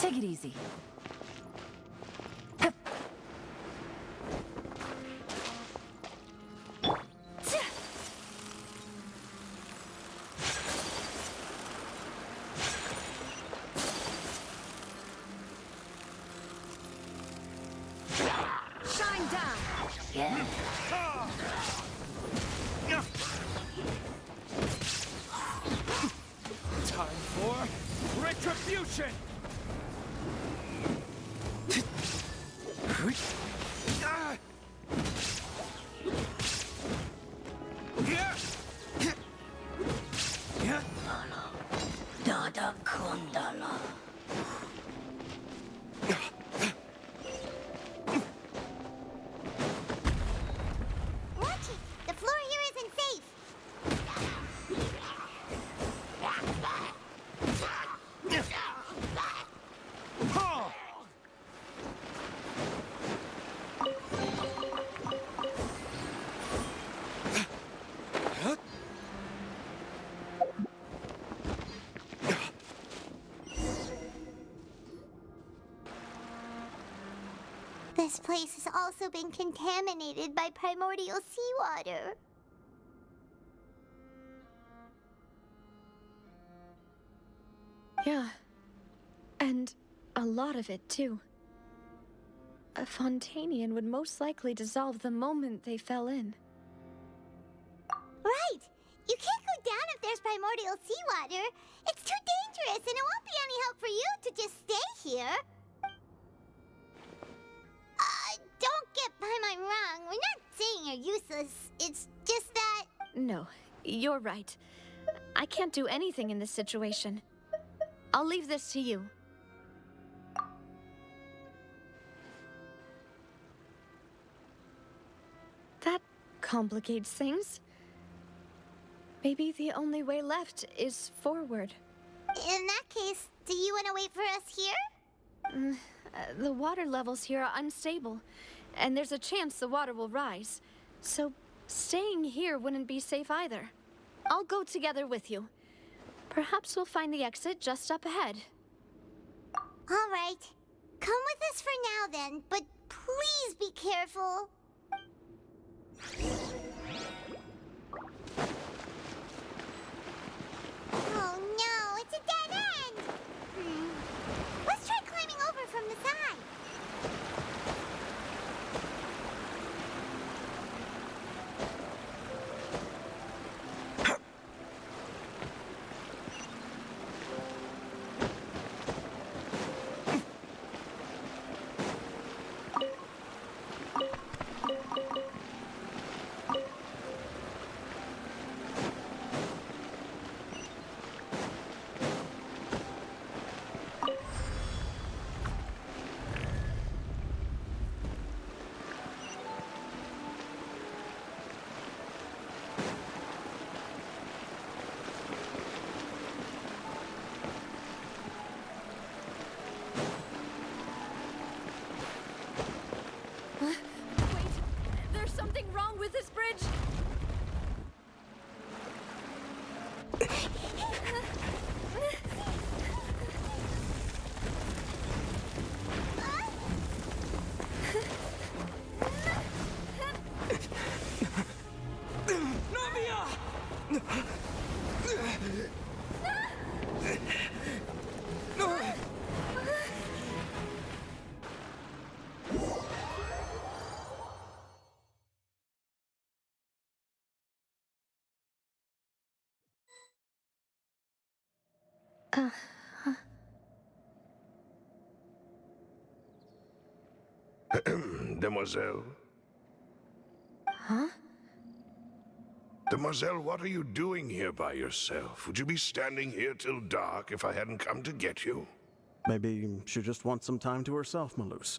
Take it easy. Shine down. Yeah. Time for retribution! Dada Kundala. Watch it! The floor here isn't safe! This place has also been contaminated by primordial seawater. Yeah. And a lot of it, too. A Fontanian would most likely dissolve the moment they fell in. Right! You can't go down if there's primordial seawater. It's too dangerous, and it won't be any help for you to just stay here. Don't get by my wrong. We're not saying you're useless. It's just that... No, you're right. I can't do anything in this situation. I'll leave this to you. That complicates things. Maybe the only way left is forward. In that case, do you want to wait for us here? The water levels here are unstable, and there's a chance the water will rise. So staying here wouldn't be safe either. I'll go together with you. Perhaps we'll find the exit just up ahead. All right. Come with us for now then, but please be careful. Oh no, it's a dead end! Let's try climbing over from the side. With this bridge? Demoiselle? Demoiselle, what are you doing here by yourself? Would you be standing here till dark if I hadn't come to get you? Maybe she just wants some time to herself, Malus.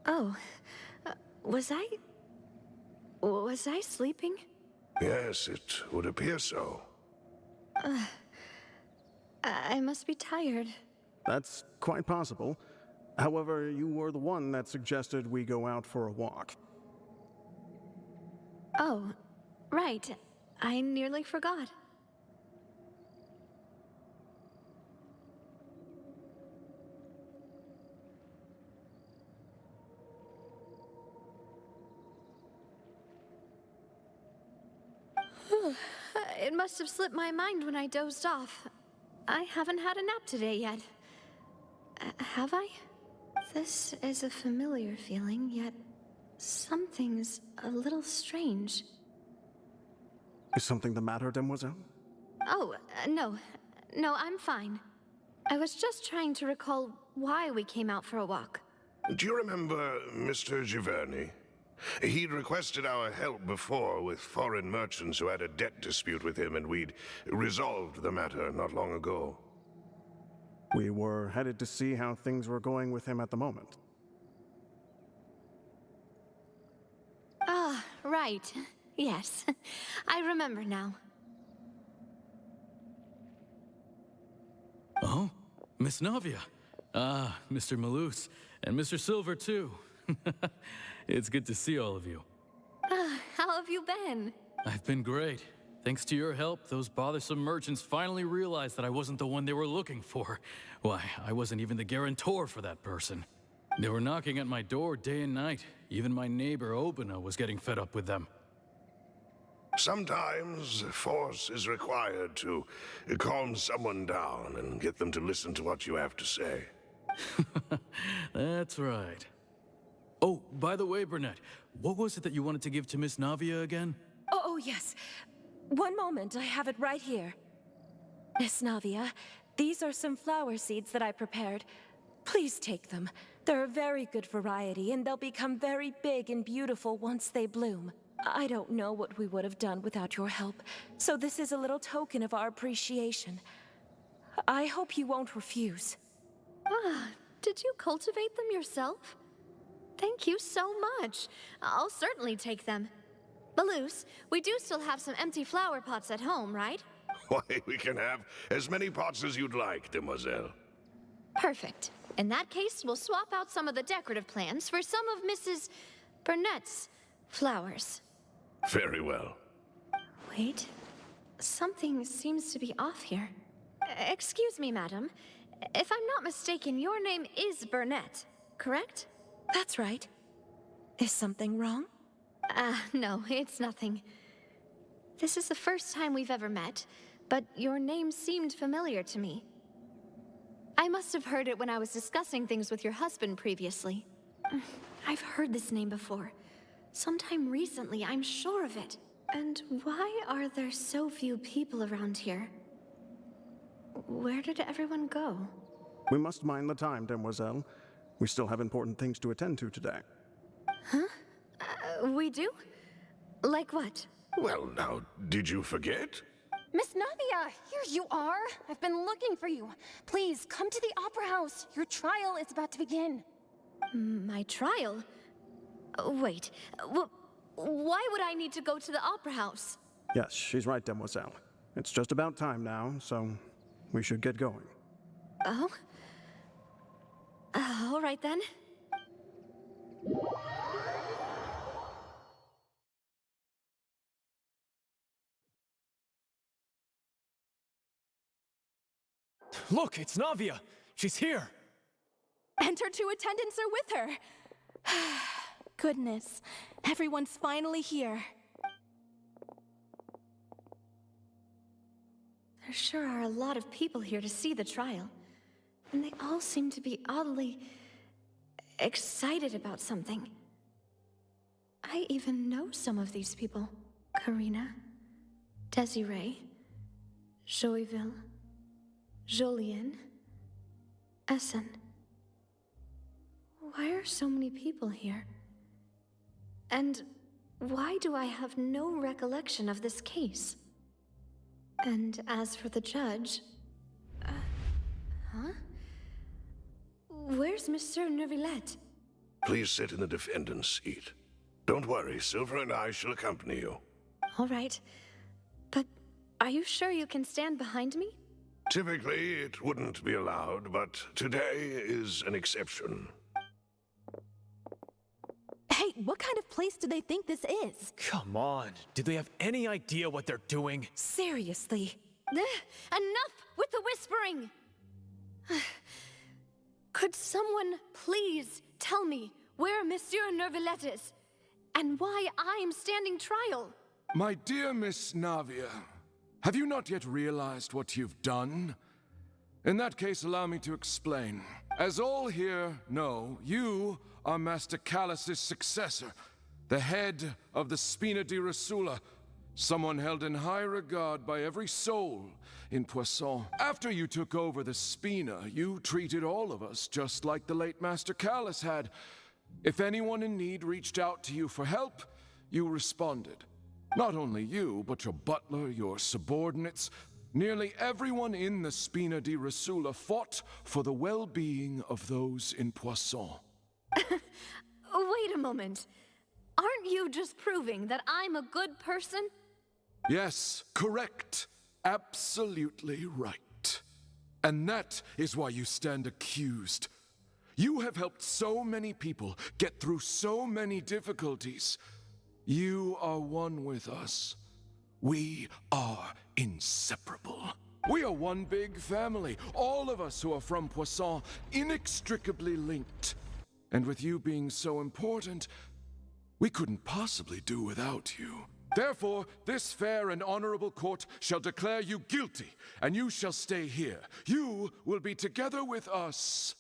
Oh, was I sleeping? Yes, it would appear so. I must be tired. That's quite possible. However, you were the one that suggested we go out for a walk. Oh, right. I nearly forgot. It must have slipped my mind when I dozed off. I haven't had a nap today yet. Have I? This is a familiar feeling, yet something's a little strange. Is something the matter, Demoiselle? Oh, no. No, I'm fine. I was just trying to recall why we came out for a walk. Do you remember Mr. Giverny? He'd requested our help before with foreign merchants who had a debt dispute with him, and we'd resolved the matter not long ago. We were headed to see how things were going with him at the moment. Ah, right. Yes. I remember now. Oh, Miss Navia. Ah, Mr. Malus. And Mr. Silver, too. It's good to see all of you. How have you been? I've been great. Thanks to your help, those bothersome merchants finally realized that I wasn't the one they were looking for. Why, I wasn't even the guarantor for that person. They were knocking at my door day and night. Even my neighbor, Obina, was getting fed up with them. Sometimes force is required to calm someone down and get them to listen to what you have to say. That's right. Oh, by the way, Burnett, what was it that you wanted to give to Miss Navia again? Oh, yes. One moment, I have it right here. Miss Navia, these are some flower seeds that I prepared. Please take them. They're a very good variety, and they'll become very big and beautiful once they bloom. I don't know what we would have done without your help, so this is a little token of our appreciation. I hope you won't refuse. Ah, did you cultivate them yourself? Thank you so much. I'll certainly take them. Balloos, we do still have some empty flower pots at home, right? Why, we can have as many pots as you'd like, Demoiselle. Perfect. In that case, we'll swap out some of the decorative plants for some of Mrs. Burnett's flowers. Very well. Wait. Something seems to be off here. Excuse me, madam. If I'm not mistaken, your name is Burnett, correct? That's right. Is something wrong? No, it's nothing. This is the first time we've ever met, but your name seemed familiar to me. I must have heard it when I was discussing things with your husband previously. I've heard this name before. Sometime recently, I'm sure of it. And why are there so few people around here? Where did everyone go? We must mind the time, Demoiselle. We still have important things to attend to today. We do? Like what? Well, now, did you forget? Miss Navia, here you are. I've been looking for you. Please, come to the Opera House. Your trial is about to begin. My trial? Wait, why would I need to go to the Opera House? Yes, she's right, Demoiselle. It's just about time now, so we should get going. Oh? All right then. Look, it's Navia! She's here! And her two attendants are with her. Goodness, everyone's finally here. There sure are a lot of people here to see the trial. And they all seem to be oddly excited about something. I even know some of these people. Karina, Desiree, Joyville, Jolien, Essen. Why are so many people here? And why do I have no recollection of this case? And as for the judge... huh? Where's Monsieur Neuvillette? Please sit in the defendant's seat. Don't worry, Silver and I shall accompany you. All right. But are you sure you can stand behind me? Typically, it wouldn't be allowed, but today is an exception. Hey, what kind of place do they think this is? Come on, do they have any idea what they're doing? Seriously. Enough with the whispering! Could someone please tell me where Monsieur Neuvillette is? And why I'm standing trial? My dear Miss Navia, have you not yet realized what you've done? In that case, allow me to explain. As all here know, you are Master Callus's successor, the head of the Spina di Rosula, someone held in high regard by every soul in Poisson. After you took over the Spina, you treated all of us just like the late Master Callus had. If anyone in need reached out to you for help, you responded. Not only you, but your butler, your subordinates, nearly everyone in the Spina di Rosula fought for the well-being of those in Poisson. Wait a moment. Aren't you just proving that I'm a good person? Yes, correct. Absolutely right. And that is why you stand accused. You have helped so many people get through so many difficulties. You are one with us. We are inseparable. We are one big family, all of us who are from Poisson, inextricably linked. And with you being so important, we couldn't possibly do without you. Therefore, this fair and honorable court shall declare you guilty, and you shall stay here. You will be together with us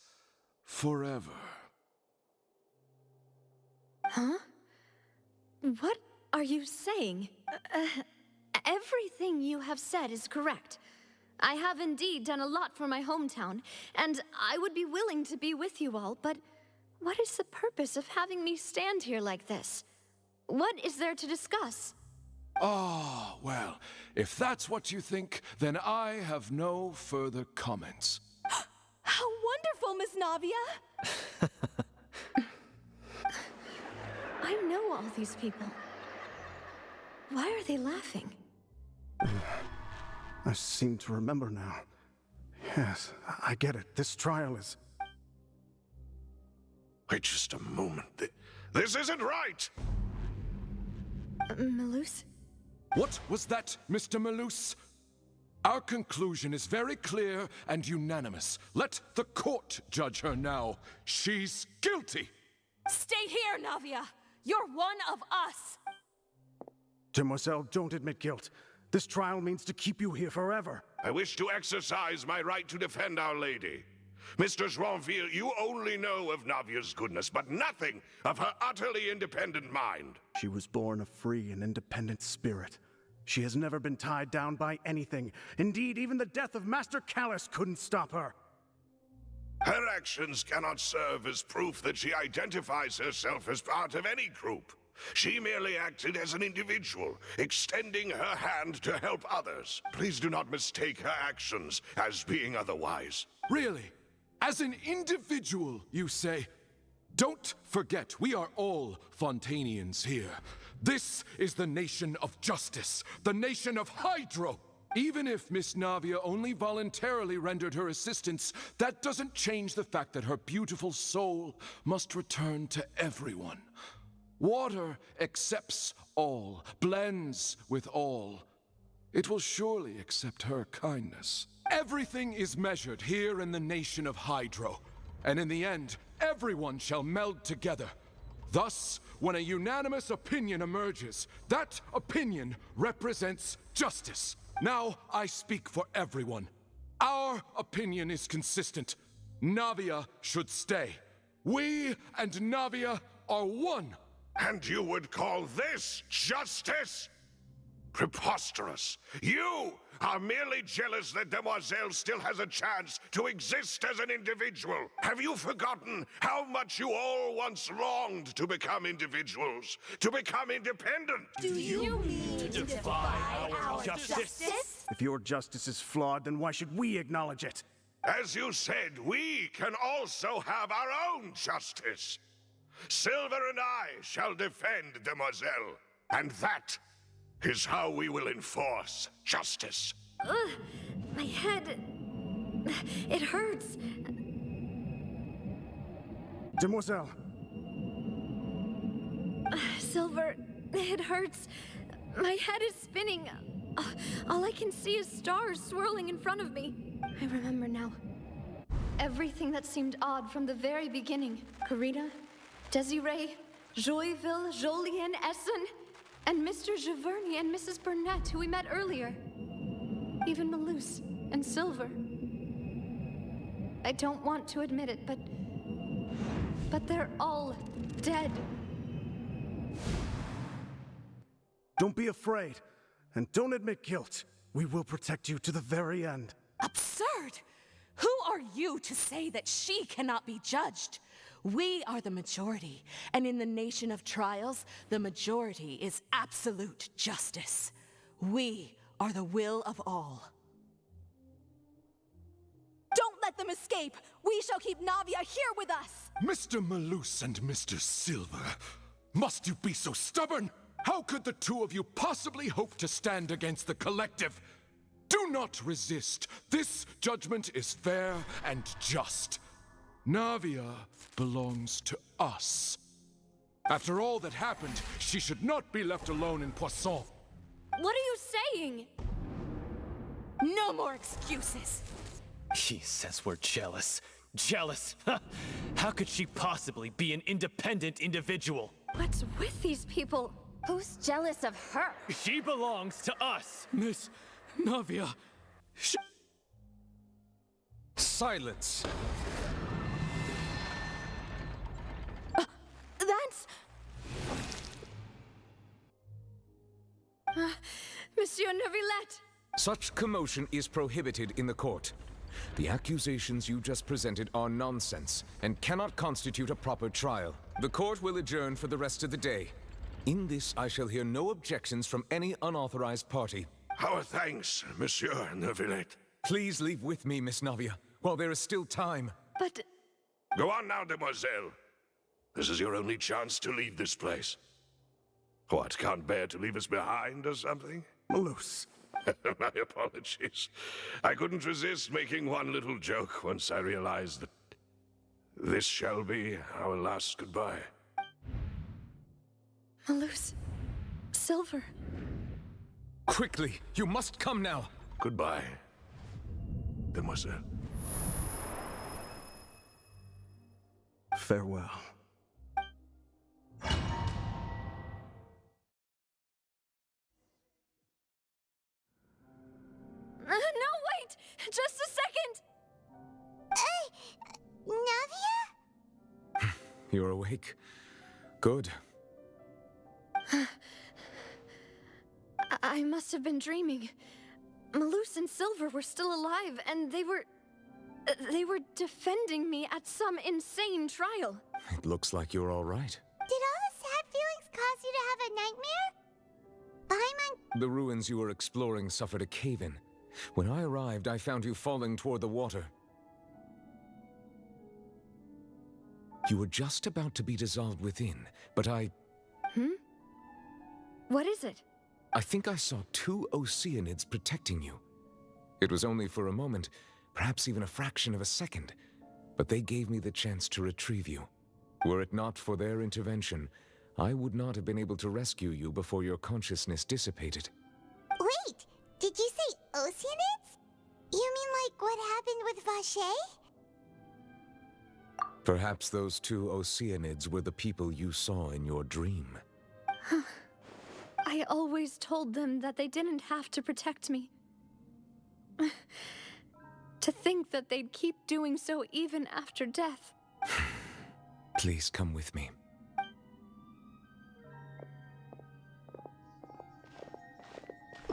forever. Huh? What are you saying? Everything you have said is correct. I have indeed done a lot for my hometown, and I would be willing to be with you all, but what is the purpose of having me stand here like this? What is there to discuss? Ah, well, if that's what you think, then I have no further comments. How wonderful, Miss Navia! I know all these people. Why are they laughing? I seem to remember now. Yes, I get it. This trial is... Wait just a moment. This isn't right! Malus? What was that, Mr. Malus? Our conclusion is very clear and unanimous. Let the court judge her now. She's guilty! Stay here, Navia! You're one of us! Demoiselle, don't admit guilt. This trial means to keep you here forever. I wish to exercise my right to defend Our Lady. Mistress Ronville, you only know of Navia's goodness, but nothing of her utterly independent mind. She was born a free and independent spirit. She has never been tied down by anything. Indeed, even the death of Master Callus couldn't stop her. Her actions cannot serve as proof that she identifies herself as part of any group. She merely acted as an individual, extending her hand to help others. Please do not mistake her actions as being otherwise. Really? As an individual, you say? Don't forget, we are all Fontanians here. This is the nation of justice, the nation of Hydro. Even if Miss Navia only voluntarily rendered her assistance, that doesn't change the fact that her beautiful soul must return to everyone. Water accepts all, blends with all. It will surely accept her kindness. Everything is measured here in the nation of Hydro, and in the end, everyone shall meld together. Thus, when a unanimous opinion emerges, that opinion represents justice. Now I speak for everyone. Our opinion is consistent. Navia should stay. We and Navia are one. And you would call this justice? Preposterous! You are merely jealous that Demoiselle still has a chance to exist as an individual. Have you forgotten how much you all once longed to become individuals, to become independent? Do you mean to defy our justice? If your justice is flawed, then why should we acknowledge it? As you said, we can also have our own justice. Silver and I shall defend Demoiselle, and that is how we will enforce justice. Ugh, my head... It hurts. Demoiselle! Silver, it hurts. My head is spinning. All I can see is stars swirling in front of me. I remember now. Everything that seemed odd from the very beginning. Karina, Desiree, Joyville, Jolien, Essen, and Mr. Giverny and Mrs. Burnett, who we met earlier. Even Malus and Silver. I don't want to admit it, but they're all dead. Don't be afraid, and don't admit guilt. We will protect you to the very end. Absurd! Who are you to say that she cannot be judged? We are the majority, and in the nation of trials, the majority is absolute justice. We are the will of all. Don't let them escape! We shall keep Navia here with us! Mr. Malus and Mr. Silver, must you be so stubborn? How could the two of you possibly hope to stand against the collective? Do not resist. This judgment is fair and just. Navia belongs to us. After all that happened, she should not be left alone in Poisson. What are you saying? No more excuses! He says we're jealous. Jealous? How could she possibly be an independent individual? What's with these people? Who's jealous of her? She belongs to us! Miss Navia. Silence! That's... Monsieur Neuvillette! Such commotion is prohibited in the court. The accusations you just presented are nonsense and cannot constitute a proper trial. The court will adjourn for the rest of the day. In this, I shall hear no objections from any unauthorized party. Our thanks, Monsieur Neuvillette. Please leave with me, Miss Navia, while there is still time. But... Go on now, Demoiselle. This is your only chance to leave this place. What, can't bear to leave us behind or something? Malus. My apologies. I couldn't resist making one little joke once I realized that this shall be our last goodbye. Malus. Silver. Quickly, you must come now. Goodbye, Demoiselle. Farewell. No, wait! Just a second! Navia? You're awake. Good. I must have been dreaming. Malus and Silver were still alive, and they were defending me at some insane trial. It looks like you're all right. Did all the sad feelings cause you to have a nightmare? The ruins you were exploring suffered a cave-in. When I arrived, I found you falling toward the water. You were just about to be dissolved within, but What is it? I think I saw 2 Oceanids protecting you. It was only for a moment, perhaps even a fraction of a second, but they gave me the chance to retrieve you. Were it not for their intervention, I would not have been able to rescue you before your consciousness dissipated. Wait, did you say Oceanids? You mean like what happened with Vache? Perhaps those 2 Oceanids were the people you saw in your dream. I always told them that they didn't have to protect me. To think that they'd keep doing so even after death. Please come with me.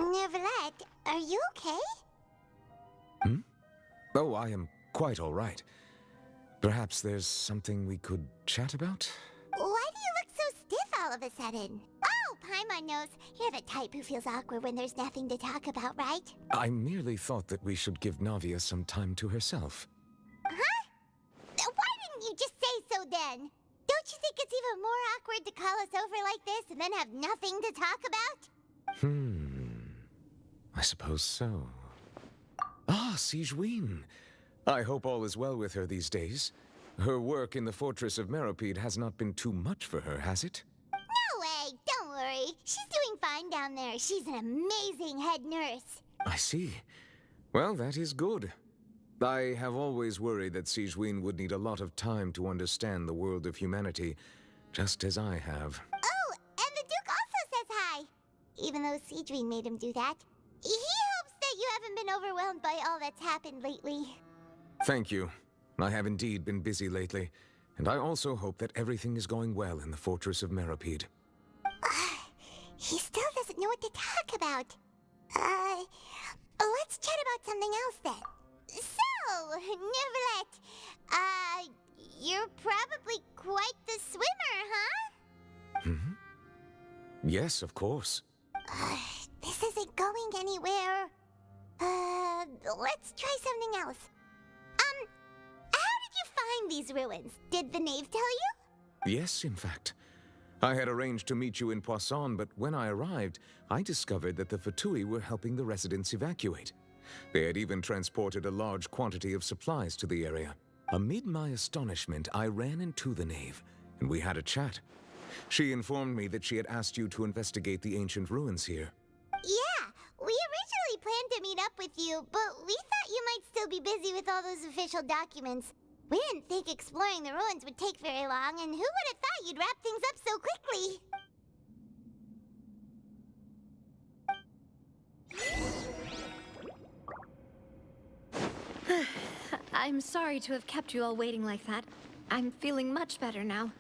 Neverlet, are you okay? Oh, I am quite all right. Perhaps there's something we could chat about? Why do you look so stiff all of a sudden? Oh, Paimon knows. You're the type who feels awkward when there's nothing to talk about, right? I merely thought that we should give Navia some time to herself. Huh? Why didn't you just say so then? Don't you think it's even more awkward to call us over like this and then have nothing to talk about? I suppose so. Ah, Sigewinne. I hope all is well with her these days. Her work in the Fortress of Meropide has not been too much for her, has it? No way! Don't worry. She's doing fine down there. She's an amazing head nurse. I see. Well, that is good. I have always worried that Sigewinne would need a lot of time to understand the world of humanity, just as I have. Oh, and the Duke also says hi. Even though Sigewinne made him do that. He hopes that you haven't been overwhelmed by all that's happened lately. Thank you. I have indeed been busy lately, and I also hope that everything is going well in the Fortress of Meropide. He still doesn't know what to talk about. Let's chat about something else then. So, Neverlet, you're probably quite the swimmer, huh? Yes, of course. This isn't going anywhere. Let's try something else. How did you find these ruins? Did the knave tell you? Yes, in fact. I had arranged to meet you in Poisson, but when I arrived, I discovered that the Fatui were helping the residents evacuate. They had even transported a large quantity of supplies to the area. Amid my astonishment, I ran into the knave, and we had a chat. She informed me that she had asked you to investigate the ancient ruins here. Yeah, we originally planned to meet up with you, but we thought you might still be busy with all those official documents. We didn't think exploring the ruins would take very long, and who would have thought you'd wrap things up so quickly? I'm sorry to have kept you all waiting like that. I'm feeling much better now.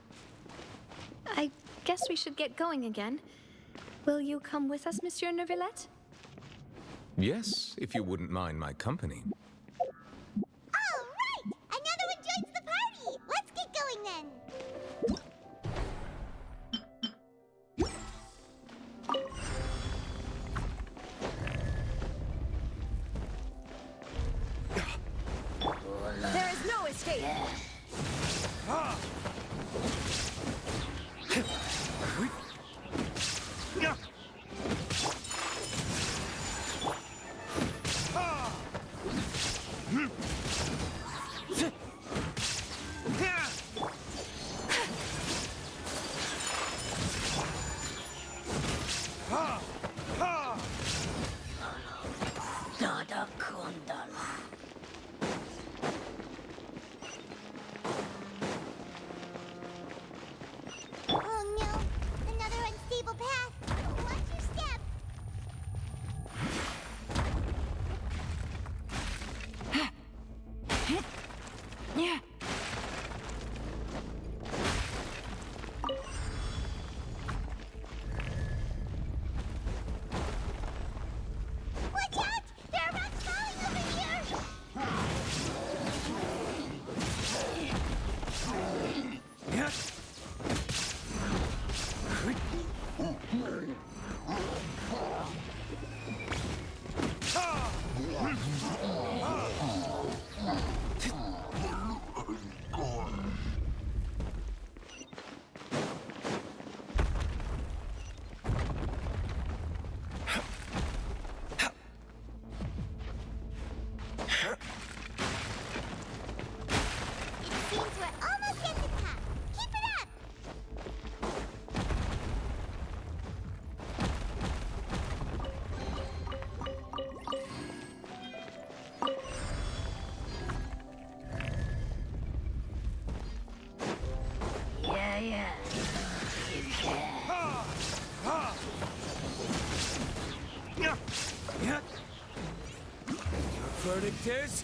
I guess we should get going again. Will you come with us, Monsieur Neuvillette? Yes, if you wouldn't mind my company. All right! Another one joins the party! Let's get going then! There is no escape! Dada Kundala. Oh no! Another unstable path! Watch your step! Yeah. Watch out! There are rocks falling over here! It seems we're almost at the top. Keep it up! Yeah, yeah. You can. Verdict is?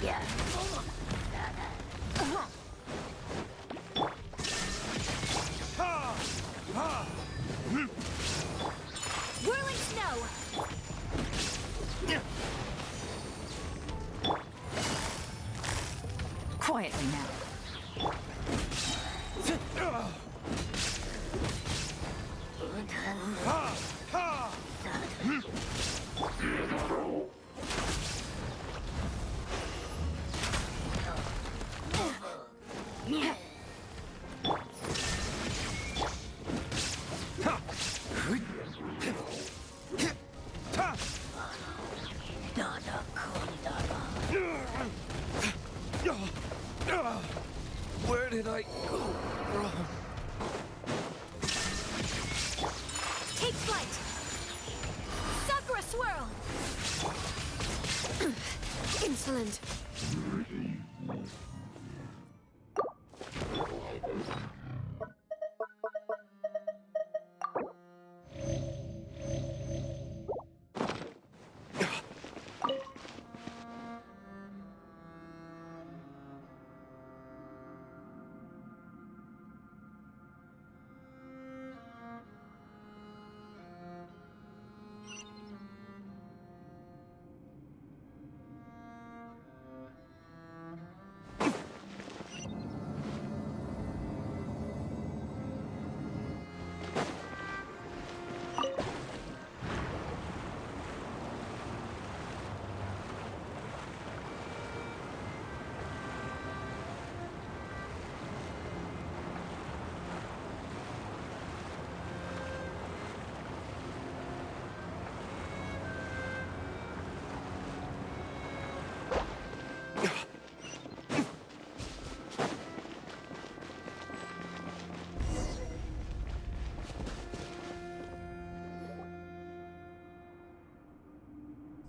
Yeah. Huh! Quietly now. Where did I go wrong? Take flight! Sakura swirl! Insolent.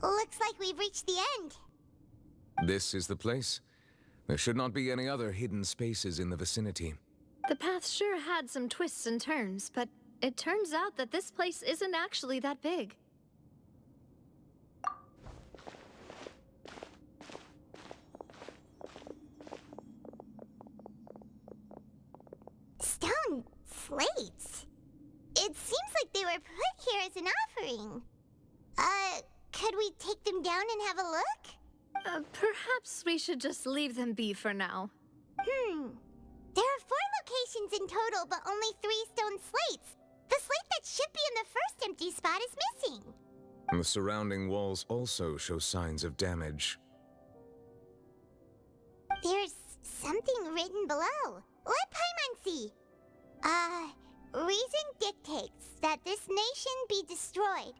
Looks like we've reached the end. This is the place. There should not be any other hidden spaces in the vicinity. The path sure had some twists and turns, but it turns out that this place isn't actually that big. Stone slates. It seems like they were put here as an offering. Could we take them down and have a look? Perhaps we should just leave them be for now. There are 4 locations in total, but only 3 stone slates. The slate that should be in the first empty spot is missing. The surrounding walls also show signs of damage. There's something written below. Let Paimon see. Reason dictates that this nation be destroyed.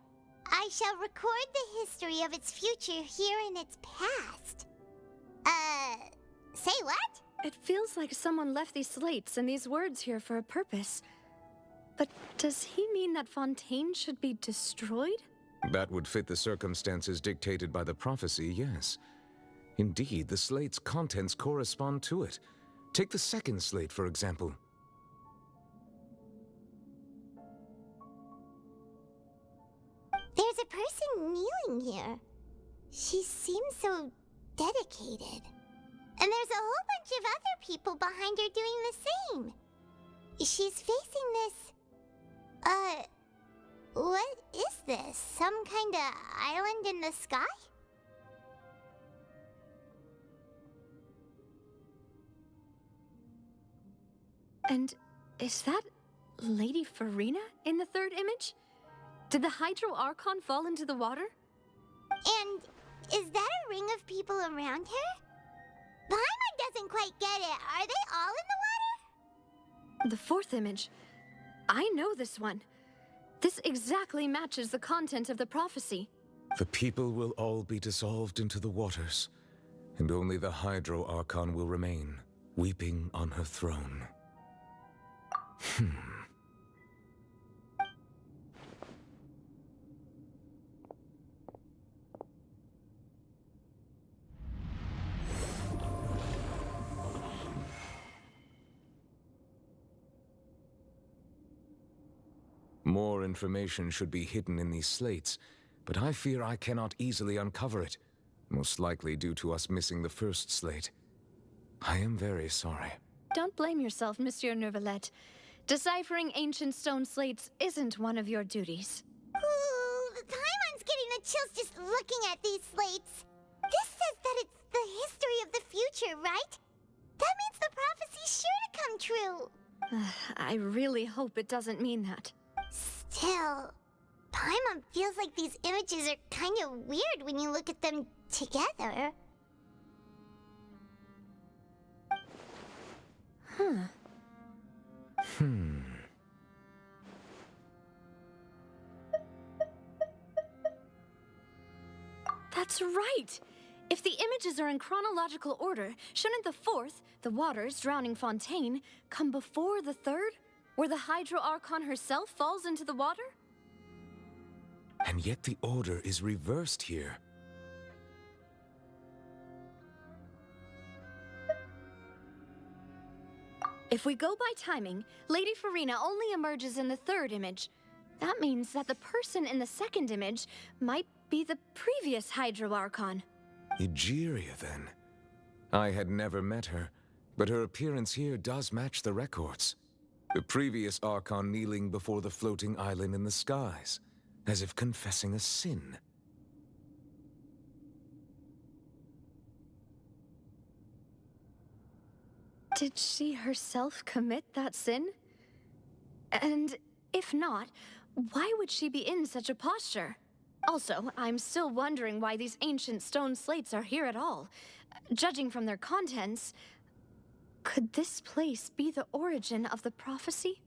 I shall record the history of its future here in its past. Say what? It feels like someone left these slates and these words here for a purpose. But does he mean that Fontaine should be destroyed? That would fit the circumstances dictated by the prophecy, yes. Indeed, the slate's contents correspond to it. Take the second slate, for example. There's a person kneeling here. She seems so dedicated. And there's a whole bunch of other people behind her doing the same. She's facing this... what is this? Some kind of island in the sky? And is that Lady Farina in the third image? Did the Hydro Archon fall into the water? And is that a ring of people around her? Paimon doesn't quite get it. Are they all in the water? The fourth image. I know this one. This exactly matches the content of the prophecy. The people will all be dissolved into the waters, and only the Hydro Archon will remain, weeping on her throne. More information should be hidden in these slates, but I fear I cannot easily uncover it, most likely due to us missing the first slate. I am very sorry. Don't blame yourself, Monsieur Neuvillette. Deciphering ancient stone slates isn't one of your duties. Ooh, Paimon's getting the chills just looking at these slates. This says that it's the history of the future, right? That means the prophecy's sure to come true. I really hope it doesn't mean that. Still, Paimon feels like these images are kind of weird when you look at them together. That's right! If the images are in chronological order, shouldn't the fourth, the waters drowning Fontaine, come before the third, where the Hydro Archon herself falls into the water? And yet the order is reversed here. If we go by timing, Lady Farina only emerges in the third image. That means that the person in the second image might be the previous Hydro Archon. Egeria, then. I had never met her, but her appearance here does match the records. The previous Archon kneeling before the floating island in the skies, as if confessing a sin. Did she herself commit that sin? And if not, why would she be in such a posture? Also, I'm still wondering why these ancient stone slates are here at all. Judging from their contents, could this place be the origin of the prophecy?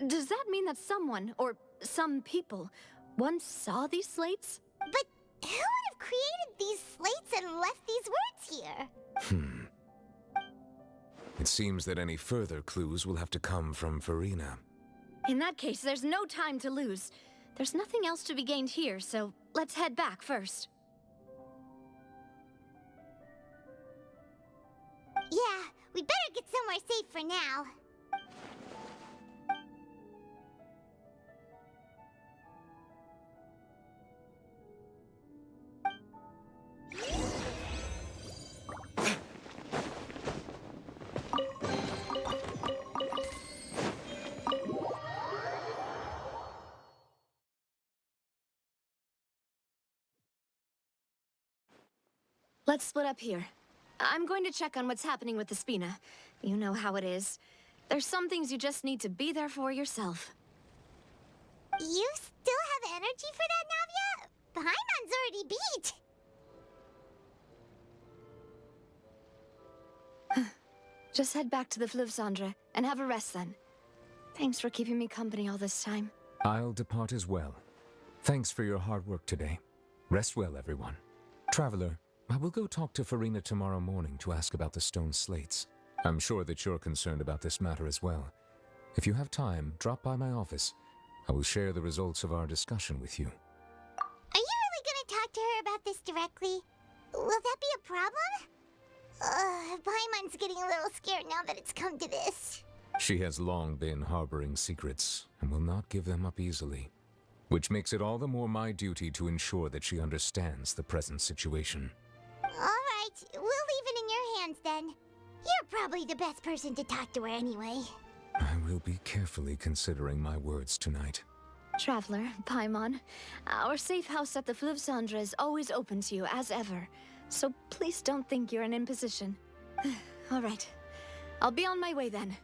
Does that mean that someone, or some people, once saw these slates? But who would have created these slates and left these words here? It seems that any further clues will have to come from Farina. In that case, there's no time to lose. There's nothing else to be gained here, so let's head back first. Yeah, we better get somewhere safe for now. Let's split up here. I'm going to check on what's happening with the Spina. You know how it is. There's some things you just need to be there for yourself. You still have energy for that, Navia? Paimon's already beat. Just head back to the Fleuve Cendre and have a rest then. Thanks for keeping me company all this time. I'll depart as well. Thanks for your hard work today. Rest well, everyone. Traveler, I will go talk to Farina tomorrow morning to ask about the stone slates. I'm sure that you're concerned about this matter as well. If you have time, drop by my office. I will share the results of our discussion with you. Are you really gonna talk to her about this directly? Will that be a problem? Paimon's getting a little scared now that it's come to this. She has long been harboring secrets and will not give them up easily, which makes it all the more my duty to ensure that she understands the present situation. Alright, we'll leave it in your hands then. You're probably the best person to talk to her anyway. I will be carefully considering my words tonight. Traveler, Paimon, our safe house at the Fleuve Cendre is always open to you as ever, so please don't think you're an imposition. All right, I'll be on my way then.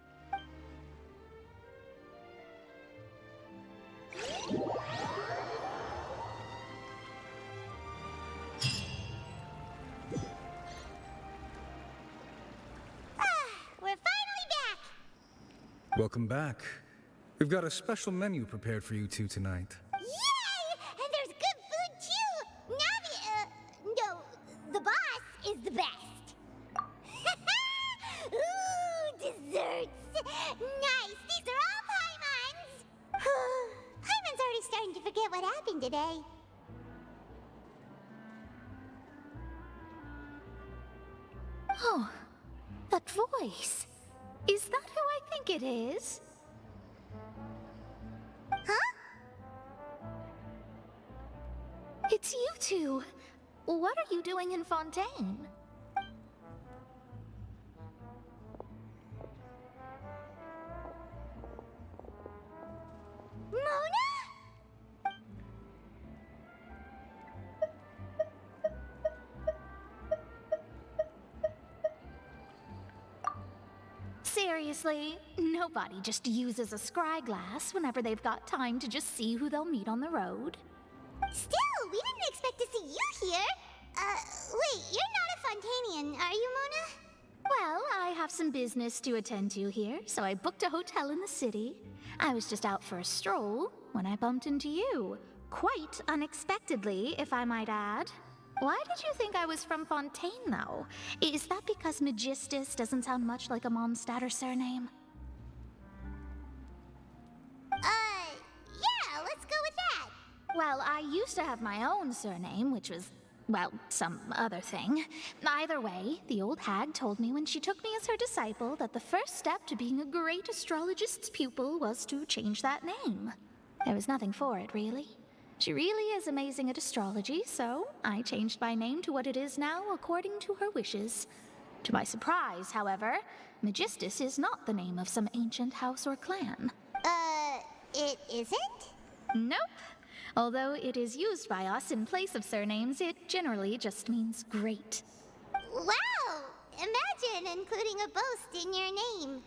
We're finally back! Welcome back. We've got a special menu prepared for you two tonight. Yay! And there's good food too! Navi, no, the boss is the best. Ooh, desserts! Nice! These are all Paimon's! Paimon's already starting to forget what happened today. Oh, that voice. Is that who I think it is? Huh? It's you two. What are you doing in Fontaine? Mona? seriously, nobody just uses a scry glass whenever they've got time to just see who they'll meet on the road. Still, we didn't expect to see you here. Wait, you're not a Fontanian, are you, Mona? Well, I have some business to attend to here, so I booked a hotel in the city. I was just out for a stroll when I bumped into you. Quite unexpectedly, if I might add. Why did you think I was from Fontaine, though? Is that because Magistus doesn't sound much like a Mondstadter surname? Yeah, let's go with that. Well, I used to have my own surname, which was, well, some other thing. Either way, the old hag told me when she took me as her disciple that the first step to being a great astrologist's pupil was to change that name. There was nothing for it, really. She really is amazing at astrology, so I changed my name to what it is now according to her wishes. To my surprise, however, Magistus is not the name of some ancient house or clan. It isn't? Nope. Although it is used by us in place of surnames, it generally just means great. Wow! Imagine including a boast in your name.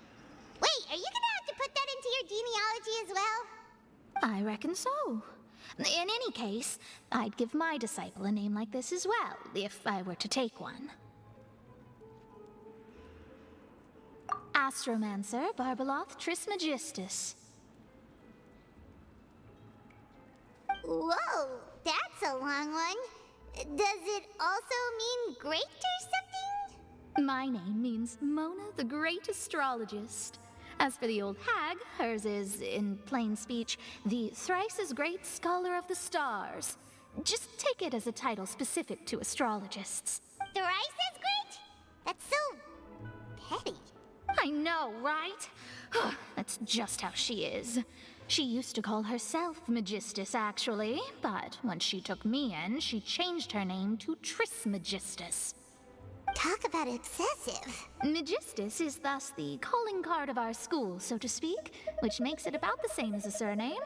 Wait, are you gonna have to put that into your genealogy as well? I reckon so. In any case, I'd give my disciple a name like this as well, if I were to take one. Astromancer Barbeloth Trismegistus. Whoa, that's a long one. Does it also mean great or something? My name means Mona the Great Astrologist. As for the old hag, hers is, in plain speech, the thrice as great scholar of the stars. Just take it as a title specific to astrologists. Thrice as great? That's so petty. I know, right? That's just how she is. She used to call herself Magistus, actually, but when she took me in, she changed her name to Trismegistus. Talk about excessive. Magistus is thus the calling card of our school, so to speak, which makes it about the same as a surname.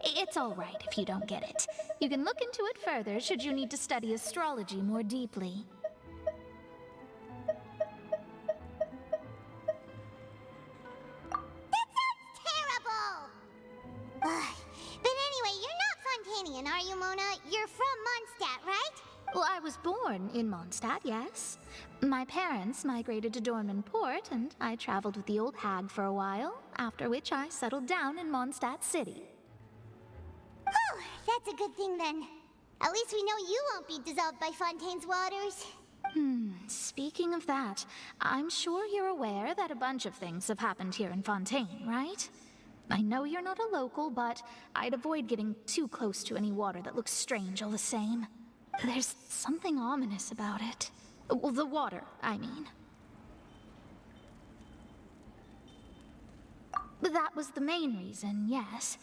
It's all right if you don't get it. You can look into it further should you need to study astrology more deeply. That sounds terrible! But anyway, you're not Fontanian, are you, Mona? You're from Mondstadt, right? Well, I was born in Mondstadt, yes. My parents migrated to Dornman Port, and I traveled with the old hag for a while, after which I settled down in Mondstadt City. Oh, that's a good thing then. At least we know you won't be dissolved by Fontaine's waters. Speaking of that, I'm sure you're aware that a bunch of things have happened here in Fontaine, right? I know you're not a local, but I'd avoid getting too close to any water that looks strange all the same. There's something ominous about it. Well, the water, I mean. That was the main reason, yes.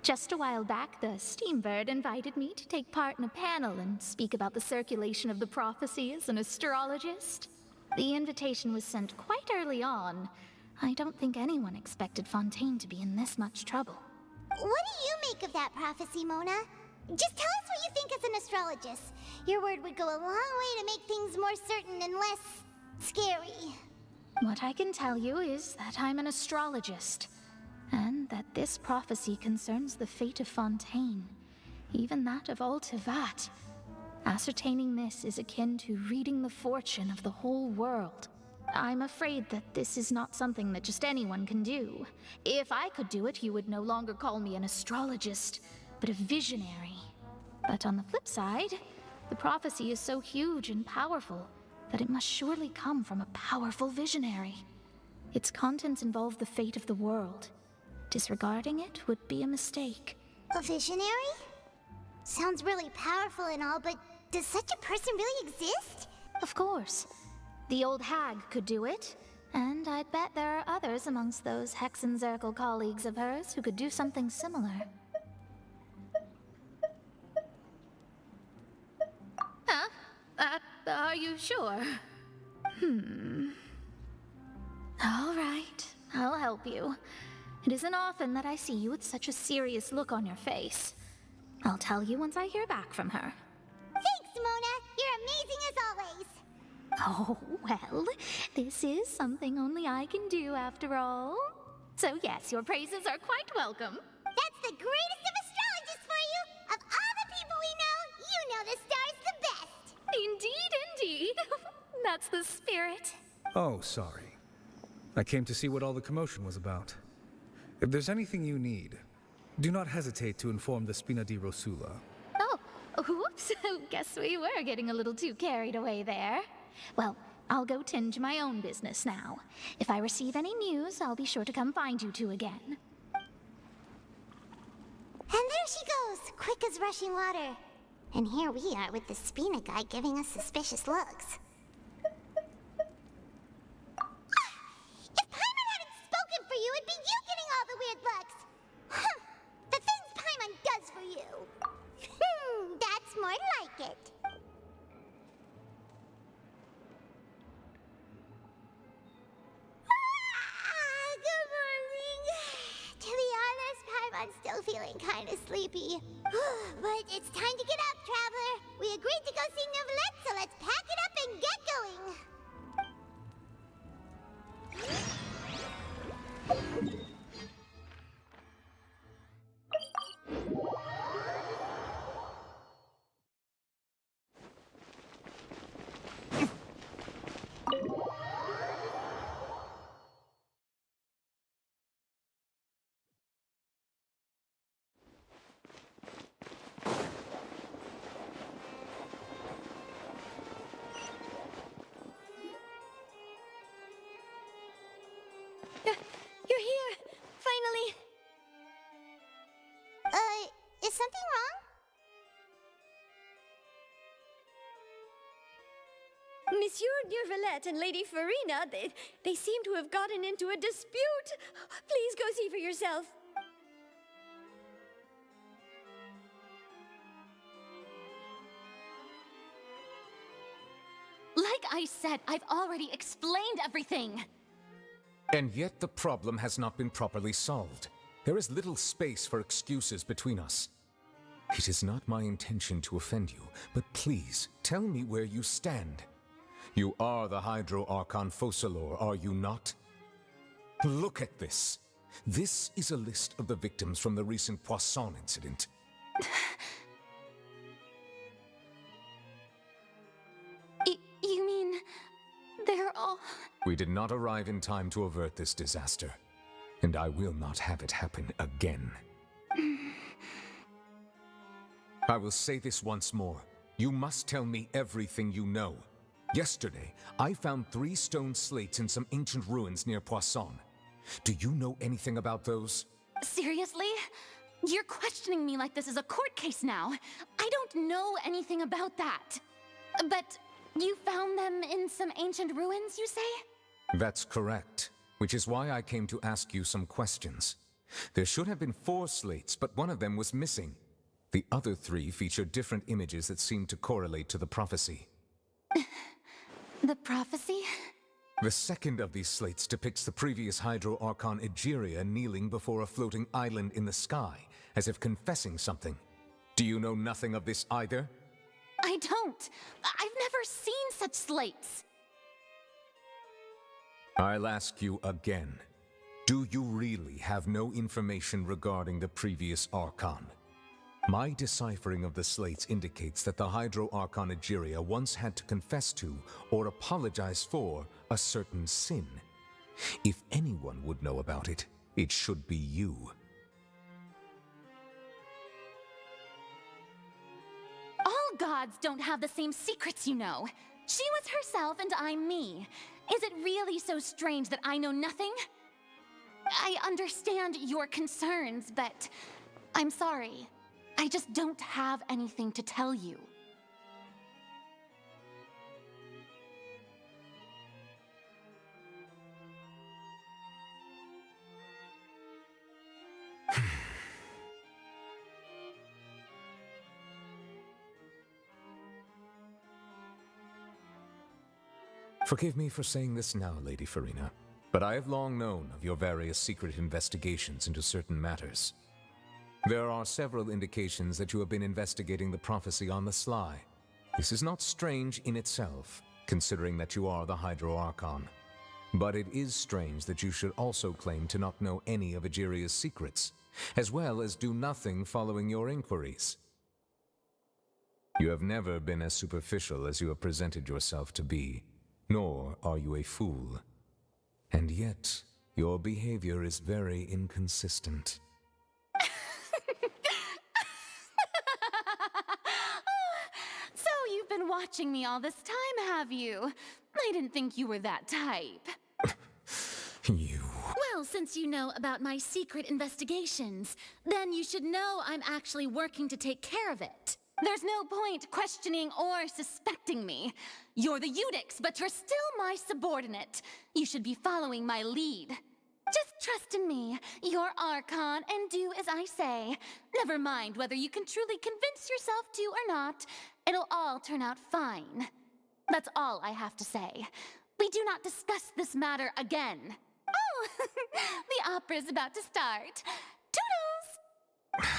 Just a while back, the Steambird invited me to take part in a panel and speak about the circulation of the prophecy as an astrologist. The invitation was sent quite early on. I don't think anyone expected Fontaine to be in this much trouble. What do you make of that prophecy, Mona? Just tell us what you think as an astrologist. Your word would go a long way to make things more certain and less scary. What I can tell you is that I'm an astrologist, and that this prophecy concerns the fate of Fontaine, even that of all Tevat. Ascertaining this is akin to reading the fortune of the whole world. I'm afraid that this is not something that just anyone can do. If I could do it, you would no longer call me an astrologist, but a visionary. But on the flip side, the prophecy is so huge and powerful that it must surely come from a powerful visionary. Its contents involve the fate of the world. Disregarding it would be a mistake. A visionary? Sounds really powerful and all, but does such a person really exist? Of course. The old hag could do it, and I'd bet there are others amongst those Hexenzirkel colleagues of hers who could do something similar. Huh? Are you sure? All right, I'll help you. It isn't often that I see you with such a serious look on your face. I'll tell you once I hear back from her. Thanks, Mona! You're amazing as always! Oh, well, this is something only I can do after all. So yes, your praises are quite welcome. That's the greatest of astrologists for you! Of all the people we know, you know the star's the best! Indeed, indeed. That's the spirit. Oh, sorry. I came to see what all the commotion was about. If there's anything you need, do not hesitate to inform the Spina di Rosula. Oh, whoops. Guess we were getting a little too carried away there. Well, I'll go tend to my own business now. If I receive any news, I'll be sure to come find you two again. And there she goes, quick as rushing water. And here we are with the Spina guy giving us suspicious looks. If Paimon hadn't spoken for you, it'd be you getting all the weird looks. Huh. The things Paimon does for you. That's more like it. Good morning. To be honest, Paimon's still feeling kind of sleepy. But it's time to get up, traveler. We agreed to go see Neuvillette, so let's pack it up and get going. You're here! Finally! Is something wrong? Monsieur Neuvillette and Lady Farina, they seem to have gotten into a dispute. Please go see for yourself. Like I said, I've already explained everything. And yet the problem has not been properly solved. There is little space for excuses between us. It is not my intention to offend you, but please, tell me where you stand. You are the Hydro Archon Focalor, are you not? Look at this. This is a list of the victims from the recent Poisson incident. You mean... they're all... We did not arrive in time to avert this disaster, and I will not have it happen again. I will say this once more. You must tell me everything you know. Yesterday, I found 3 stone slates in some ancient ruins near Poisson. Do you know anything about those? Seriously? You're questioning me like this is a court case now. I don't know anything about that. But you found them in some ancient ruins, you say? That's correct, which is why I came to ask you some questions. There should have been 4 slates, but one of them was missing. The other 3 feature different images that seem to correlate to the prophecy. The prophecy? The second of these slates depicts the previous Hydro Archon Egeria kneeling before a floating island in the sky, as if confessing something. Do you know nothing of this either? I don't. I've never seen such slates. I'll ask you again. Do you really have no information regarding the previous Archon? My deciphering of the slates indicates that the Hydro Archon Egeria once had to confess to, or apologize for, a certain sin. If anyone would know about it, it should be you. All gods don't have the same secrets, you know. She was herself and I'm me. Is it really so strange that I know nothing? I understand your concerns, but I'm sorry. I just don't have anything to tell you. Forgive me for saying this now, Lady Farina, but I have long known of your various secret investigations into certain matters. There are several indications that you have been investigating the prophecy on the sly. This is not strange in itself, considering that you are the Hydro Archon. But it is strange that you should also claim to not know any of Egeria's secrets, as well as do nothing following your inquiries. You have never been as superficial as you have presented yourself to be, nor are you a fool. And yet, your behavior is very inconsistent. So you've been watching me all this time, have you? I didn't think you were that type. You... Well, since you know about my secret investigations, then you should know I'm actually working to take care of it. There's no point questioning or suspecting me. You're the Eudix, but you're still my subordinate. You should be following my lead. Just trust in me. You're Archon, and do as I say. Never mind whether you can truly convince yourself to or not. It'll all turn out fine. That's all I have to say. We do not discuss this matter again. Oh, the opera's about to start. Toodles!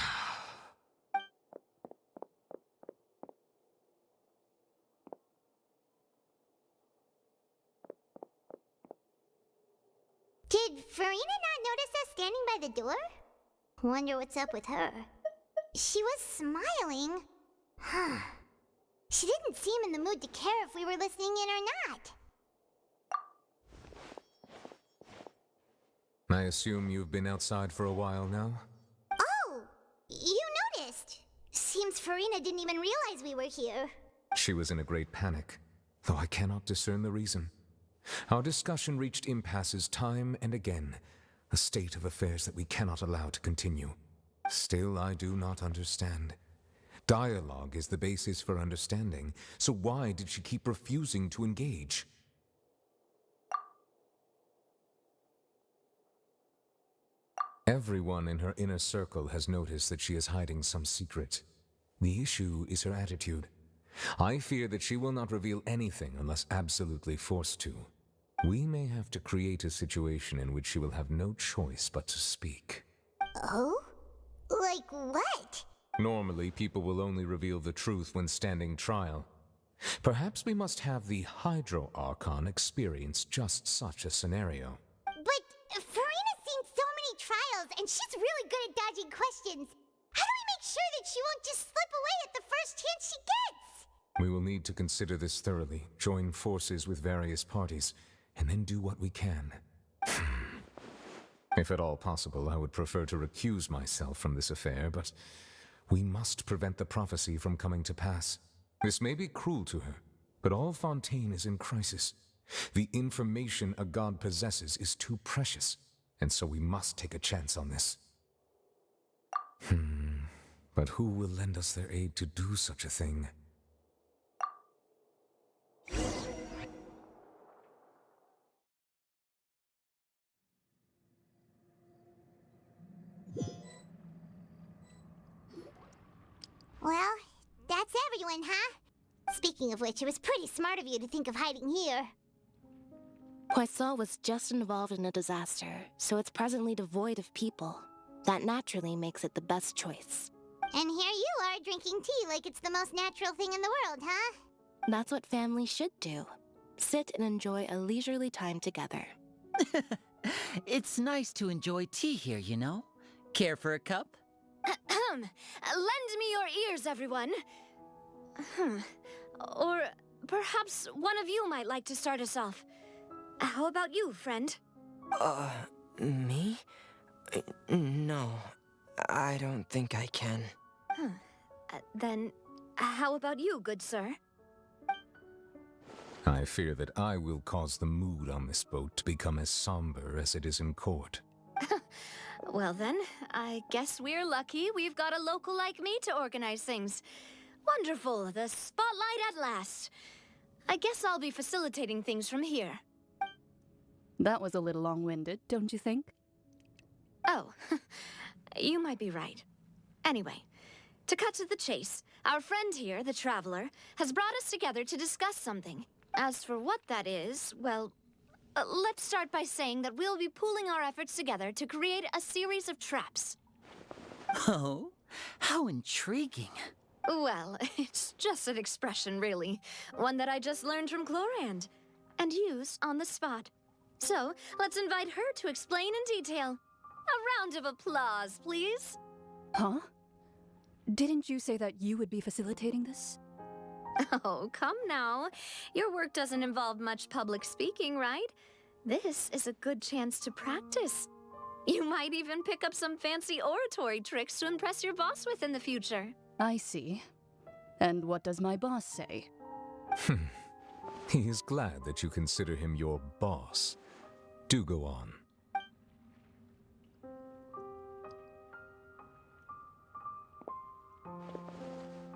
Did Farina not notice us standing by the door? Wonder what's up with her. She was smiling. Huh. She didn't seem in the mood to care if we were listening in or not. I assume you've been outside for a while now? Oh! You noticed! Seems Farina didn't even realize we were here. She was in a great panic, though I cannot discern the reason. Our discussion reached impasses time and again, a state of affairs that we cannot allow to continue. Still, I do not understand. Dialogue is the basis for understanding, so why did she keep refusing to engage? Everyone in her inner circle has noticed that she is hiding some secret. The issue is her attitude. I fear that she will not reveal anything unless absolutely forced to. We may have to create a situation in which she will have no choice but to speak. Oh? Like what? Normally, people will only reveal the truth when standing trial. Perhaps we must have the Hydro Archon experience just such a scenario. But Farina's seen so many trials, and she's really good at dodging questions. How do we make sure that she won't just slip away at the first chance she gets? We will need to consider this thoroughly, join forces with various parties, and then do what we can. If at all possible, I would prefer to recuse myself from this affair, but we must prevent the prophecy from coming to pass. This may be cruel to her, but all Fontaine is in crisis. The information a god possesses is too precious, and so we must take a chance on this. But who will lend us their aid to do such a thing? Well, that's everyone, huh? Speaking of which, it was pretty smart of you to think of hiding here. Poisson was just involved in a disaster, so it's presently devoid of people. That naturally makes it the best choice. And here you are drinking tea like it's the most natural thing in the world, huh? That's what family should do. Sit and enjoy a leisurely time together. It's nice to enjoy tea here, you know? Care for a cup? Lend me your ears, everyone. Or perhaps one of you might like to start us off. How about you, friend? Me? No, I don't think I can. Then, how about you, good sir? I fear that I will cause the mood on this boat to become as somber as it is in court. Well then, I guess we're lucky we've got a local like me to organize things. Wonderful, the spotlight at last. I guess I'll be facilitating things from here. That was a little long-winded, don't you think? Oh, you might be right. Anyway, to cut to the chase, our friend here, the Traveler, has brought us together to discuss something. As for what that is, well, let's start by saying that we'll be pooling our efforts together to create a series of traps. Oh, how intriguing. Well, it's just an expression, really. One that I just learned from Chlorand, and used on the spot. So, let's invite her to explain in detail. A round of applause, please. Huh? Didn't you say that you would be facilitating this? Oh, come now. Your work doesn't involve much public speaking, right? This is a good chance to practice. You might even pick up some fancy oratory tricks to impress your boss with in the future. I see. And what does my boss say? He is glad that you consider him your boss. Do go on.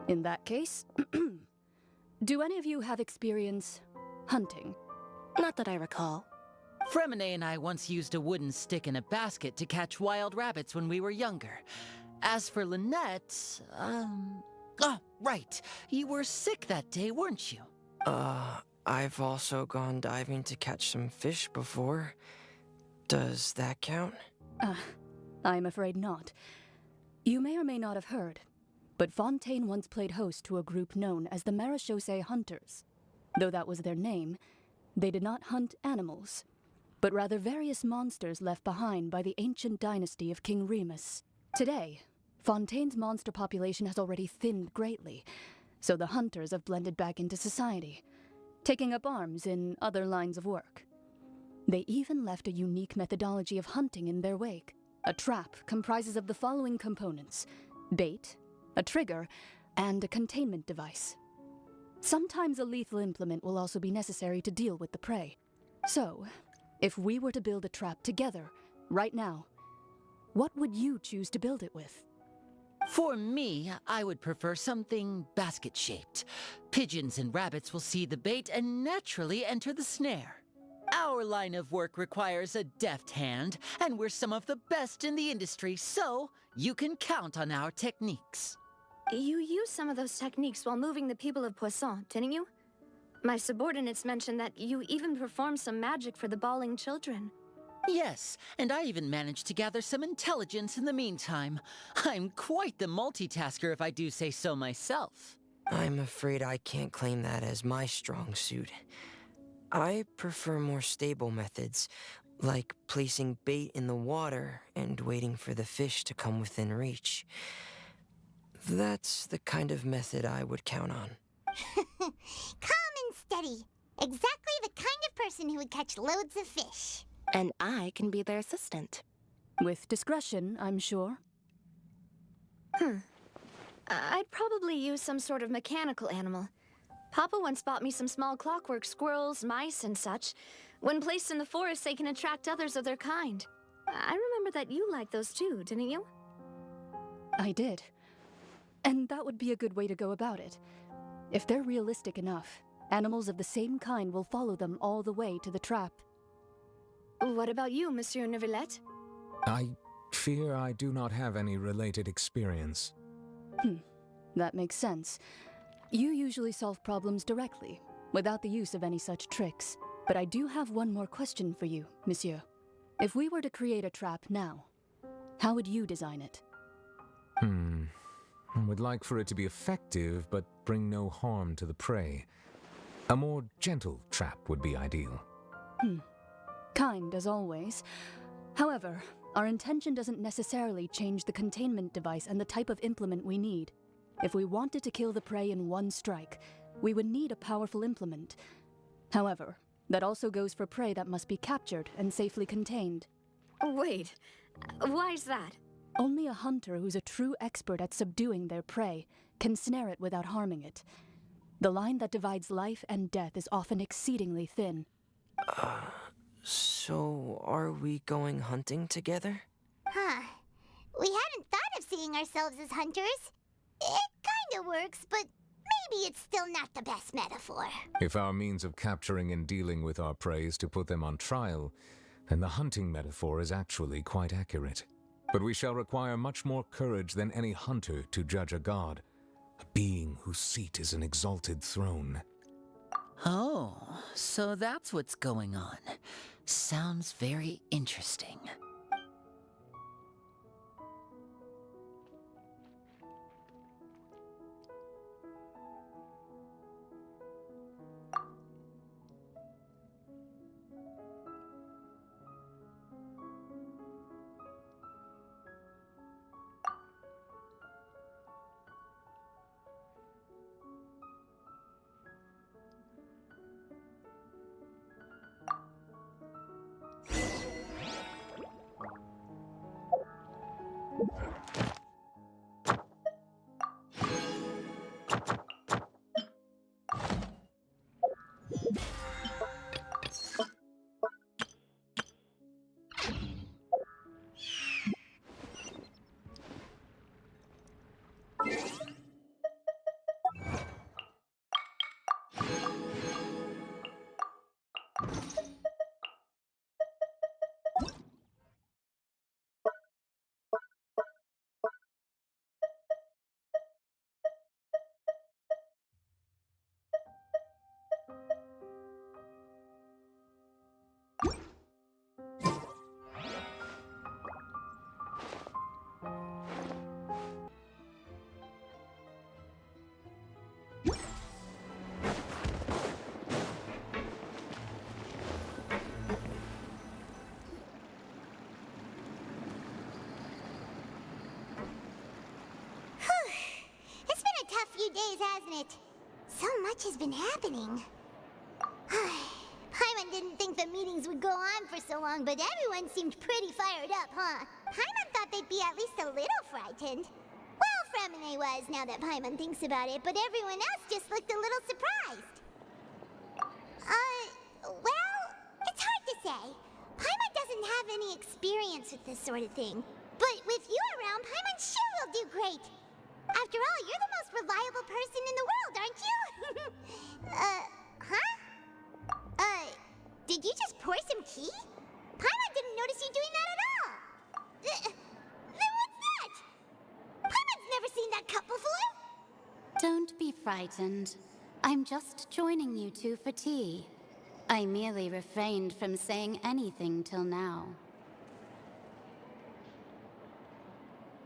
In that case, do any of you have experience hunting? Not that I recall. Fremine and I once used a wooden stick in a basket to catch wild rabbits when we were younger. As for Lynette, oh, right. You were sick that day, weren't you? I've also gone diving to catch some fish before. Does that count? I'm afraid not. You may or may not have heard, but Fontaine once played host to a group known as the Marechaussee Hunters. Though that was their name, they did not hunt animals, but rather various monsters left behind by the ancient dynasty of King Remus. Today, Fontaine's monster population has already thinned greatly, so the hunters have blended back into society, taking up arms in other lines of work. They even left a unique methodology of hunting in their wake. A trap comprises of the following components: bait, a trigger, and a containment device. Sometimes a lethal implement will also be necessary to deal with the prey. So, if we were to build a trap together, right now, what would you choose to build it with? For me, I would prefer something basket-shaped. Pigeons and rabbits will see the bait and naturally enter the snare. Our line of work requires a deft hand, and we're some of the best in the industry, so you can count on our techniques. You used some of those techniques while moving the people of Poisson, didn't you? My subordinates mentioned that you even performed some magic for the bawling children. Yes, and I even managed to gather some intelligence in the meantime. I'm quite the multitasker if I do say so myself. I'm afraid I can't claim that as my strong suit. I prefer more stable methods, like placing bait in the water and waiting for the fish to come within reach. That's the kind of method I would count on. Calm and steady. Exactly the kind of person who would catch loads of fish. And I can be their assistant. With discretion, I'm sure. I'd probably use some sort of mechanical animal. Papa once bought me some small clockwork squirrels, mice, and such. When placed in the forest, they can attract others of their kind. I remember that you liked those too, didn't you? I did. And that would be a good way to go about it. If they're realistic enough, animals of the same kind will follow them all the way to the trap. What about you, Monsieur Neuvillette? I fear I do not have any related experience. That makes sense. You usually solve problems directly, without the use of any such tricks. But I do have one more question for you, Monsieur. If we were to create a trap now, how would you design it? I would like for it to be effective, but bring no harm to the prey. A more gentle trap would be ideal. Kind, as always. However, our intention doesn't necessarily change the containment device and the type of implement we need. If we wanted to kill the prey in one strike, we would need a powerful implement. However, that also goes for prey that must be captured and safely contained. Wait, why is that? Only a hunter who's a true expert at subduing their prey can snare it without harming it. The line that divides life and death is often exceedingly thin. So are we going hunting together? We hadn't thought of seeing ourselves as hunters. It kinda works, but maybe it's still not the best metaphor. If our means of capturing and dealing with our prey is to put them on trial, then the hunting metaphor is actually quite accurate. But we shall require much more courage than any hunter to judge a god, a being whose seat is an exalted throne. Oh, so that's what's going on. Sounds very interesting. hasn't it? So much has been happening. Paimon didn't think the meetings would go on for so long, but everyone seemed pretty fired up, huh? Paimon thought they'd be at least a little frightened. Well, Fremine was, now that Paimon thinks about it, but everyone else just looked a little surprised. Well, it's hard to say. Paimon doesn't have any experience with this sort of thing. But with you around, Paimon sure will do great. After all, you're the most reliable person in the world, aren't you? Huh? Did you just pour some tea? Paimon didn't notice you doing that at all. Then what's that? Paimon's never seen that cup before. Don't be frightened. I'm just joining you two for tea. I merely refrained from saying anything till now.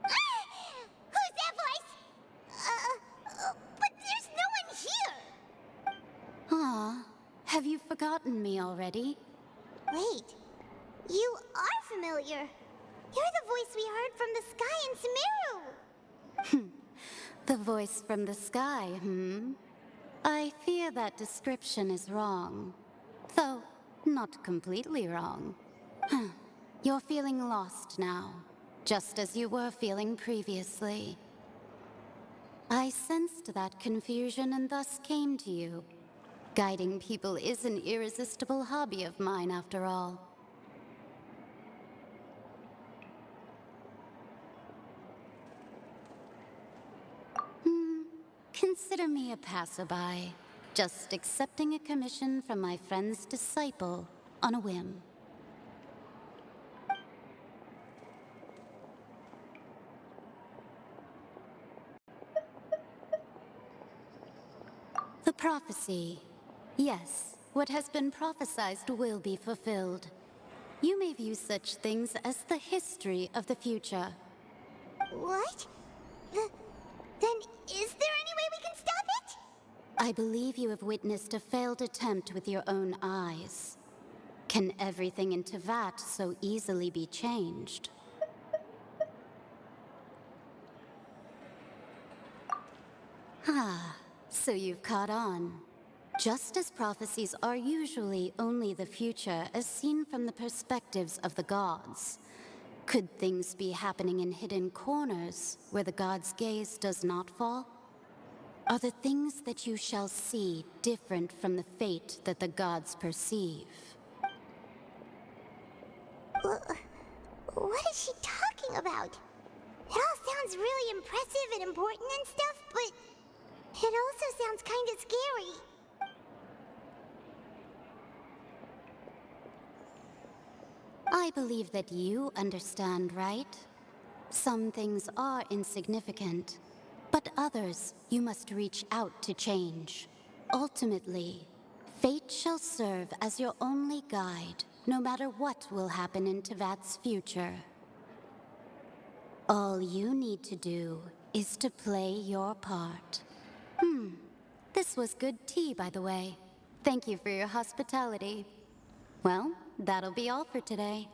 Who's that voice? But there's no one here. Ah, have you forgotten me already? Wait, you are familiar. You're the voice we heard from the sky in Sumeru. The voice from the sky, I fear that description is wrong. Though, not completely wrong. You're feeling lost now, just as you were feeling previously. I sensed that confusion and thus came to you. Guiding people is an irresistible hobby of mine, after all. Consider me a passerby, just accepting a commission from my friend's disciple on a whim. The prophecy. Yes, what has been prophesied will be fulfilled. You may view such things as the history of the future. What? Then is there any way we can stop it? I believe you have witnessed a failed attempt with your own eyes. Can everything in Teyvat so easily be changed? Ah, so you've caught on. Just as prophecies are usually only the future as seen from the perspectives of the gods, could things be happening in hidden corners where the gods' gaze does not fall? Are the things that you shall see different from the fate that the gods perceive? What is she talking about? It all sounds really impressive and important and stuff, but it also sounds kind of scary. I believe that you understand, right? Some things are insignificant, but others you must reach out to change. Ultimately, fate shall serve as your only guide, no matter what will happen in Teyvat's future. All you need to do is to play your part. This was good tea, by the way. Thank you for your hospitality. Well, that'll be all for today.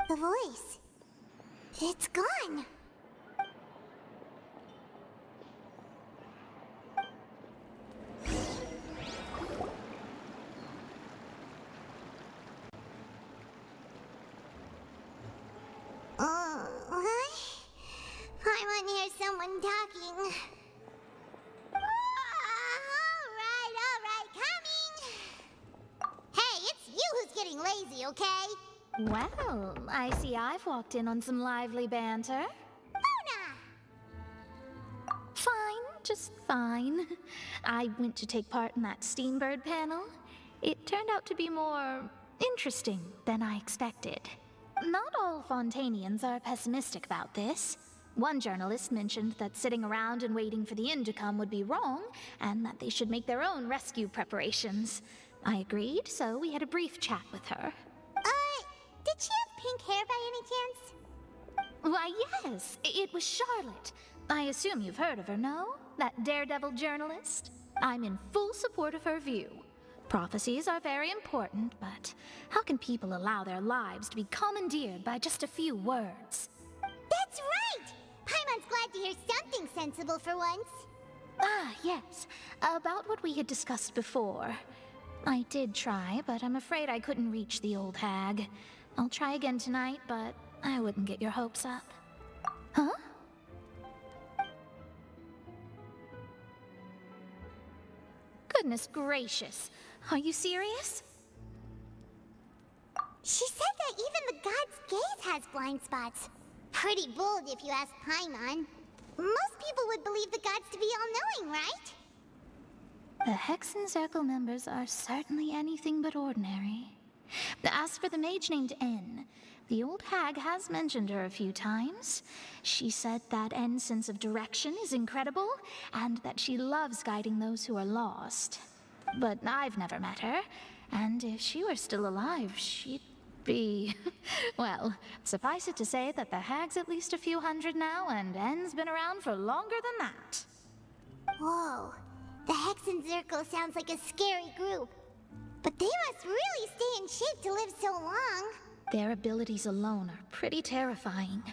The voice. It's gone. I want to hear someone talking. All right, coming. Hey, it's you who's getting lazy, okay? Well, I see I've walked in on some lively banter. Fine, just fine. I went to take part in that Steambird panel. It turned out to be more interesting than I expected. Not all Fontanians are pessimistic about this. One journalist mentioned that sitting around and waiting for the end to come would be wrong, and that they should make their own rescue preparations. I agreed, so we had a brief chat with her. Did she have pink hair by any chance? Why, yes, it was Charlotte. I assume you've heard of her, no? That daredevil journalist? I'm in full support of her view. Prophecies are very important, but how can people allow their lives to be commandeered by just a few words? That's right! Paimon's glad to hear something sensible for once. Ah, yes. About what we had discussed before. I did try, but I'm afraid I couldn't reach the old hag. I'll try again tonight, but I wouldn't get your hopes up. Huh? Goodness gracious. Are you serious? She said that even the god's gaze has blind spots. Pretty bold if you ask Paimon. Most people would believe the gods to be all-knowing, right? The Hexen Circle members are certainly anything but ordinary. As for the mage named N, the old hag has mentioned her a few times. She said that N's sense of direction is incredible, and that she loves guiding those who are lost. But I've never met her, and if she were still alive, she'd be... well, suffice it to say that the hag's at least a few hundred now, and N's been around for longer than that. Whoa. The Hexen Circle sounds like a scary group. But they must really stay in shape to live so long. Their abilities alone are pretty terrifying.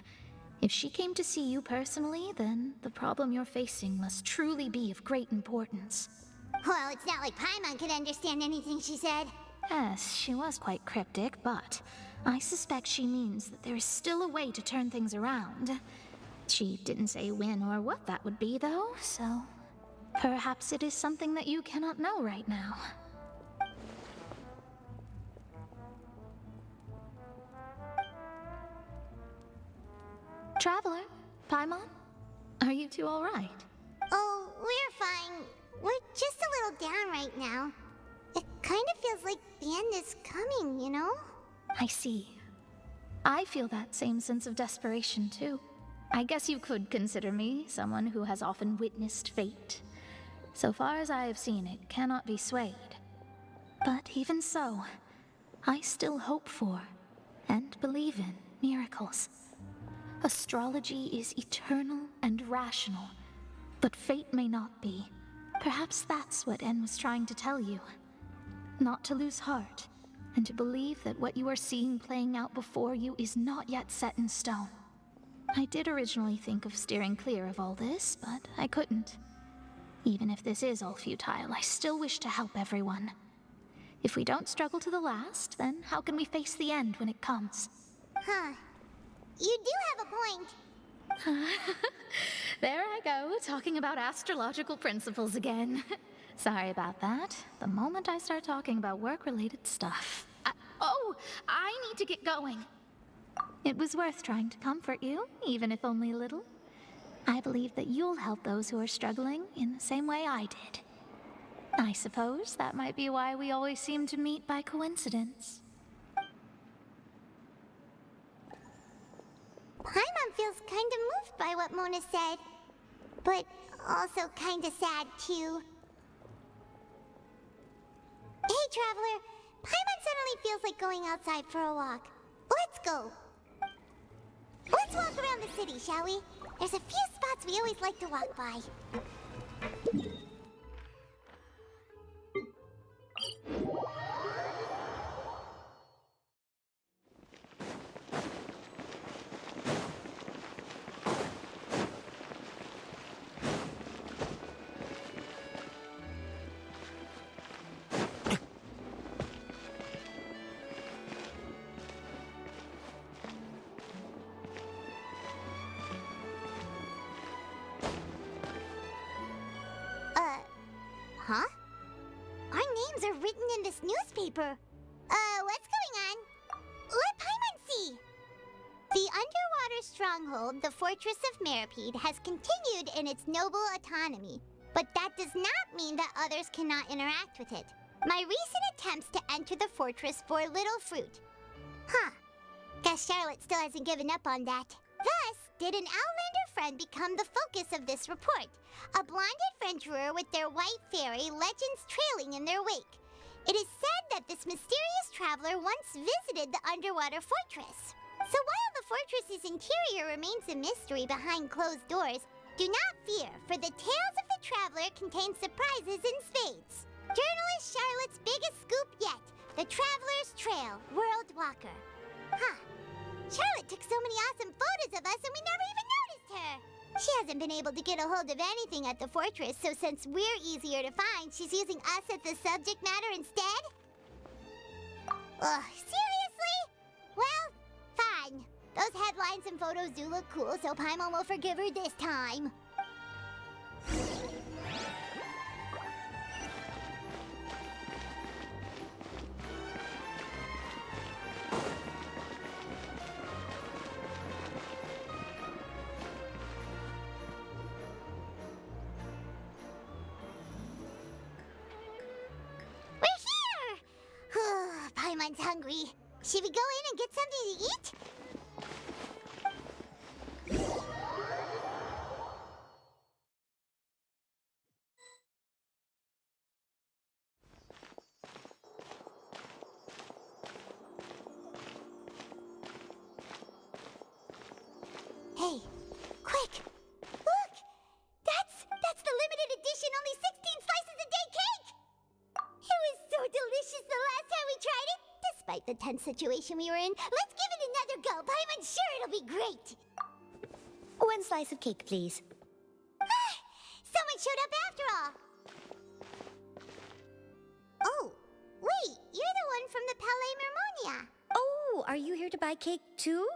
If she came to see you personally, then the problem you're facing must truly be of great importance. Well, it's not like Paimon could understand anything she said. Yes, she was quite cryptic, but I suspect she means that there is still a way to turn things around. She didn't say when or what that would be, though, so... perhaps it is something that you cannot know right now. Traveler, Paimon, are you two all right? Oh, we're fine. We're just a little down right now. It kind of feels like the end is coming, you know? I see. I feel that same sense of desperation, too. I guess you could consider me someone who has often witnessed fate. So far as I have seen, it cannot be swayed. But even so, I still hope for, and believe in, miracles. Astrology is eternal and rational, but fate may not be. Perhaps that's what En was trying to tell you. Not to lose heart, and to believe that what you are seeing playing out before you is not yet set in stone. I did originally think of steering clear of all this, but I couldn't. Even if this is all futile, I still wish to help everyone. If we don't struggle to the last, then how can we face the end when it comes? Huh. You do have a point. There I go, talking about astrological principles again. Sorry about that. The moment I start talking about work-related stuff... I need to get going. It was worth trying to comfort you, even if only a little. I believe that you'll help those who are struggling in the same way I did. I suppose that might be why we always seem to meet by coincidence. Paimon feels kind of moved by what Mona said, but also kind of sad, too. Hey, Traveler. Paimon suddenly feels like going outside for a walk. Let's go. Let's walk around the city, shall we? There's a few spots we always like to walk by. Huh? Our names are written in this newspaper. What's going on? Let Paimon see! The underwater stronghold, the Fortress of Meripede, has continued in its noble autonomy. But that does not mean that others cannot interact with it. My recent attempts to enter the fortress bore little fruit. Huh. Guess Charlotte still hasn't given up on that. Thus, did an Outlander friend become the focus of this report? A blonde adventurer with their white fairy, legends trailing in their wake. It is said that this mysterious traveler once visited the underwater fortress. So while the fortress's interior remains a mystery behind closed doors, do not fear, for the tales of the traveler contain surprises in spades. Journalist Charlotte's biggest scoop yet, the Traveler's Trail, World Walker. Huh. Charlotte took so many awesome photos of us and we never even noticed her. She hasn't been able to get a hold of anything at the fortress, so since we're easier to find, she's using us as the subject matter instead? Ugh, seriously? Well, fine. Those headlines and photos do look cool, so Paimon will forgive her this time. Paimon's hungry. Should we go in and get something to eat? Hey, quick! Look! That's the limited edition only 16 slices a day cake! It was so delicious the last time we tried it! Despite the tense situation we were in, let's give it another go. Paimon's sure it'll be great. 1 slice of cake, please. Someone showed up after all. Oh, wait, you're the one from the Palais Mermonia. Oh, are you here to buy cake too?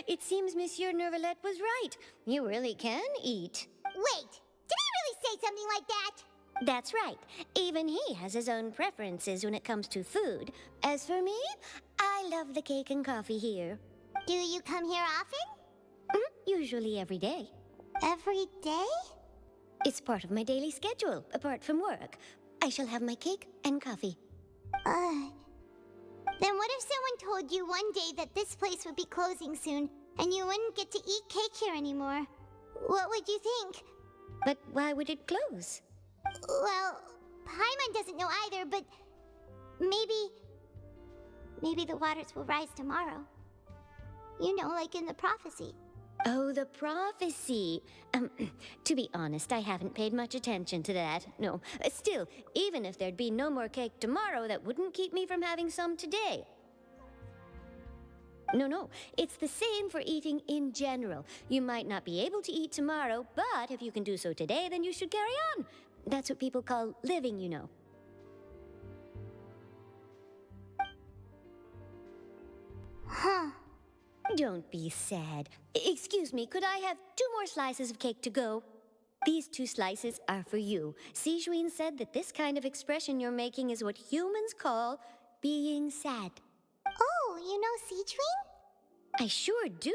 It seems Monsieur Nervalette was right. You really can eat. Wait, did he really say something like that? That's right. Even he has his own preferences when it comes to food. As for me, I love the cake and coffee here. Do you come here often? Usually every day. Every day? It's part of my daily schedule, apart from work. I shall have my cake and coffee. Then what if someone told you one day that this place would be closing soon, and you wouldn't get to eat cake here anymore? What would you think? But why would it close? Well, Paimon doesn't know either, but maybe the waters will rise tomorrow. You know, like in the prophecy. Oh, the prophecy. To be honest, I haven't paid much attention to that. No. Still, even if there'd be no more cake tomorrow, that wouldn't keep me from having some today. No. It's the same for eating in general. You might not be able to eat tomorrow, but if you can do so today, then you should carry on. That's what people call living, you know. Huh. Don't be sad. Excuse me, could I have 2 more slices of cake to go? These 2 slices are for you. Sijuin said that this kind of expression you're making is what humans call being sad. Oh, you know Sijuin? I sure do.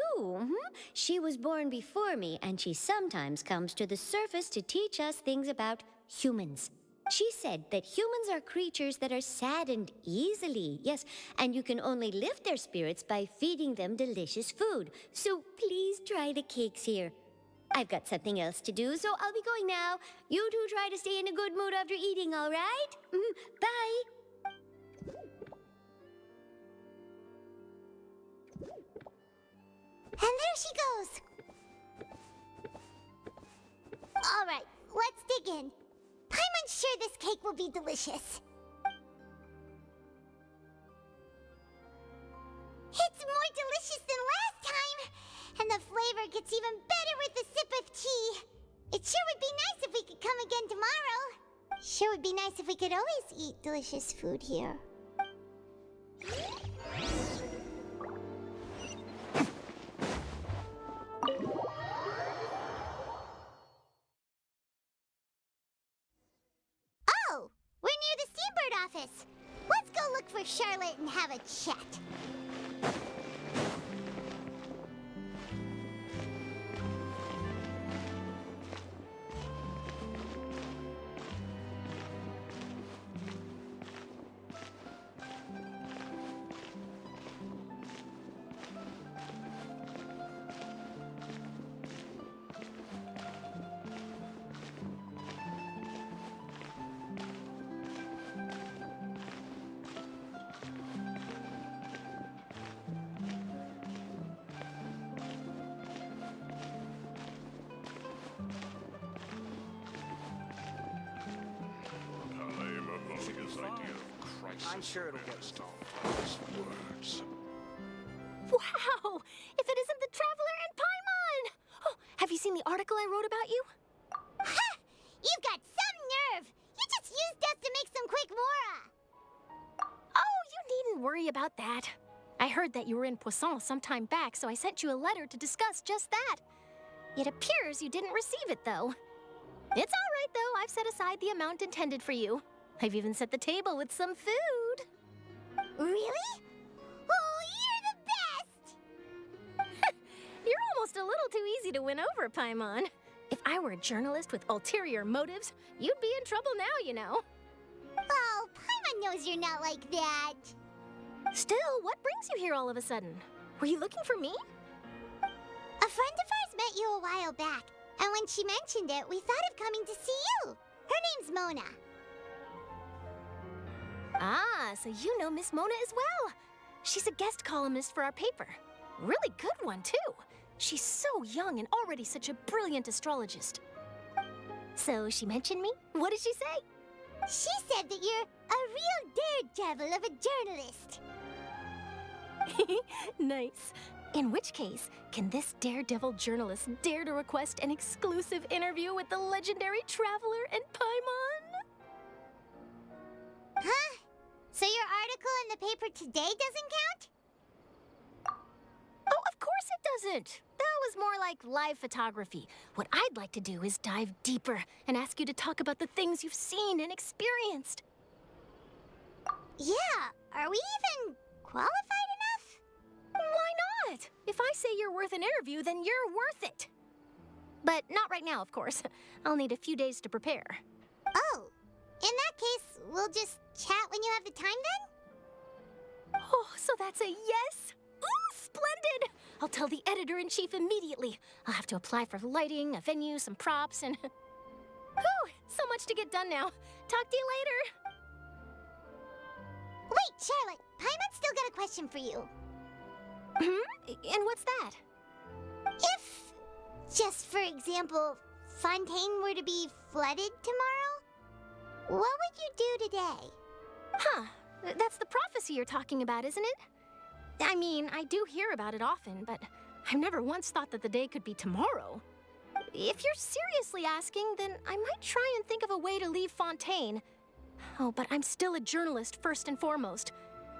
She was born before me, and she sometimes comes to the surface to teach us things about humans. She said that humans are creatures that are saddened easily, yes, and you can only lift their spirits by feeding them delicious food. So please try the cakes here. I've got something else to do, so I'll be going now. You two try to stay in a good mood after eating, all right? Bye. And there she goes. All right, let's dig in. Paimon's sure this cake will be delicious. It's more delicious than last time, and the flavor gets even better with a sip of tea. It sure would be nice if we could come again tomorrow. Sure would be nice if we could always eat delicious food here. Oh, we're near the Seabird office. Let's go look for Charlotte and have a chat. I'm sure it'll get resolved. Words. Wow! If it isn't the Traveler and Paimon! Oh, have Have you seen the article I wrote about you? Ha! You've got some nerve! You just used us to make some quick mora! Oh, you needn't worry about that. I heard that you were in Poisson some time back, so I sent you a letter to discuss just that. It appears you didn't receive it, though. It's all right, though. I've set aside the amount intended for you. I've even set the table with some food. Really? Oh, you're the best! You're almost a little too easy to win over, Paimon. If I were a journalist with ulterior motives, you'd be in trouble now, you know. Oh, Paimon knows you're not like that. Still, what brings you here all of a sudden? Were you looking for me? A friend of ours met you a while back, and when she mentioned it, we thought of coming to see you. Her name's Mona. Ah, so you know Miss Mona as well. She's a guest columnist for our paper. Really good one, too. She's so young and already such a brilliant astrologist. So she mentioned me? What did she say? She said that you're a real daredevil of a journalist. Nice. In which case, can this daredevil journalist dare to request an exclusive interview with the legendary traveler and Paimon? Huh? So your article in the paper today doesn't count? Oh, of course it doesn't. That was more like live photography. What I'd like to do is dive deeper and ask you to talk about the things you've seen and experienced. Yeah, are we even qualified enough? Why not? If I say you're worth an interview, then you're worth it. But not right now, of course. I'll need a few days to prepare. Oh, in that case, we'll just chat when you have the time then? Oh, so that's a yes? Ooh, splendid! I'll tell the editor-in-chief immediately. I'll have to apply for lighting, a venue, some props, and... Whew, so much to get done now. Talk to you later. Wait, Charlotte, Paimon's still got a question for you. And what's that? If, just for example, Fontaine were to be flooded tomorrow, what would you do today? Huh, that's the prophecy you're talking about, isn't it? I mean, I do hear about it often, but I've never once thought that the day could be tomorrow. If you're seriously asking, then I might try and think of a way to leave Fontaine. Oh, but I'm still a journalist first and foremost.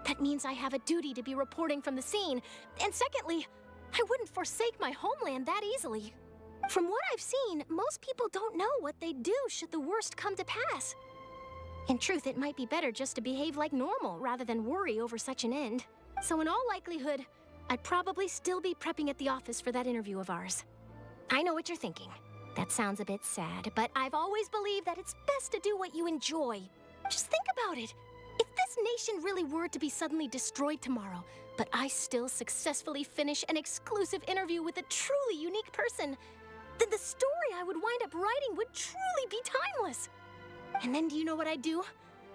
That means I have a duty to be reporting from the scene. And secondly, I wouldn't forsake my homeland that easily. From what I've seen, most people don't know what they'd do should the worst come to pass. In truth, it might be better just to behave like normal rather than worry over such an end. So in all likelihood, I'd probably still be prepping at the office for that interview of ours. I know what you're thinking. That sounds a bit sad, but I've always believed that it's best to do what you enjoy. Just think about it. If this nation really were to be suddenly destroyed tomorrow, but I still successfully finish an exclusive interview with a truly unique person, then the story I would wind up writing would truly be timeless. And then do you know what I'd do?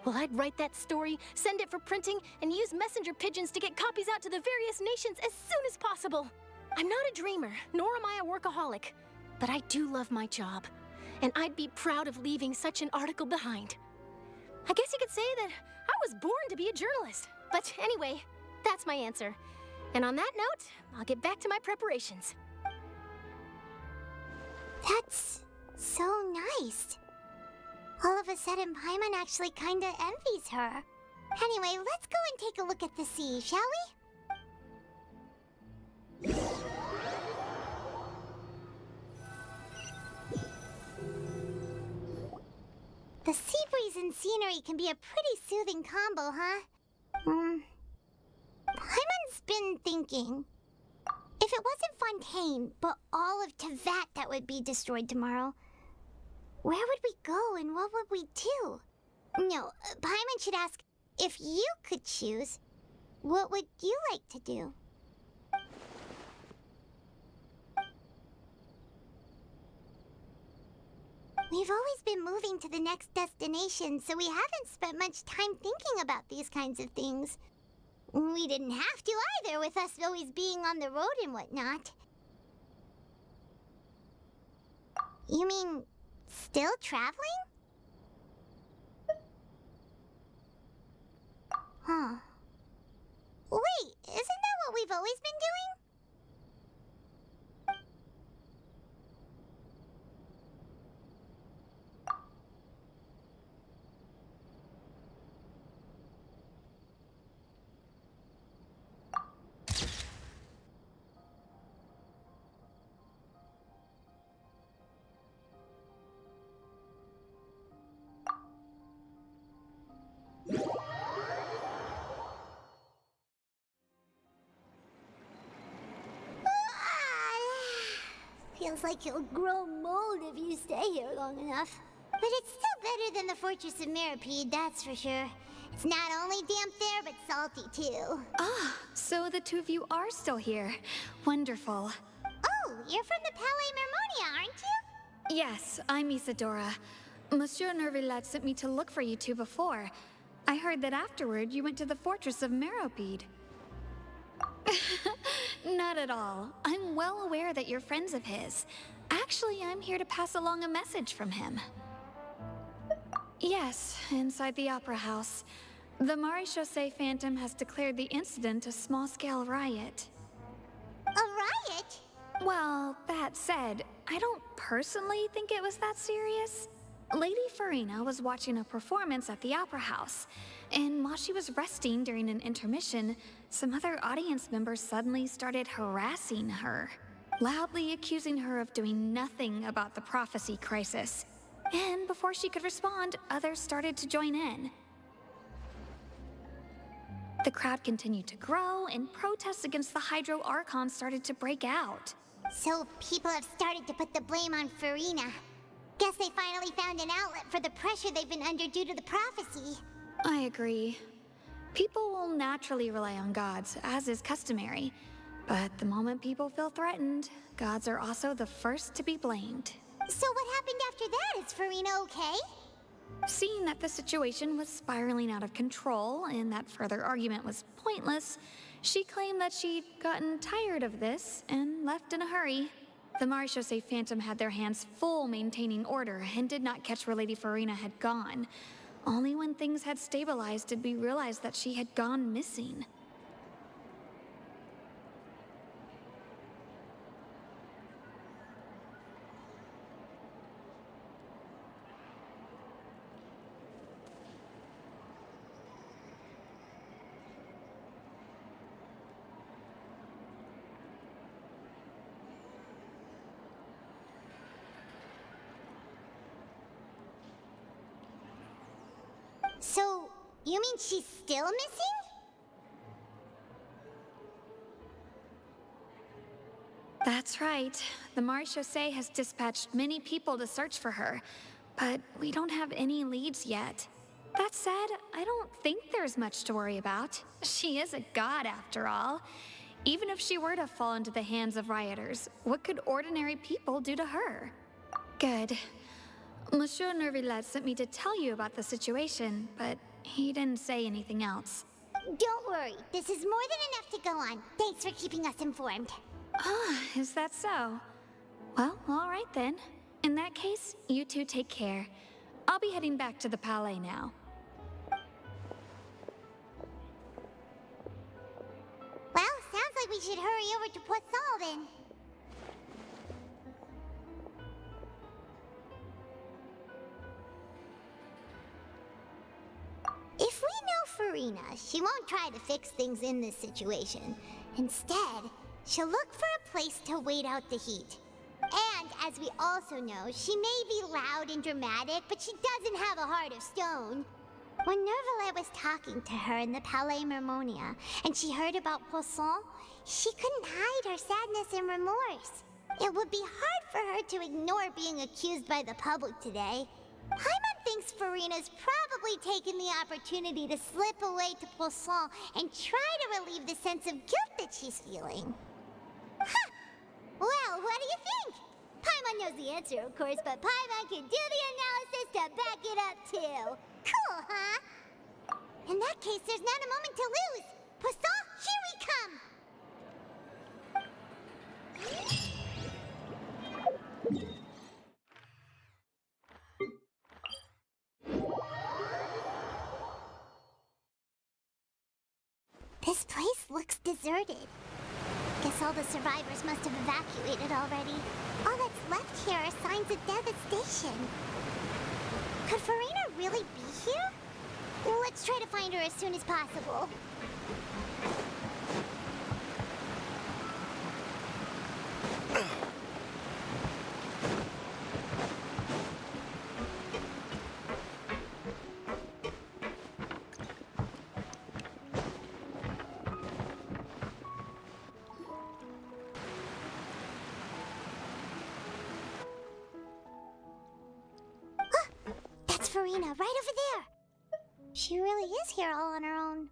Well, I'd write that story, send it for printing, and use messenger pigeons to get copies out to the various nations as soon as possible. I'm not a dreamer, nor am I a workaholic, but I do love my job, and I'd be proud of leaving such an article behind. I guess you could say that I was born to be a journalist. But anyway, that's my answer. And on that note, I'll get back to my preparations. That's so nice. All of a sudden, Paimon actually kinda envies her. Anyway, let's go and take a look at the sea, shall we? The sea breeze and scenery can be a pretty soothing combo, huh? Paimon's been thinking. If it wasn't Fontaine, but all of Tevat that would be destroyed tomorrow, where would we go and what would we do? No, Paimon should ask, if you could choose, what would you like to do? We've always been moving to the next destination, so we haven't spent much time thinking about these kinds of things. We didn't have to either, with us always being on the road and whatnot. You mean, still traveling? Huh. Wait, isn't that what we've always been doing? sounds like you'll grow mold if you stay here long enough. But it's still better than the Fortress of Mirapede, that's for sure. It's not only damp there, but salty too. Ah, so the two of you are still here. Wonderful. Oh, you're from the Palais Mermonia, aren't you? Yes, I'm Isadora. Monsieur Nervillet sent me to look for you two before. I heard that afterward you went to the Fortress of Meropide. Not at all. I'm well aware that you're friends of his. Actually, I'm here to pass along a message from him. Yes, inside the Opera House. The Maréchaussée Phantom has declared the incident a small-scale riot. A riot? Well, that said, I don't personally think it was that serious. Lady Farina was watching a performance at the Opera House, and while she was resting during an intermission, some other audience members suddenly started harassing her, loudly accusing her of doing nothing about the prophecy crisis. And before she could respond, others started to join in. The crowd continued to grow, and protests against the Hydro Archon started to break out. So people have started to put the blame on Farina. Guess they finally found an outlet for the pressure they've been under due to the prophecy. I agree. People will naturally rely on gods, as is customary. But the moment people feel threatened, gods are also the first to be blamed. So what happened after that? Is Farina okay? Seeing that the situation was spiraling out of control and that further argument was pointless, she claimed that she'd gotten tired of this and left in a hurry. The Maréchaussée Phantom had their hands full maintaining order and did not catch where Lady Farina had gone. Only when things had stabilized did we realize that she had gone missing. So, you mean she's still missing? That's right. The Maréchaussée has dispatched many people to search for her, but we don't have any leads yet. That said, I don't think there's much to worry about. She is a god, after all. Even if she were to fall into the hands of rioters, what could ordinary people do to her? Good. Monsieur Nervillet sent me to tell you about the situation, but he didn't say anything else. Don't worry, this is more than enough to go on. Thanks for keeping us informed. Ah, is that so? Well, all right then. In that case, you two take care. I'll be heading back to the Palais now. Well, sounds like we should hurry over to Poisson then. If we know Farina, she won't try to fix things in this situation. Instead, she'll look for a place to wait out the heat. And, as we also know, she may be loud and dramatic, but she doesn't have a heart of stone. When Nervillet was talking to her in the Palais Mermonia, and she heard about Poisson, she couldn't hide her sadness and remorse. It would be hard for her to ignore being accused by the public today. Paimon thinks Farina's probably taken the opportunity to slip away to Poisson and try to relieve the sense of guilt that she's feeling. Huh! Well, what do you think? Paimon knows the answer, of course, but Paimon can do the analysis to back it up, too. Cool, huh? In that case, there's not a moment to lose. Poisson, here we come! This place looks deserted. Guess all the survivors must have evacuated already. All that's left here are signs of devastation. Could Farina really be here? Let's try to find her as soon as possible. Farina, right over there. She really is here all on her own.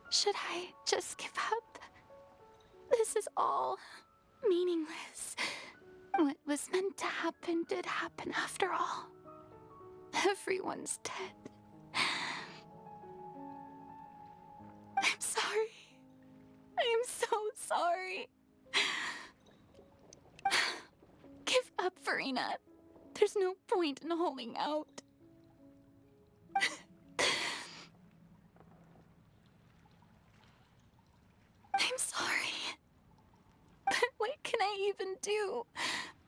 Should I just give up? This is all meaningless. What was meant to happen did happen after all. Everyone's dead. I'm sorry. I am so sorry. Give up, Farina. There's no point in holding out. I'm sorry. But what can I even do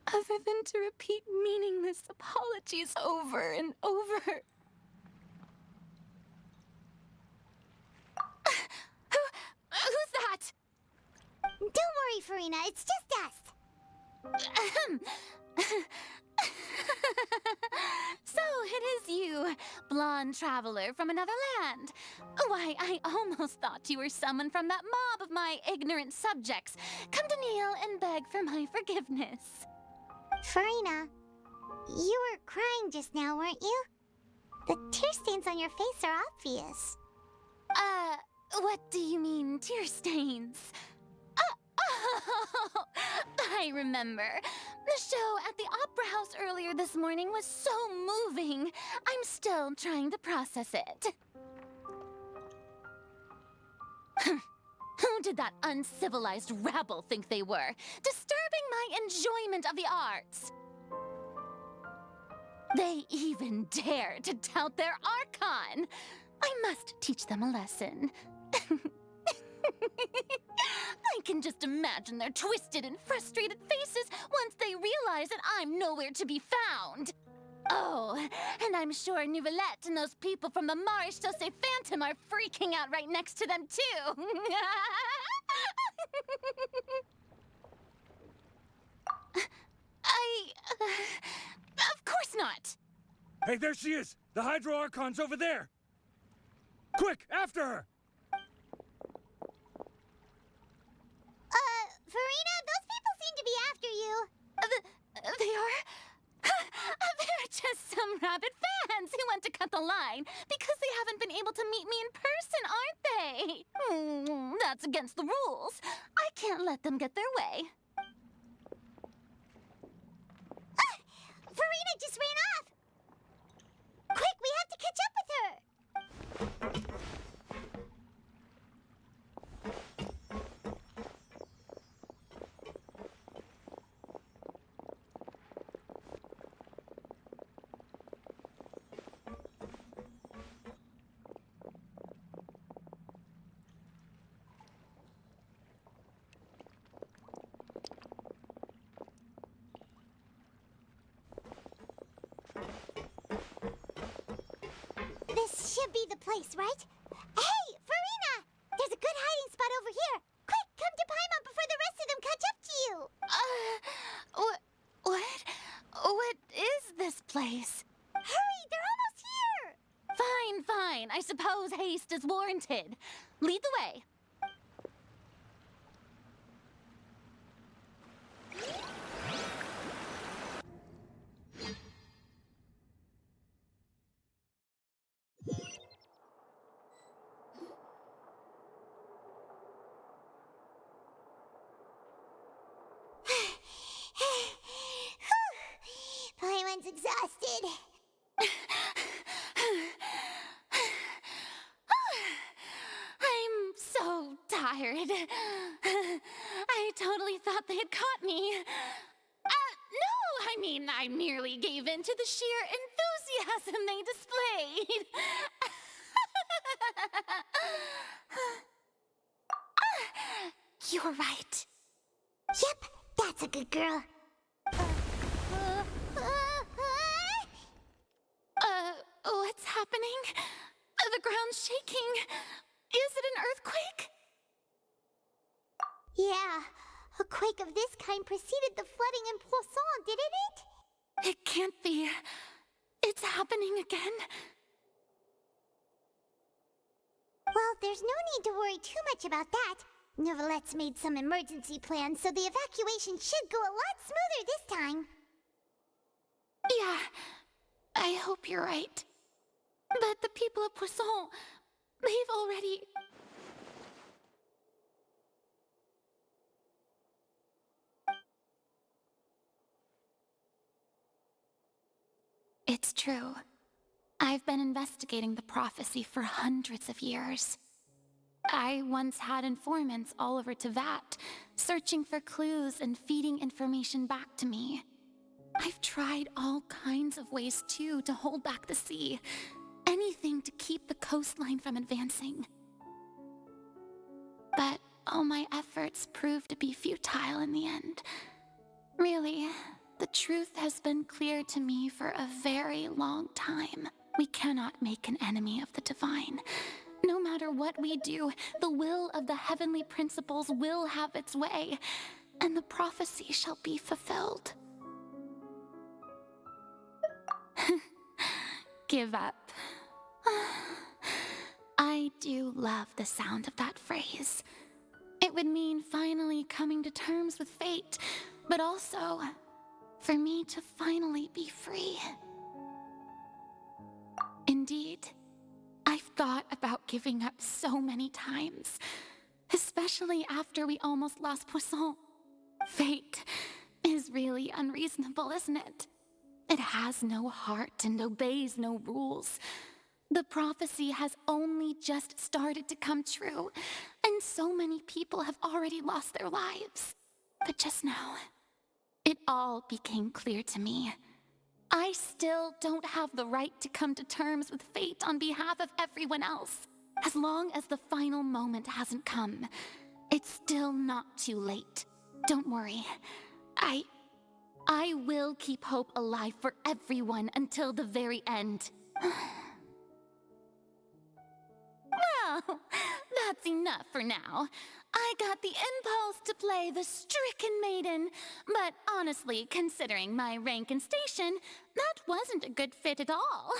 other than to repeat meaningless apologies over and over? Who's that? Don't worry, Farina. It's just us. So it is you, blonde traveler from another land. Why, I almost thought you were someone from that mob of my ignorant subjects, come to kneel and beg for my forgiveness. Farina, you were crying just now, weren't you? The tear stains on your face are obvious. What do you mean, tear stains? Oh, I remember. The show at the Opera House earlier this morning was so moving. I'm still trying to process it. Who did that uncivilized rabble think they were, disturbing my enjoyment of the arts? They even dare to tout their Archon. I must teach them a lesson. I can just imagine their twisted and frustrated faces once they realize that I'm nowhere to be found. Oh, and I'm sure Nouvellette and those people from the Maréchal Phantom are freaking out right next to them, too. Of course not. Hey, there she is! The Hydro Archon's over there! Quick, after her! Farina, those people seem to be after you. They are? They're just some rabid fans who want to cut the line because they haven't been able to meet me in person, aren't they? That's against the rules. I can't let them get their way. Farina just ran off! Quick, we have to catch up with her! This should be the place, right? Hey, Farina! There's a good hiding spot over here. Quick, come to Paimon before the rest of them catch up to you. What is this place? Hurry, they're almost here. Fine. I suppose haste is warranted. Lead the way. Paimon's exhausted. I'm so tired. I totally thought they had caught me. No, I mean, I merely gave in to the sheer enthusiasm they displayed. You're right. Yep, that's a good girl. What's happening? The ground's shaking. Is it an earthquake? Yeah, a quake of this kind preceded the flooding in Poisson, didn't it? It can't be. It's happening again. Well, there's no need to worry too much about that. Neuvillette made some emergency plans, so the evacuation should go a lot smoother this time. Yeah, I hope you're right. But the people of Poisson, they've already... It's true. I've been investigating the prophecy for hundreds of years. I once had informants all over Tevat, searching for clues and feeding information back to me. I've tried all kinds of ways, too, to hold back the sea. Anything to keep the coastline from advancing. But all my efforts proved to be futile in the end. Really, the truth has been clear to me for a very long time. We cannot make an enemy of the divine. No matter what we do, the will of the heavenly principles will have its way, and the prophecy shall be fulfilled. Give up. I do love the sound of that phrase. It would mean finally coming to terms with fate, but also for me to finally be free. Indeed, I've thought about giving up so many times, especially after we almost lost Poisson. Fate is really unreasonable, isn't it? It has no heart and obeys no rules. The prophecy has only just started to come true, and so many people have already lost their lives. But just now, it all became clear to me. I still don't have the right to come to terms with fate on behalf of everyone else. As long as the final moment hasn't come, it's still not too late. Don't worry. I will keep hope alive for everyone until the very end. Well, that's enough for now. I got the impulse to play the stricken maiden, but honestly, considering my rank and station, that wasn't a good fit at all.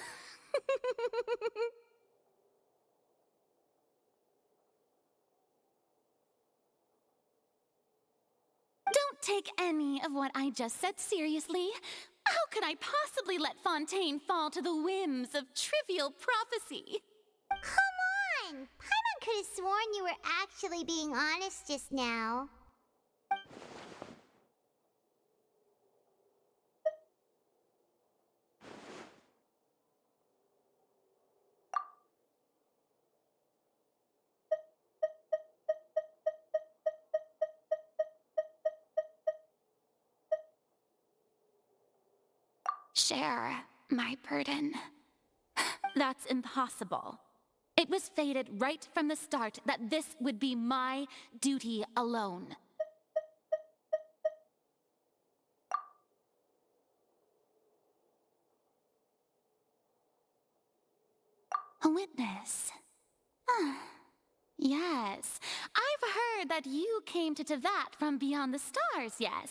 Don't take any of what I just said seriously. How could I possibly let Fontaine fall to the whims of trivial prophecy? Come on! Paimon could have sworn you were actually being honest just now. Share my burden. That's impossible. It was fated right from the start that this would be my duty alone. A witness. Yes, I've heard that you came to Tevat from beyond the stars, yes.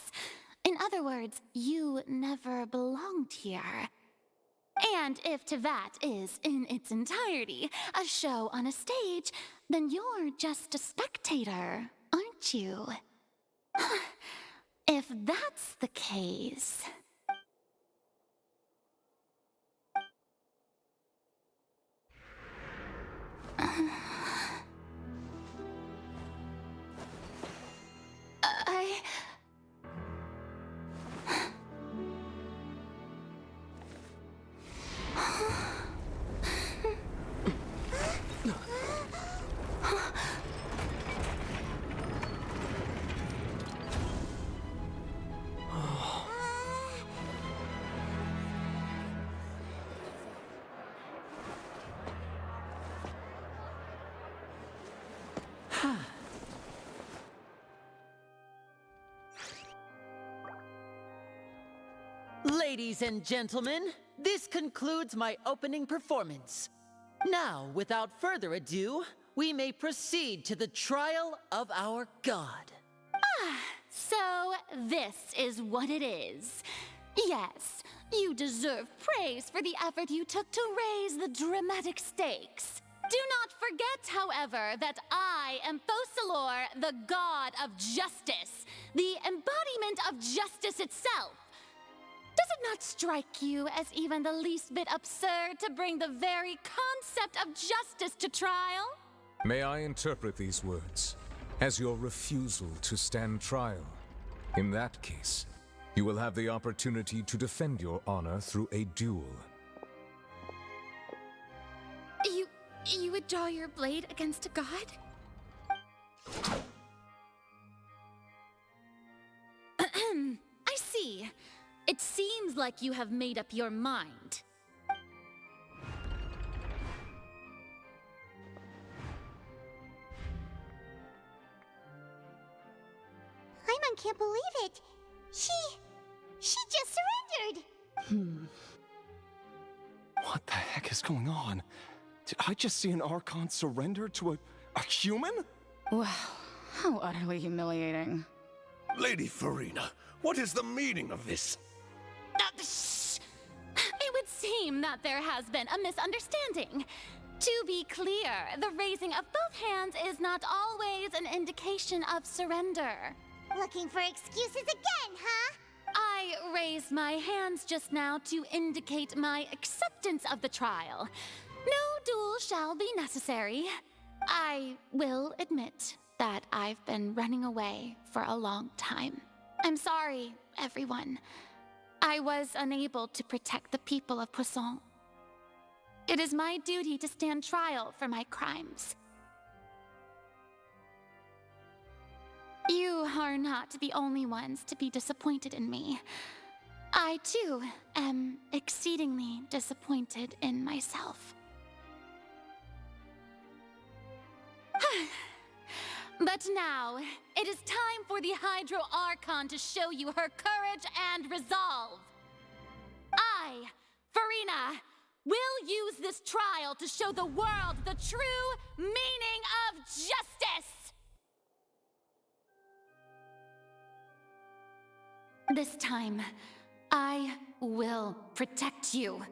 In other words, you never belonged here. And if Tevat is, in its entirety, a show on a stage, then you're just a spectator, aren't you? If that's the case... Ladies and gentlemen, this concludes my opening performance. Now, without further ado, we may proceed to the trial of our god. So this is what it is. Yes, you deserve praise for the effort you took to raise the dramatic stakes. Do not forget, however, that I am Focalor, the god of justice, the embodiment of justice itself. Does it not strike you as even the least bit absurd to bring the very concept of justice to trial? May I interpret these words as your refusal to stand trial? In that case, you will have the opportunity to defend your honor through a duel. You would draw your blade against a god? I see. It seems like you have made up your mind. Paimon can't believe it. She just surrendered. What the heck is going on? Did I just see an Archon surrender to a human? Wow, how utterly humiliating. Lady Farina, what is the meaning of this? Shh! It would seem that there has been a misunderstanding. To be clear, the raising of both hands is not always an indication of surrender. Looking for excuses again, huh? I raised my hands just now to indicate my acceptance of the trial. No duel shall be necessary. I will admit that I've been running away for a long time. I'm sorry, everyone. I was unable to protect the people of Poisson. It is my duty to stand trial for my crimes. You are not the only ones to be disappointed in me. I, too, am exceedingly disappointed in myself. But now, it is time for the Hydro Archon to show you her courage and resolve. I, Farina, will use this trial to show the world the true meaning of justice! This time, I will protect you.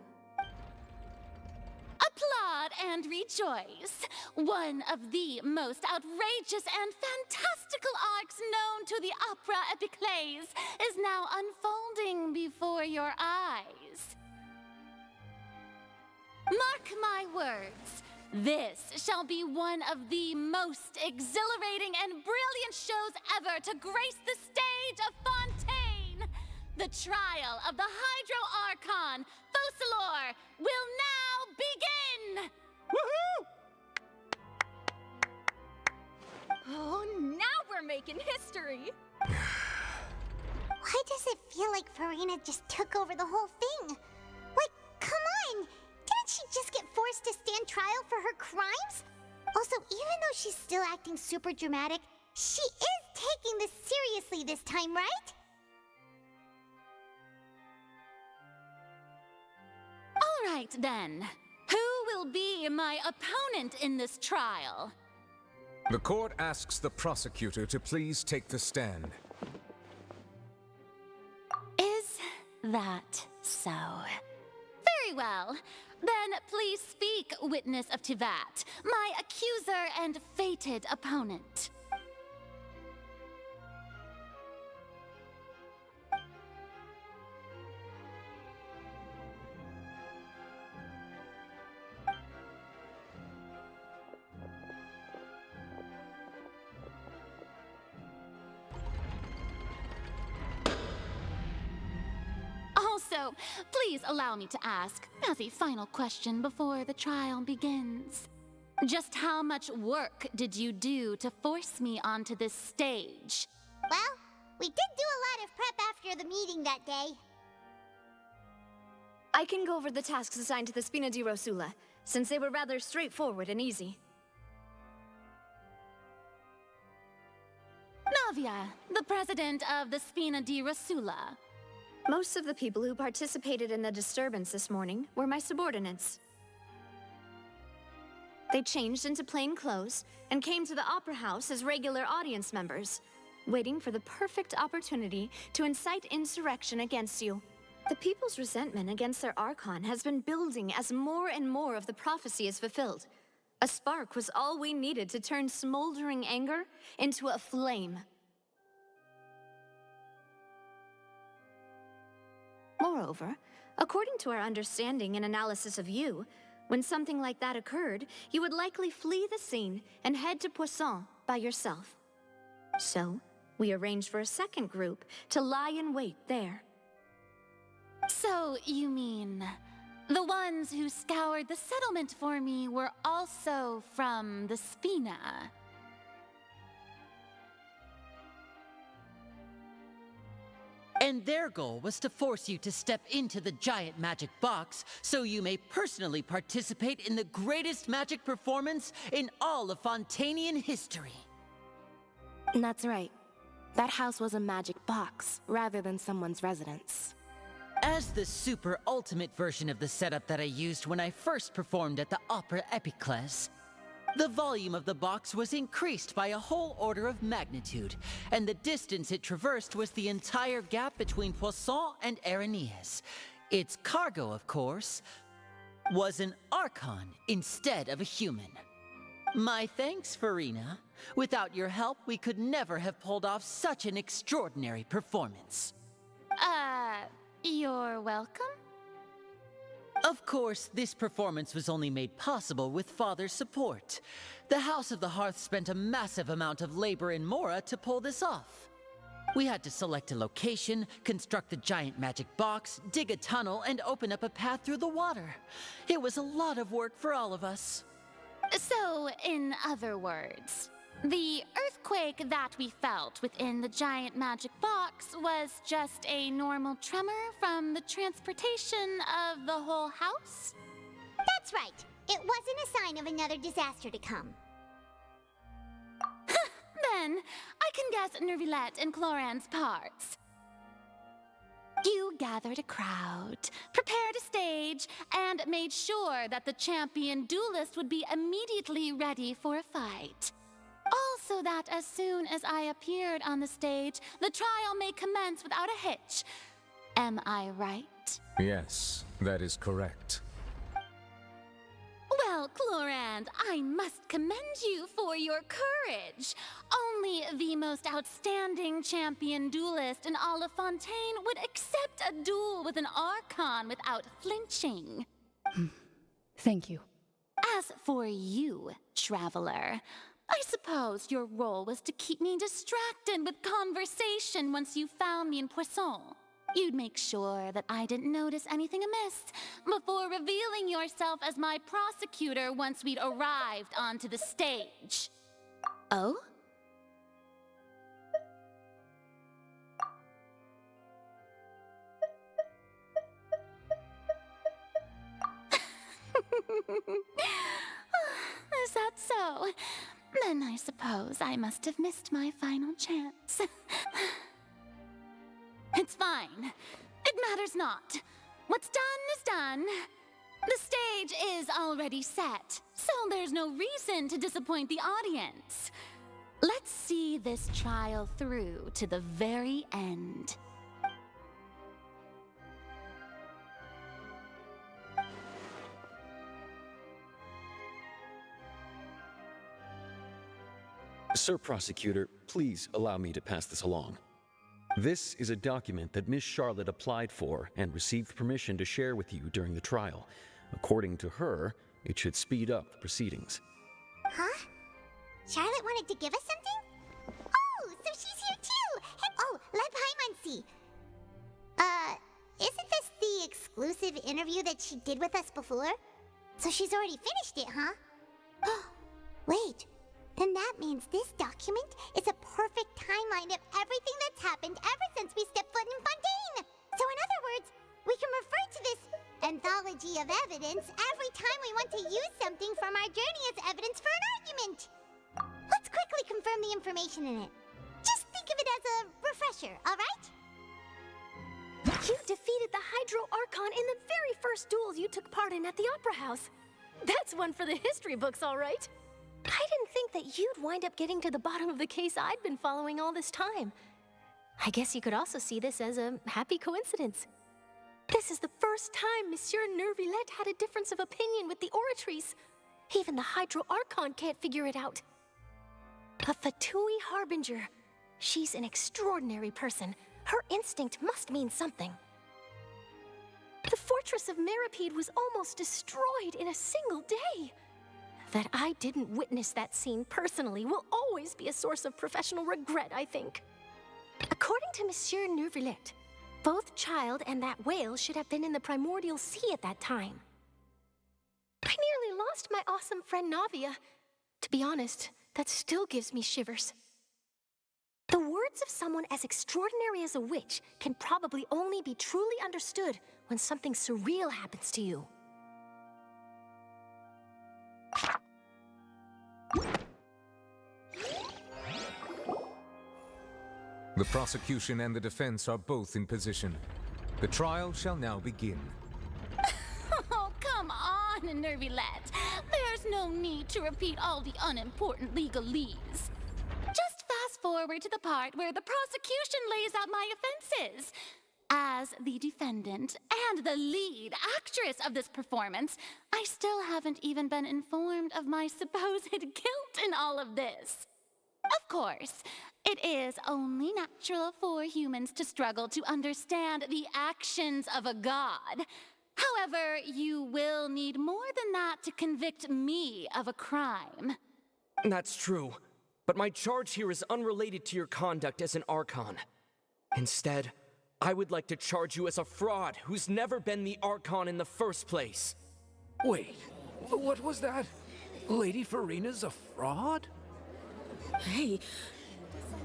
Applaud and rejoice. One of the most outrageous and fantastical arcs known to the opera epiclese is now unfolding before your eyes. Mark my words. This shall be one of the most exhilarating and brilliant shows ever to grace the stage of Fontaine. The trial of the Hydro Archon, Focalor, will now begin! Woohoo! Oh, now we're making history! Why does it feel like Farina just took over the whole thing? Like, come on! Didn't she just get forced to stand trial for her crimes? Also, even though she's still acting super dramatic, she is taking this seriously this time, right? All right, then. Who will be my opponent in this trial? The court asks the prosecutor to please take the stand. Is that so? Very well. Then please speak, witness of Tivat, my accuser and fated opponent. Also, please allow me to ask, as a final question before the trial begins. Just how much work did you do to force me onto this stage? Well, we did do a lot of prep after the meeting that day. I can go over the tasks assigned to the Spina di Rosula, since they were rather straightforward and easy. Navia, the president of the Spina di Rosula. Most of the people who participated in the disturbance this morning were my subordinates. They changed into plain clothes and came to the Opera House as regular audience members, waiting for the perfect opportunity to incite insurrection against you. The people's resentment against their Archon has been building as more and more of the prophecy is fulfilled. A spark was all we needed to turn smoldering anger into a flame. Moreover, according to our understanding and analysis of you, when something like that occurred, you would likely flee the scene and head to Poisson by yourself. So, we arranged for a second group to lie in wait there. So, you mean the ones who scoured the settlement for me were also from the Spina? And their goal was to force you to step into the giant magic box so you may personally participate in the greatest magic performance in all of Fontainian history. That's right. That house was a magic box, rather than someone's residence. As the super ultimate version of the setup that I used when I first performed at the Opera Epiclese, the volume of the box was increased by a whole order of magnitude, and the distance it traversed was the entire gap between Poisson and Aranias. Its cargo, of course, was an Archon instead of a human. My thanks, Farina. Without your help, we could never have pulled off such an extraordinary performance. You're welcome? Of course, this performance was only made possible with Father's support. The House of the Hearth spent a massive amount of labor in Mora to pull this off. We had to select a location, construct the giant magic box, dig a tunnel, and open up a path through the water. It was a lot of work for all of us. So, in other words, the earthquake that we felt within the giant magic box was just a normal tremor from the transportation of the whole house? That's right. It wasn't a sign of another disaster to come. Then, I can guess Nervilette and Cloran's parts. You gathered a crowd, prepared a stage, and made sure that the champion duelist would be immediately ready for a fight. Also that as soon as I appeared on the stage, the trial may commence without a hitch. Am I right? Yes, that is correct. Well, Clorand, I must commend you for your courage. Only the most outstanding champion duelist in all of Fontaine would accept a duel with an Archon without flinching. Thank you. As for you, Traveler, I suppose your role was to keep me distracted with conversation once you found me in Poisson. You'd make sure that I didn't notice anything amiss before revealing yourself as my prosecutor once we'd arrived onto the stage. Oh? Is that so? Then I suppose I must have missed my final chance. It's fine. It matters not. What's done is done. The stage is already set, so there's no reason to disappoint the audience. Let's see this trial through to the very end. Sir Prosecutor, please allow me to pass this along. This is a document that Miss Charlotte applied for and received permission to share with you during the trial. According to her, it should speed up the proceedings. Huh? Charlotte wanted to give us something? Oh, so she's here too! Oh, let Paimon see. Isn't this the exclusive interview that she did with us before? So she's already finished it, huh? Wait. Then that means this document is a perfect timeline of everything that's happened ever since we stepped foot in Fontaine! So in other words, we can refer to this anthology of evidence every time we want to use something from our journey as evidence for an argument! Let's quickly confirm the information in it. Just think of it as a refresher, alright? You defeated the Hydro Archon in the very first duels you took part in at the Opera House. That's one for the history books, all right. I didn't think that you'd wind up getting to the bottom of the case I'd been following all this time. I guess you could also see this as a happy coincidence. This is the first time Monsieur Nervilette had a difference of opinion with the Oratrice. Even the Hydro Archon can't figure it out. A Fatui Harbinger. She's an extraordinary person. Her instinct must mean something. The fortress of Meripede was almost destroyed in a single day. That I didn't witness that scene personally will always be a source of professional regret, I think. According to Monsieur Neuvillette, both Child and that whale should have been in the primordial sea at that time. I nearly lost my awesome friend Navia. To be honest, that still gives me shivers. The words of someone as extraordinary as a witch can probably only be truly understood when something surreal happens to you. The prosecution and the defense are both in position. The trial shall now begin. Oh, come on, Neuvillette. There's no need to repeat all the unimportant legalese. Just fast forward to the part where the prosecution lays out my offenses. As the defendant and the lead actress of this performance, I still haven't even been informed of my supposed guilt in all of this. Of course, it is only natural for humans to struggle to understand the actions of a god. However, you will need more than that to convict me of a crime. That's true, but my charge here is unrelated to your conduct as an Archon. Instead, I would like to charge you as a fraud who's never been the Archon in the first place. Wait, what was that? Lady Farina's a fraud? Hey,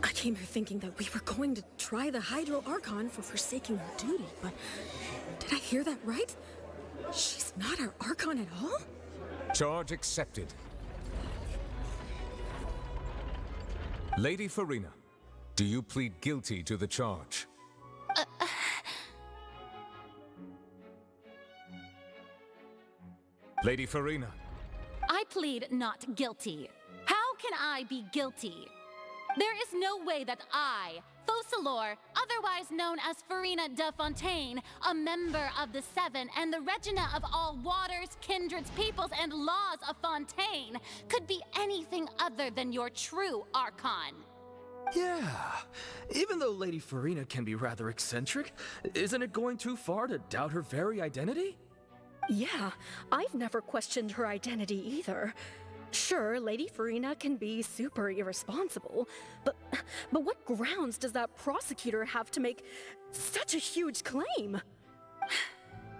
I came here thinking that we were going to try the Hydro Archon for forsaking her duty, but did I hear that right? She's not our Archon at all? Charge accepted. Lady Farina, do you plead guilty to the charge? Lady Farina. I plead not guilty. How can I be guilty? There is no way that I, Focalor, otherwise known as Farina de Fontaine, a member of the Seven and the Regina of all waters, kindreds, peoples, and laws of Fontaine, could be anything other than your true Archon. Yeah, even though Lady Farina can be rather eccentric, isn't it going too far to doubt her very identity? Yeah, I've never questioned her identity either. Sure, Lady Farina can be super irresponsible, but what grounds does that prosecutor have to make such a huge claim?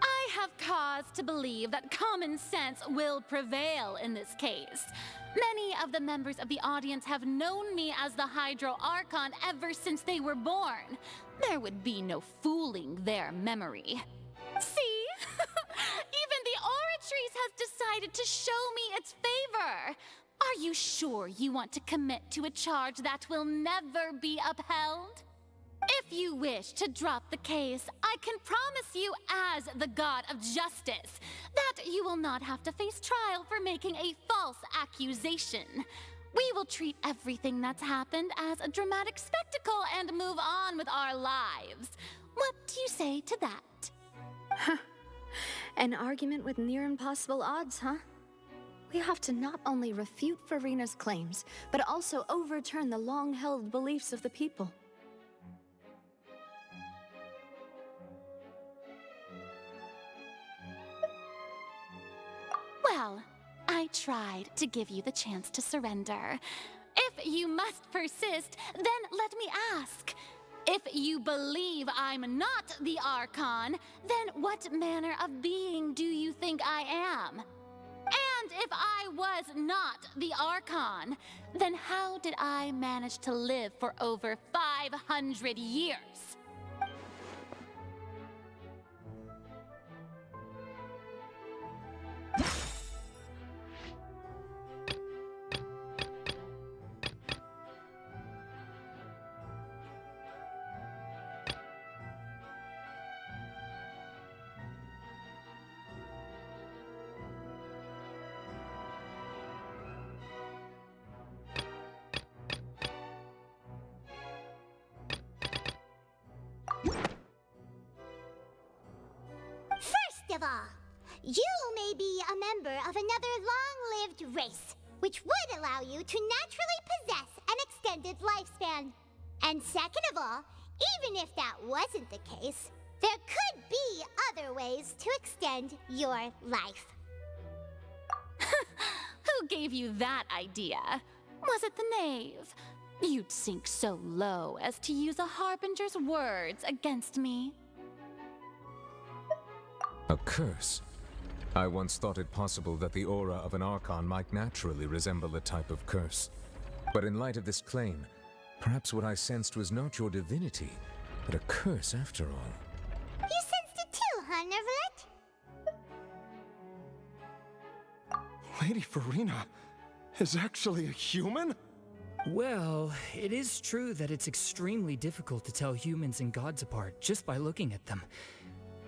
I have cause to believe that common sense will prevail in this case. Many of the members of the audience have known me as the Hydro Archon ever since they were born. There would be no fooling their memory. See? Even the Oratrice has decided to show me its favor. Are you sure you want to commit to a charge that will never be upheld? If you wish to drop the case, I can promise you as the god of justice that you will not have to face trial for making a false accusation. We will treat everything that's happened as a dramatic spectacle and move on with our lives. What do you say to that? Huh. An argument with near impossible odds, huh? We have to not only refute Farina's claims, but also overturn the long-held beliefs of the people. Well, I tried to give you the chance to surrender. If you must persist, then let me ask. If you believe I'm not the Archon, then what manner of being do you think I am? And if I was not the Archon, then how did I manage to live for over 500 years? First of all, you may be a member of another long-lived race, which would allow you to naturally possess an extended lifespan. And second of all, even if that wasn't the case, there could be other ways to extend your life. Who gave you that idea? Was it the knave? You'd sink so low as to use a harbinger's words against me. A curse? I once thought it possible that the aura of an Archon might naturally resemble a type of curse. But in light of this claim, perhaps what I sensed was not your divinity, but a curse after all. You sensed it too, huh, Neverlet? Lady Farina is actually a human? Well, it is true that it's extremely difficult to tell humans and gods apart just by looking at them.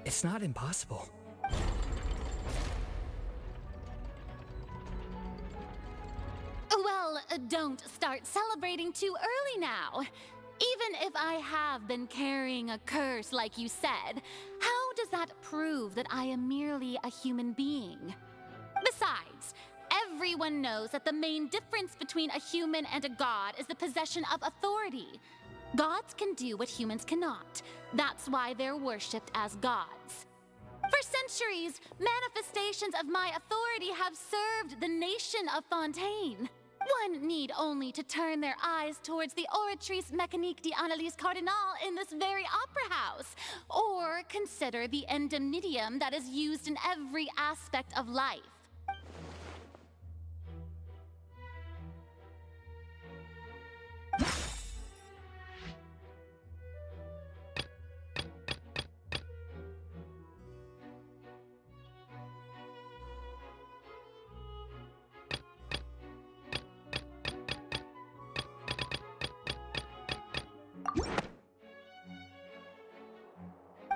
It's not impossible. Well, don't start celebrating too early now. Even if I have been carrying a curse like you said, how does that prove that I am merely a human being? Besides, everyone knows that the main difference between a human and a god is the possession of authority. Gods can do what humans cannot. That's why they're worshipped as gods. For centuries, manifestations of my authority have served the nation of Fontaine. One need only to turn their eyes towards the Oratrice Mécanique d'Analyse Cardinal in this very opera house, or consider the indemnitium that is used in every aspect of life.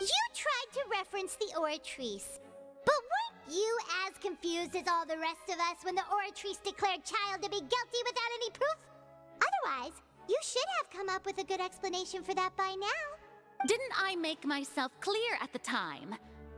You tried to reference the Oratrice, but weren't you as confused as all the rest of us when the Oratrice declared Child to be guilty without any proof? Otherwise, you should have come up with a good explanation for that by now. Didn't I make myself clear at the time?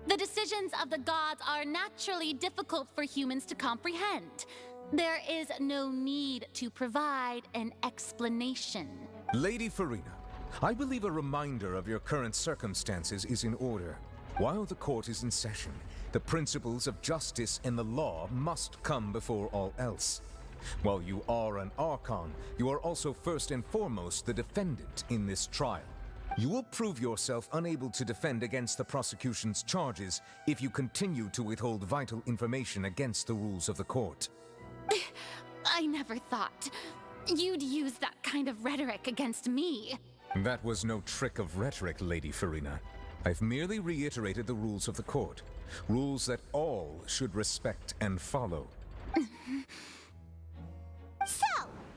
The decisions of the gods are naturally difficult for humans to comprehend. There is no need to provide an explanation. Lady Farina, I believe a reminder of your current circumstances is in order. While the court is in session, the principles of justice and the law must come before all else. While you are an Archon, you are also first and foremost the defendant in this trial. You will prove yourself unable to defend against the prosecution's charges if you continue to withhold vital information against the rules of the court. I never thought you'd use that kind of rhetoric against me. That was no trick of rhetoric, Lady Farina. I've merely reiterated the rules of the court. Rules that all should respect and follow. So,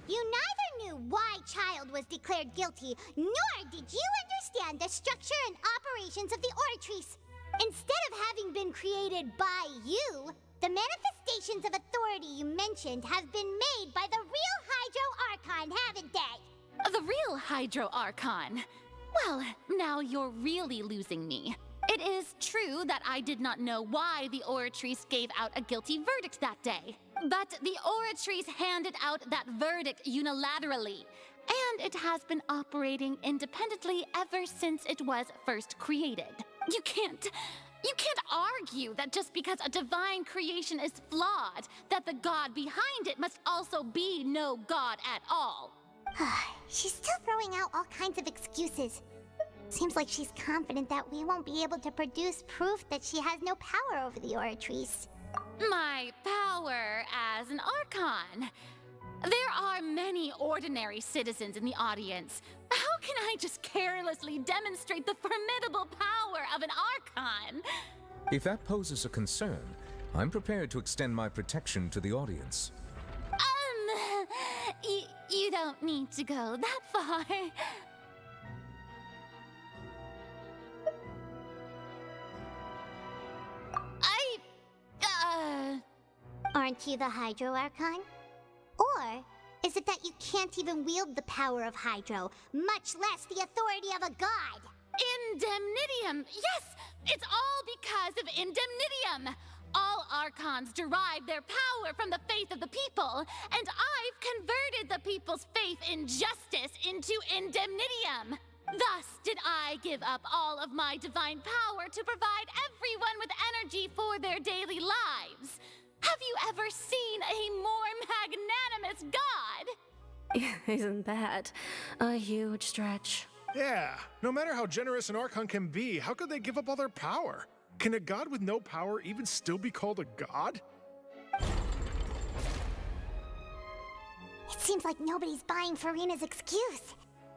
you neither knew why Child was declared guilty, nor did you understand the structure and operations of the Oratrice. Instead of having been created by you, the manifestations of authority you mentioned have been made by the real Hydro Archon, haven't they? The real Hydro Archon? Well, now you're really losing me. It is true that I did not know why the Oratrice gave out a guilty verdict that day. But the Oratrice handed out that verdict unilaterally, and it has been operating independently ever since it was first created. You can't argue that just because a divine creation is flawed, that the god behind it must also be no god at all. She's still throwing out all kinds of excuses. Seems like she's confident that we won't be able to produce proof that she has no power over the Oratrice. My power as an Archon. There are many ordinary citizens in the audience. How can I just carelessly demonstrate the formidable power of an Archon? If that poses a concern, I'm prepared to extend my protection to the audience. You don't need to go that far. Aren't you the Hydro Archon? Or is it that you can't even wield the power of Hydro, much less the authority of a god? Indemnitium! Yes! It's all because of Indemnitium! all Archons derive their power from the faith of the people, and I've converted the people's faith in justice into indemnitium. Thus did I give up all of my divine power to provide everyone with energy for their daily lives. Have you ever seen a more magnanimous god? Isn't that a huge stretch? Yeah, no matter how generous an Archon can be, how could they give up all their power? Can a god with no power even still be called a god? It seems like nobody's buying Farina's excuse.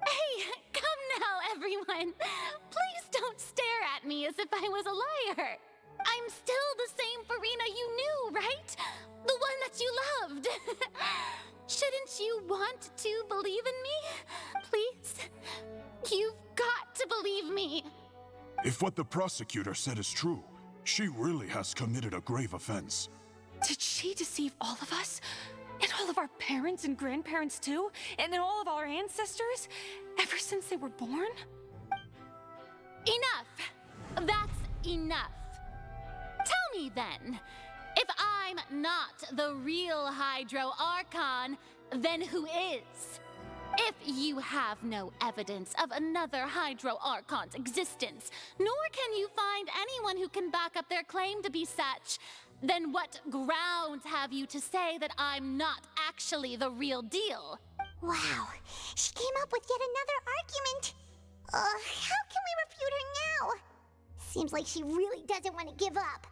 Hey, come now, everyone. Please don't stare at me as if I was a liar. I'm still the same Farina you knew, right? The one that you loved. Shouldn't you want to believe in me? Please? You've got to believe me. If what the prosecutor said is true, she really has committed a grave offense. Did she deceive all of us? And all of our parents and grandparents too? And then all of our ancestors? Ever since they were born? Enough! That's enough. Tell me then, if I'm not the real Hydro Archon, then who is? If you have no evidence of another Hydro Archon's existence, nor can you find anyone who can back up their claim to be such, then what grounds have you to say that I'm not actually the real deal? Wow, she came up with yet another argument. How can we refute her now? Seems like she really doesn't want to give up.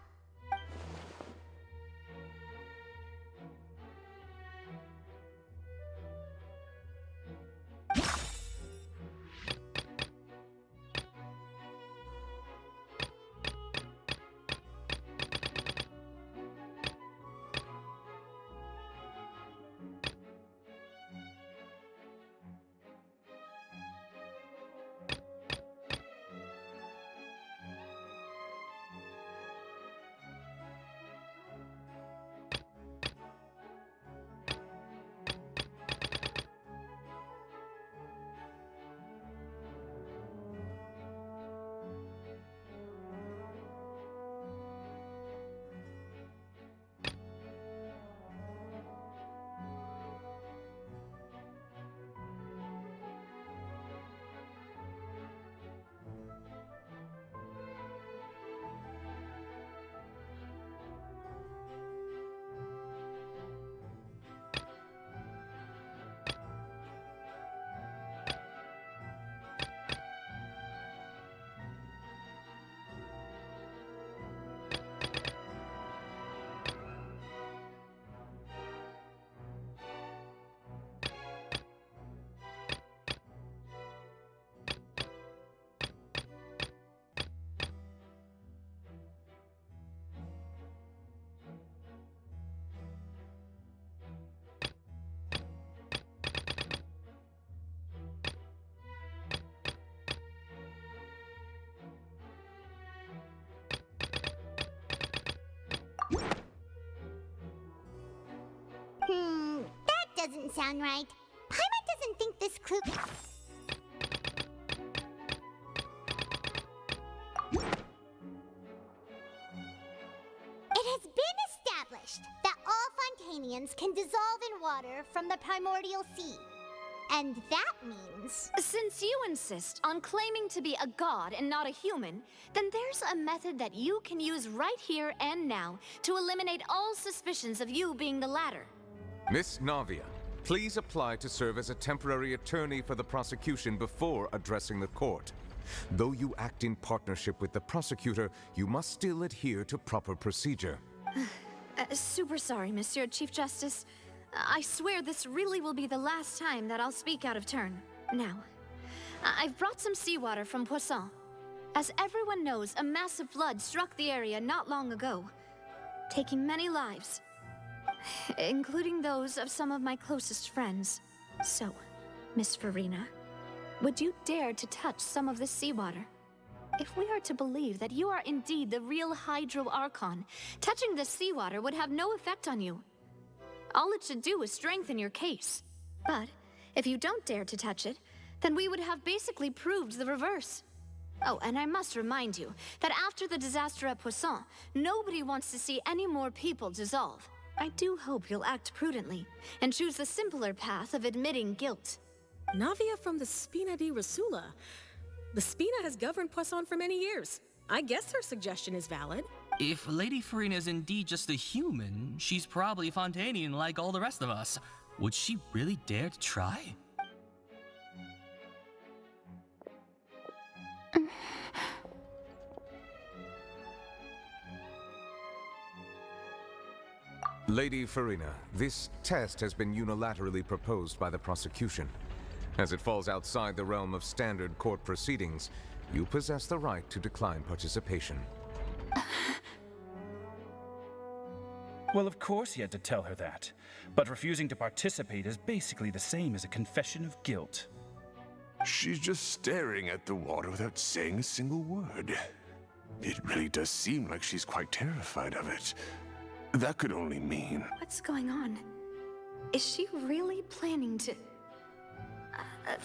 That doesn't sound right. Paimon doesn't think this clue... It has been established that all Fontanians can dissolve in water from the primordial sea. And that means... Since you insist on claiming to be a god and not a human, then there's a method that you can use right here and now to eliminate all suspicions of you being the latter. Miss Navia, please apply to serve as a temporary attorney for the prosecution before addressing the court. Though you act in partnership with the prosecutor, you must still adhere to proper procedure. Super sorry, Monsieur Chief Justice. I swear this really will be the last time that I'll speak out of turn. Now, I've brought some seawater from Poisson. As everyone knows, a massive flood struck the area not long ago, taking many lives, including those of some of my closest friends. So, Miss Farina, would you dare to touch some of this seawater? If we are to believe that you are indeed the real Hydro Archon, touching this seawater would have no effect on you. All it should do is strengthen your case. But if you don't dare to touch it, then we would have basically proved the reverse. Oh, and I must remind you that after the disaster at Poisson, nobody wants to see any more people dissolve. I do hope you'll act prudently and choose the simpler path of admitting guilt. Navia from the Spina di Rasula. The Spina has governed Poisson for many years. I guess her suggestion is valid. If Lady Farina is indeed just a human, she's probably Fontanian like all the rest of us. Would she really dare to try? Lady Farina, this test has been unilaterally proposed by the prosecution. As it falls outside the realm of standard court proceedings, you possess the right to decline participation. Well, of course he had to tell her that. But refusing to participate is basically the same as a confession of guilt. She's just staring at the water without saying a single word. It really does seem like she's quite terrified of it. That could only mean... What's going on? Is she really planning to...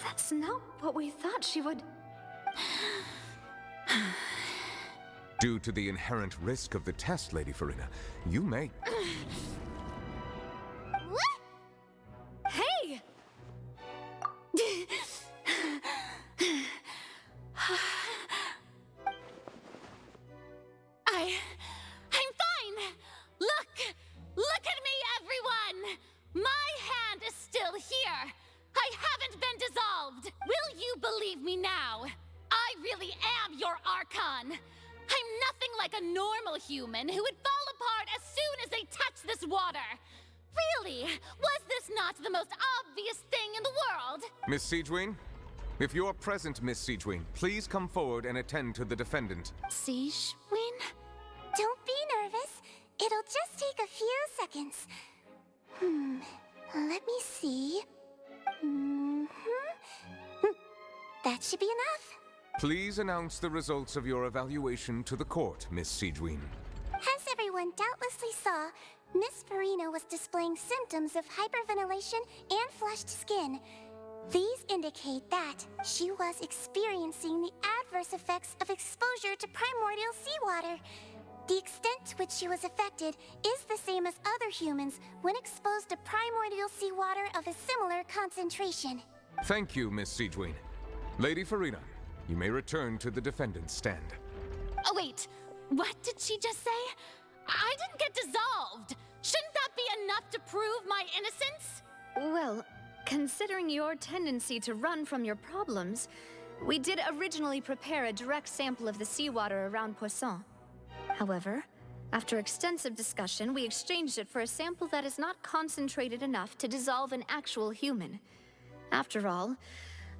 that's not what we thought she would... Due to the inherent risk of the test, Lady Farina, you may... Hey! I'm fine! Look at me, everyone! My hand is still here! I haven't been dissolved! Will you believe me now? I really am your Archon! I'm nothing like a normal human who would fall apart as soon as they touch this water! Really? Was this not the most obvious thing in the world? Miss Siegewien? If you're present, Miss Siegewien, please come forward and attend to the defendant. Siegewien? Don't be nervous. It'll just take a few seconds. Let me see. That should be enough. Please announce the results of your evaluation to the court, Miss Siegewien. As everyone doubtlessly saw, Miss Farina was displaying symptoms of hyperventilation and flushed skin. These indicate that she was experiencing the adverse effects of exposure to primordial seawater. The extent to which she was affected is the same as other humans when exposed to primordial seawater of a similar concentration. Thank you, Miss Siegewien. Lady Farina, you may return to the defendant's stand. Oh, wait. What did she just say? I didn't get dissolved. Shouldn't that be enough to prove my innocence? Well, considering your tendency to run from your problems, we did originally prepare a direct sample of the seawater around Poisson. However, after extensive discussion, we exchanged it for a sample that is not concentrated enough to dissolve an actual human. After all,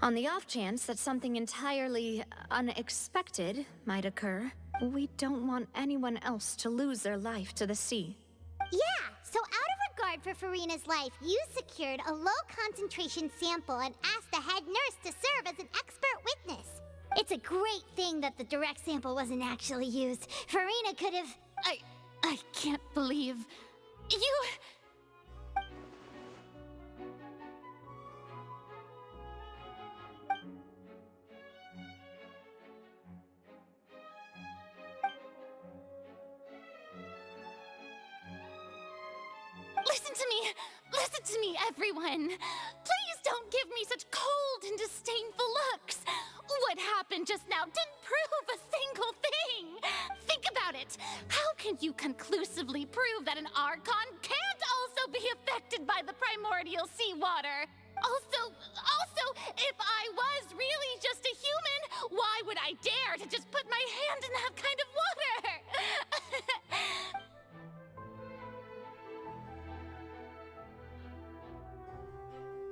on the off chance that something entirely unexpected might occur, we don't want anyone else to lose their life to the sea. Yeah, so out of regard for Farina's life, you secured a low-concentration sample and asked the head nurse to serve as an expert witness. It's a great thing that the direct sample wasn't actually used. Farina could have... I can't believe... You... Listen to me, everyone. Please don't give me such cold and disdainful looks. What happened just now didn't prove a single thing. Think about it. How can you conclusively prove that an Archon can't also be affected by the primordial seawater? Also, if I was really just a human, why would I dare to just put my hand in that kind of water?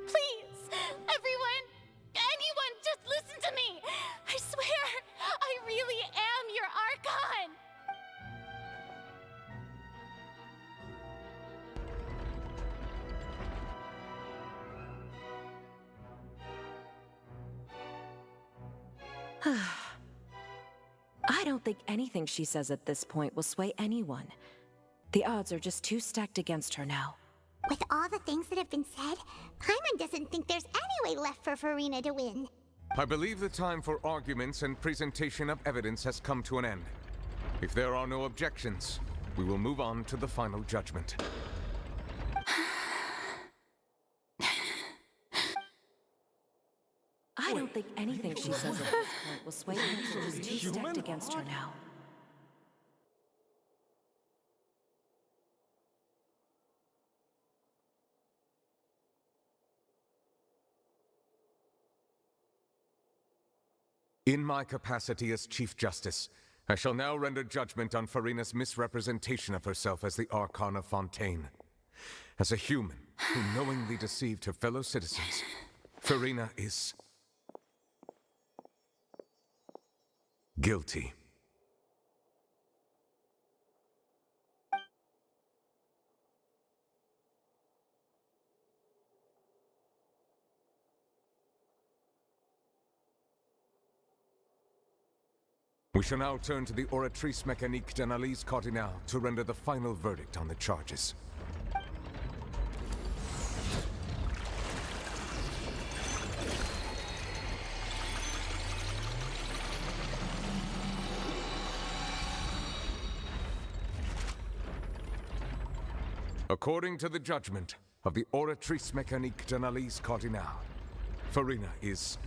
Please, everyone, anyone, just listen to me. I swear, I really am your Archon. I don't think anything she says at this point will sway anyone. The odds are just too stacked against her now. With all the things that have been said, Paimon doesn't think there's any way left for Farina to win. I believe the time for arguments and presentation of evidence has come to an end. If there are no objections, we will move on to the final judgment. I don't think anything she says at this point will sway her. She's too stacked against her now. In my capacity as Chief Justice, I shall now render judgment on Farina's misrepresentation of herself as the Archon of Fontaine. As a human who knowingly deceived her fellow citizens, Farina is guilty. We shall now turn to the Oratrice Mécanique d'Analyse Cardinale to render the final verdict on the charges. According to the judgment of the Oratrice Mécanique d'Analyse Cardinale, Farina is...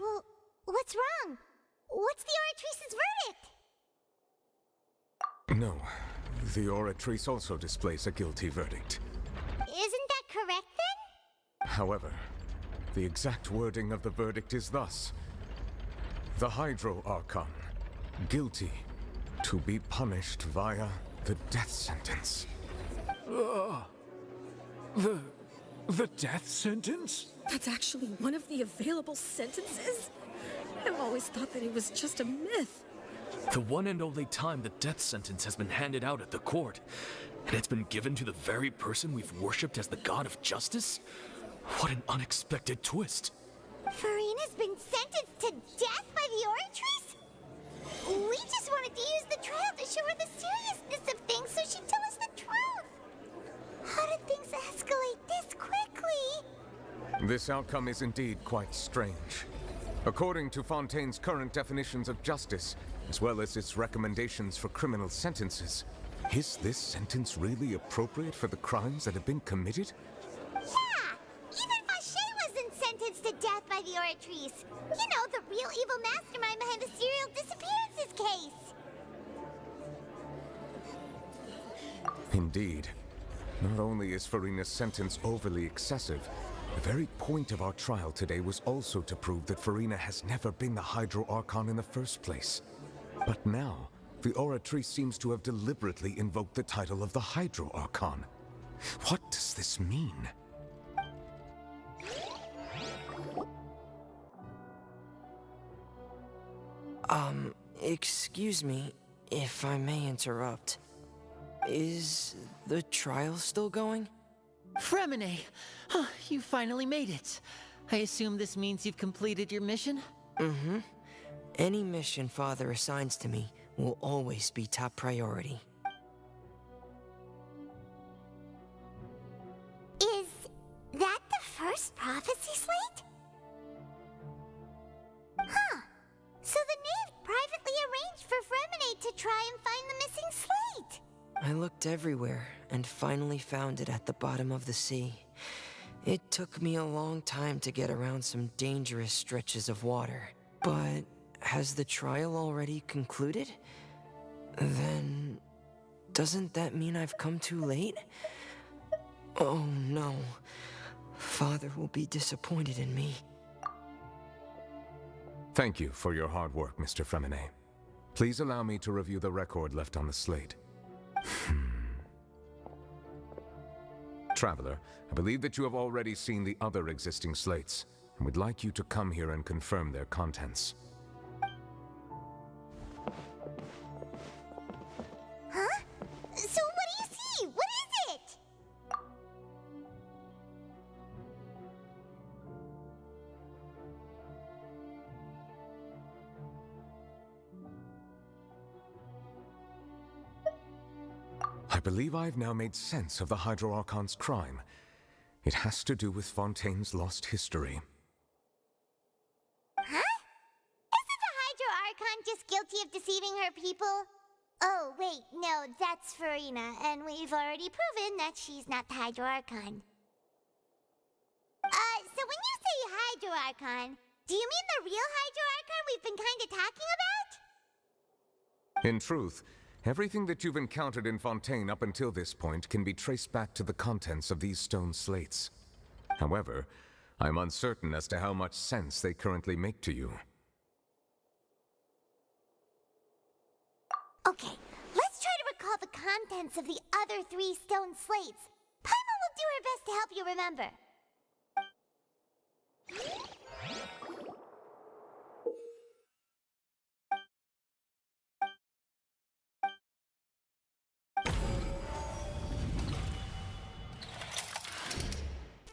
Well, what's wrong? What's the Oratrice's verdict? No, the Oratrice also displays a guilty verdict. Isn't that correct then? However, the exact wording of the verdict is thus: the Hydro Archon, guilty, to be punished via the death sentence. The death sentence? That's actually one of the available sentences? I've always thought that it was just a myth. The one and only time the death sentence has been handed out at the court, and it's been given to the very person we've worshipped as the god of justice? What an unexpected twist. Farina's been sentenced to death by the Oratrice? We just wanted to use the trial to show her the seriousness of things so she'd tell us the truth. How did things escalate this quickly? This outcome is indeed quite strange. According to Fontaine's current definitions of justice, as well as its recommendations for criminal sentences, is this sentence really appropriate for the crimes that have been committed? Yeah! Even Vacher wasn't sentenced to death by the Oratrice. You know, the real evil mastermind behind the serial disappearances case. Indeed. Not only is Farina's sentence overly excessive, the very point of our trial today was also to prove that Farina has never been the Hydro Archon in the first place. But now, the Oratrice seems to have deliberately invoked the title of the Hydro Archon. What does this mean? Excuse me, if I may interrupt. Is the trial still going? Fremine! You finally made it. I assume this means you've completed your mission? Mm-hmm. Any mission Father assigns to me will always be top priority. Is that the first prophecy slate? Huh. So the knave privately arranged for Fremine to try and find the missing slate. I looked everywhere and finally found it at the bottom of the sea. It took me a long time to get around some dangerous stretches of water. But has the trial already concluded? Then doesn't that mean I've come too late? Oh no. Father will be disappointed in me. Thank you for your hard work, Mr. Fremine. Please allow me to review the record left on the slate. Traveler, I believe that you have already seen the other existing slates, and would like you to come here and confirm their contents. Huh? So what do you see? What is it? I believe I have now made sense of the Hydro Archon's crime. It has to do with Fontaine's lost history. just guilty of deceiving her people? Oh, wait, no, that's Farina, and we've already proven that she's not the Hydro Archon. So when you say Hydro Archon, do you mean the real Hydro Archon we've been kinda talking about? In truth, everything that you've encountered in Fontaine up until this point can be traced back to the contents of these stone slates. However, I'm uncertain as to how much sense they currently make to you. Okay, let's try to recall the contents of the other 3 stone slates. Paimon will do her best to help you remember.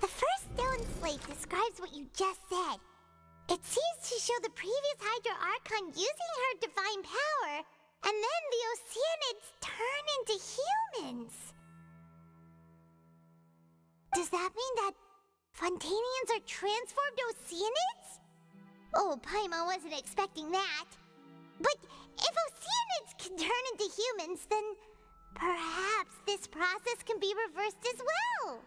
The first stone slate describes what you just said. It seems to show the previous Hydro Archon using her divine power, and then the Oceanids turn into humans. Does that mean that Fontanians are transformed Oceanids? Oh, Paimon wasn't expecting that. But if Oceanids can turn into humans, then perhaps this process can be reversed as well.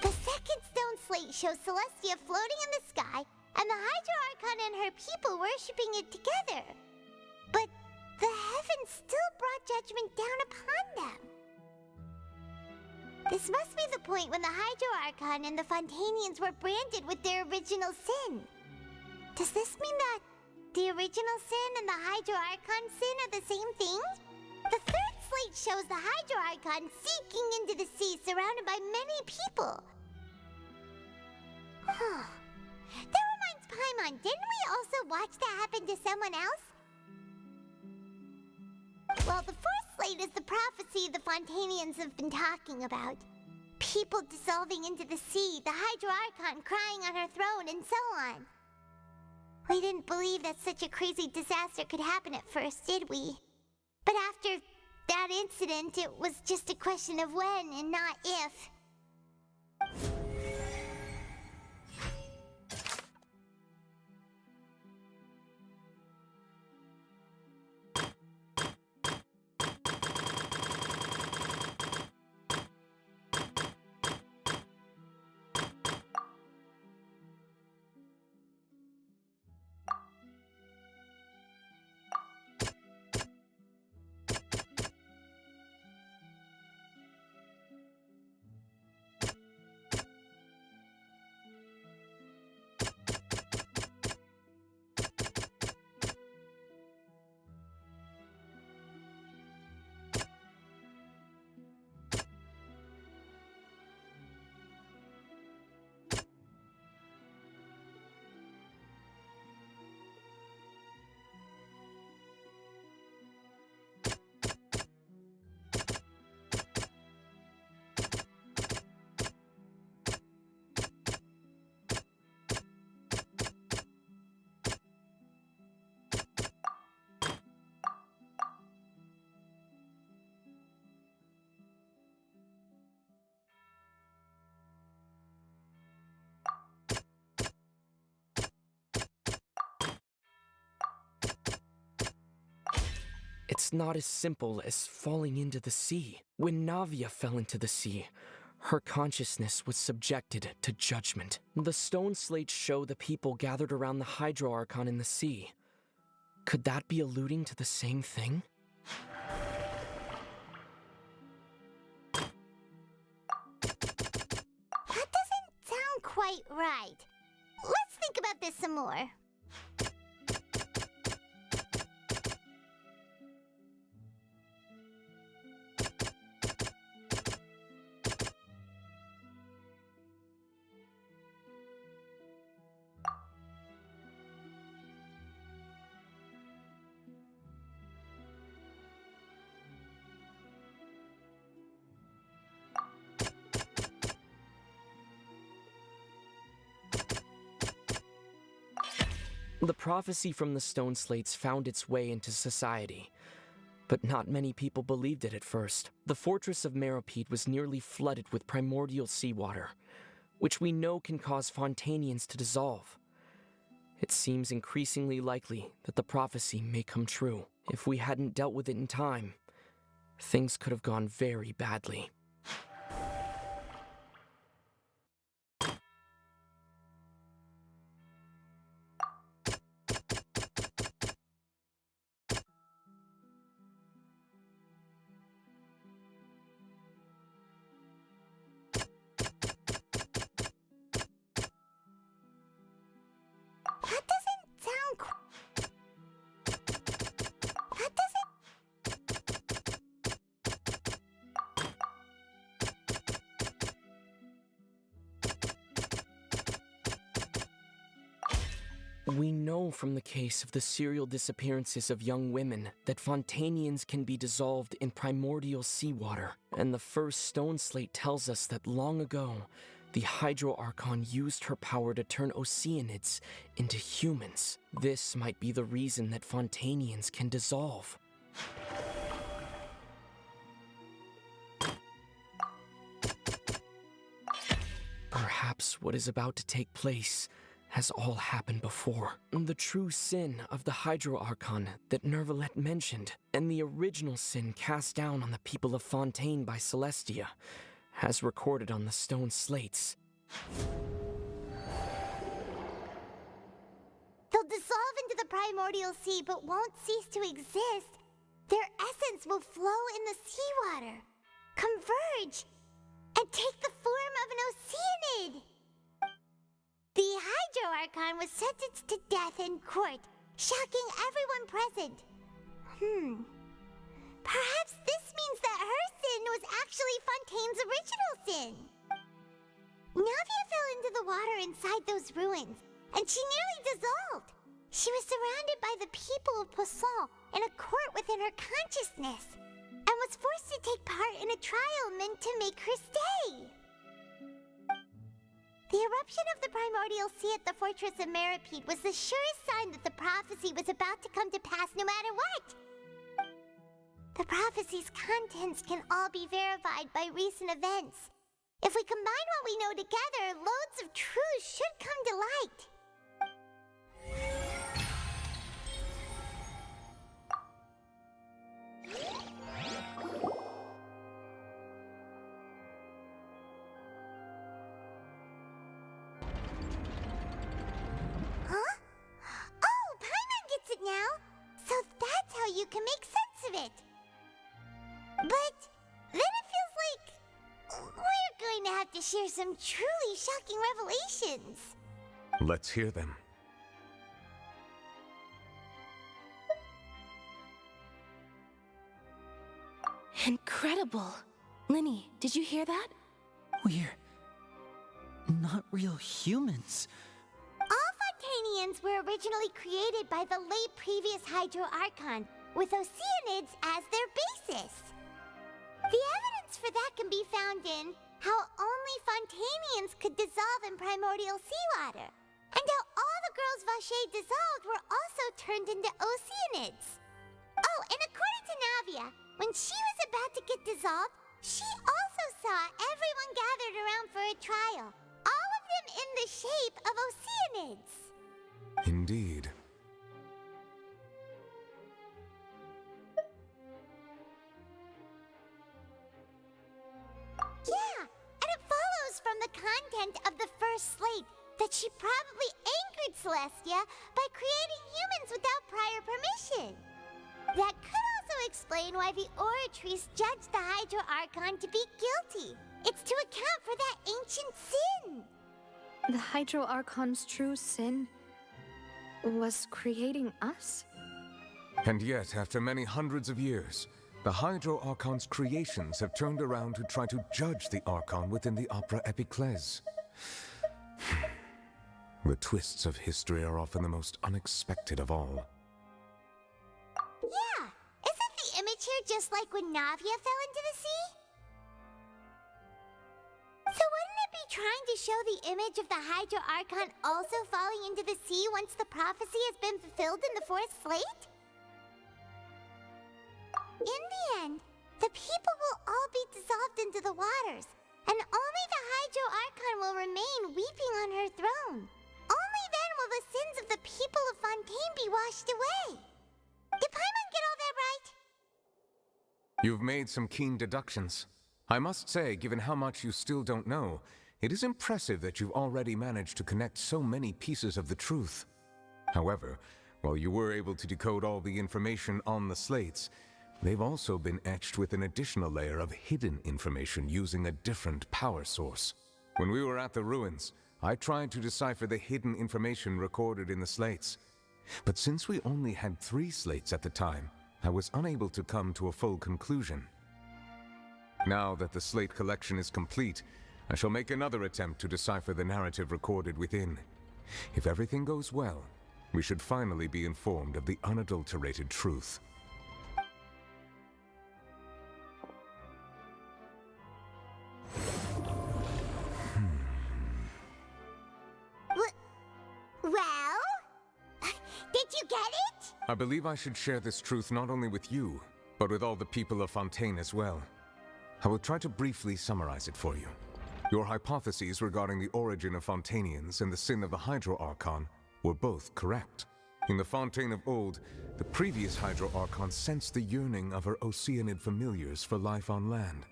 The second stone slate shows Celestia floating in the sky, and the Hydro Archon and her people worshipping it together. But the heavens still brought judgment down upon them. This must be the point when the Hydro Archon and the Fontanians were branded with their original sin. Does this mean that the original sin and the Hydro Archon sin are the same thing? The third slate shows the Hydro Archon sinking into the sea surrounded by many people. That reminds Paimon, didn't we also watch that happen to someone else? Well, the fourth slate is the prophecy the Fontanians have been talking about. People dissolving into the sea, the Hydro Archon crying on her throne, and so on. We didn't believe that such a crazy disaster could happen at first, did we? But after that incident, it was just a question of when and not if. It's not as simple as falling into the sea. When Navia fell into the sea, her consciousness was subjected to judgment. The stone slates show the people gathered around the Hydro Archon in the sea. Could that be alluding to the same thing? That doesn't sound quite right. Let's think about this some more. The prophecy from the stone slates found its way into society. But not many people believed it at first. The fortress of Meropide was nearly flooded with primordial seawater, which we know can cause Fontanians to dissolve. It seems increasingly likely that the prophecy may come true. If we hadn't dealt with it in time, things could have gone very badly. That doesn't sound That doesn't... We know from the case of the serial disappearances of young women that Fontanians can be dissolved in primordial seawater, and the first stone slate tells us that long ago, the Hydro Archon used her power to turn Oceanids into humans. This might be the reason that Fontanians can dissolve. Perhaps what is about to take place has all happened before. The true sin of the Hydro Archon that Nervalette mentioned, and the original sin cast down on the people of Fontaine by Celestia, as recorded on the stone slates. They'll dissolve into the primordial sea but won't cease to exist. Their essence will flow in the seawater, converge, and take the form of an Oceanid. The Hydro Archon was sentenced to death in court, shocking everyone present. Perhaps this means that her sin was actually Fontaine's original sin. Navia fell into the water inside those ruins, and she nearly dissolved. She was surrounded by the people of Poisson in a court within her consciousness, and was forced to take part in a trial meant to make her stay. The eruption of the primordial sea at the fortress of Meropide was the surest sign that the prophecy was about to come to pass no matter what. The prophecy's contents can all be verified by recent events. If we combine what we know together, loads of truths should come to light. Huh? Oh, Paimon gets it now! So that's how you can make sense of it! But then it feels like we're going to have to share some truly shocking revelations. Let's hear them. Incredible. Linny, did you hear that? We're not real humans. All Fontanians were originally created by the late previous Hydro Archon, with Oceanids as their basis. The evidence for that can be found in how only Fontanians could dissolve in primordial seawater, and how all the girls Vacher dissolved were also turned into Oceanids. Oh, and according to Navia, when she was about to get dissolved, she also saw everyone gathered around for a trial, all of them in the shape of Oceanids. Indeed. Yeah, and it follows from the content of the first slate that she probably angered Celestia by creating humans without prior permission. That could also explain why the Oratrice judged the Hydro Archon to be guilty. It's to account for that ancient sin. The Hydro Archon's true sin was creating us? And yet, after many hundreds of years, the Hydro Archon's creations have turned around to try to judge the Archon within the Opera Epiclese. The twists of history are often the most unexpected of all. Yeah, isn't the image here just like when Navia fell into the sea? So wouldn't it be trying to show the image of the Hydro Archon also falling into the sea once the prophecy has been fulfilled in the fourth slate? In the end, the people will all be dissolved into the waters, and only the Hydro Archon will remain weeping on her throne. Only then will the sins of the people of Fontaine be washed away. Did Paimon get all that right? You've made some keen deductions. I must say, given how much you still don't know, it is impressive that you've already managed to connect so many pieces of the truth. However, while you were able to decode all the information on the slates, they've also been etched with an additional layer of hidden information using a different power source. When we were at the ruins, I tried to decipher the hidden information recorded in the slates. But since we only had 3 slates at the time, I was unable to come to a full conclusion. Now that the slate collection is complete, I shall make another attempt to decipher the narrative recorded within. If everything goes well, we should finally be informed of the unadulterated truth. Well? Did you get it? I believe I should share this truth not only with you, but with all the people of Fontaine as well. I will try to briefly summarize it for you. Your hypotheses regarding the origin of Fontainians and the sin of the Hydro Archon were both correct. In the Fontaine of old, the previous Hydro Archon sensed the yearning of her Oceanid familiars for life on land.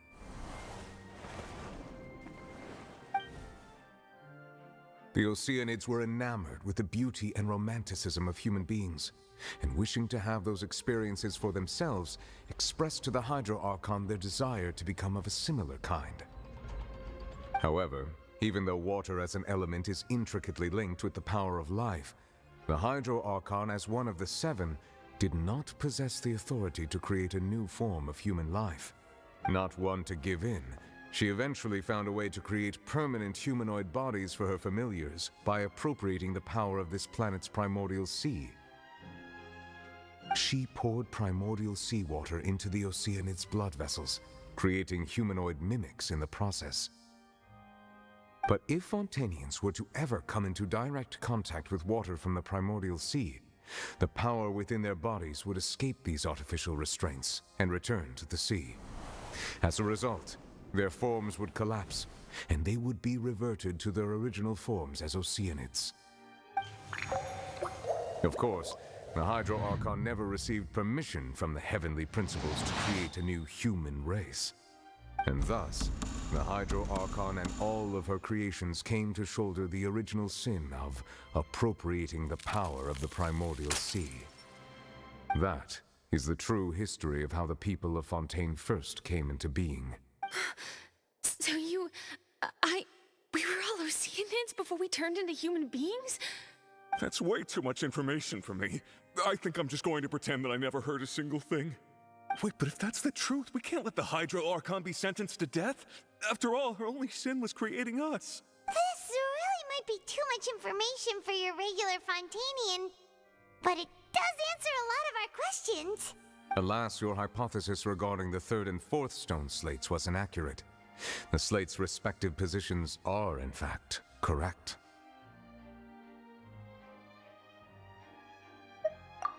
The Oceanids were enamored with the beauty and romanticism of human beings, and wishing to have those experiences for themselves, expressed to the Hydro Archon their desire to become of a similar kind. However, even though water as an element is intricately linked with the power of life, the Hydro Archon, as one of the 7, did not possess the authority to create a new form of human life. Not one to give in, she eventually found a way to create permanent humanoid bodies for her familiars by appropriating the power of this planet's primordial sea. She poured primordial seawater into the Oceanids' blood vessels, creating humanoid mimics in the process. But if Fontainians were to ever come into direct contact with water from the primordial sea, the power within their bodies would escape these artificial restraints and return to the sea. As a result, their forms would collapse, and they would be reverted to their original forms as Oceanids. Of course, the Hydro Archon never received permission from the heavenly principles to create a new human race. And thus, the Hydro Archon and all of her creations came to shoulder the original sin of appropriating the power of the primordial sea. That is the true history of how the people of Fontaine first came into being. So we were all Oceanids before we turned into human beings? That's way too much information for me. I think I'm just going to pretend that I never heard a single thing. Wait, but if that's the truth, we can't let the Hydro Archon be sentenced to death. After all, her only sin was creating us. This really might be too much information for your regular Fontainian, but it does answer a lot of our questions. Alas, your hypothesis regarding the 3rd and 4th stone slates was inaccurate. The slates' respective positions are, in fact, correct.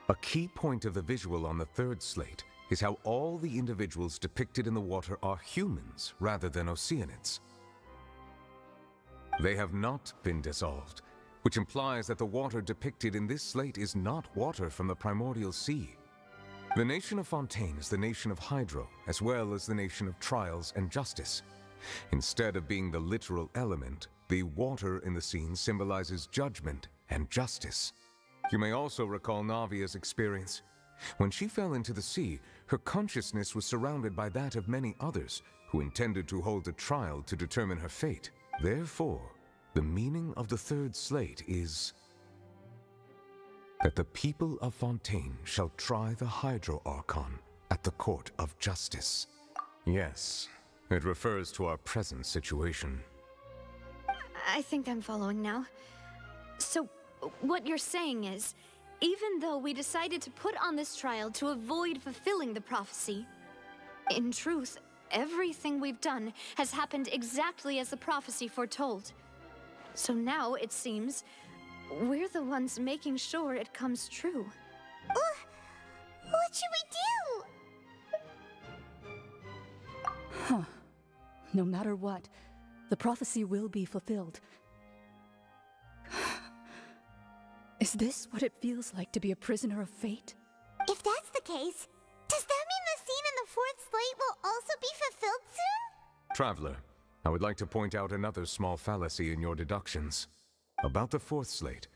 A key point of the visual on the 3rd slate is how all the individuals depicted in the water are humans rather than Oceanids. They have not been dissolved, which implies that the water depicted in this slate is not water from the primordial sea. The nation of Fontaine is the nation of Hydro, as well as the nation of trials and justice. Instead of being the literal element, the water in the scene symbolizes judgment and justice. You may also recall Navia's experience. When she fell into the sea, her consciousness was surrounded by that of many others who intended to hold a trial to determine her fate. Therefore, the meaning of the 3rd slate is that the people of Fontaine shall try the Hydro Archon at the court of justice. Yes, it refers to our present situation. I think I'm following now. So, what you're saying is, even though we decided to put on this trial to avoid fulfilling the prophecy, in truth, everything we've done has happened exactly as the prophecy foretold. So now, it seems, we're the ones making sure it comes true. What should we do? no matter what, the prophecy will be fulfilled. Is this what it feels like to be a prisoner of fate? If that's the case, does that mean the scene in the fourth slate will also be fulfilled soon? Traveler, I would like to point out another small fallacy in your deductions. About the fourth slate,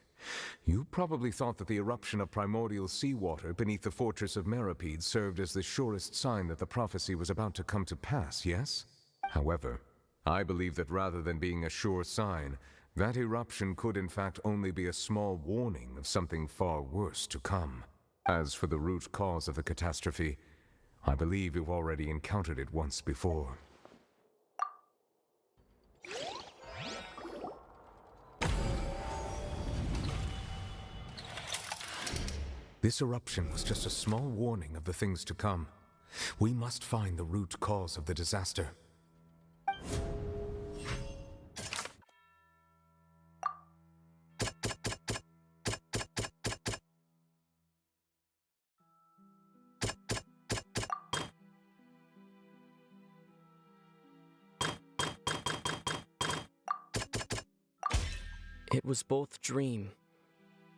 you probably thought that the eruption of primordial seawater beneath the fortress of Meripede served as the surest sign that the prophecy was about to come to pass, yes? However, I believe that rather than being a sure sign, that eruption could in fact only be a small warning of something far worse to come. As for the root cause of the catastrophe, I believe you've already encountered it once before. This eruption was just a small warning of the things to come. We must find the root cause of the disaster. It was both dream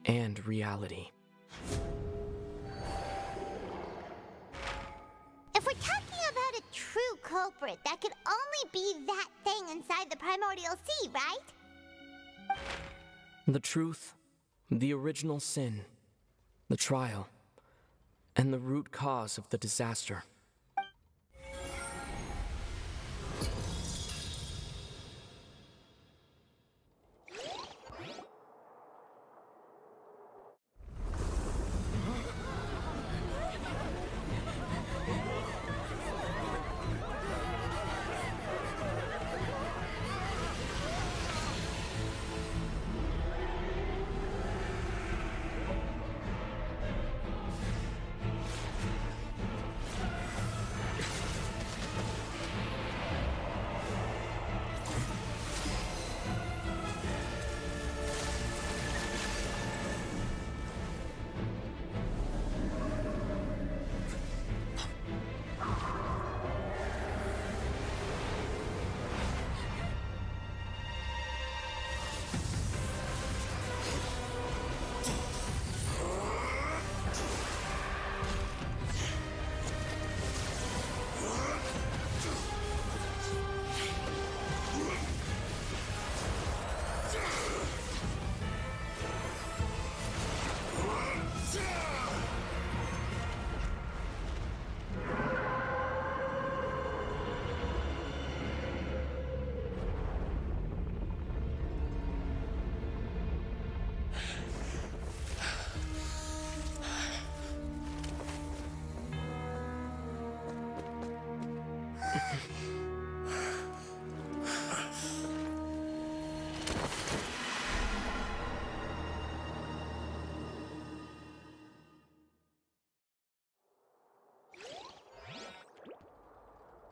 and reality. If we're talking about a true culprit, that could only be that thing inside the primordial sea, right? The truth, the original sin, the trial, and the root cause of the disaster.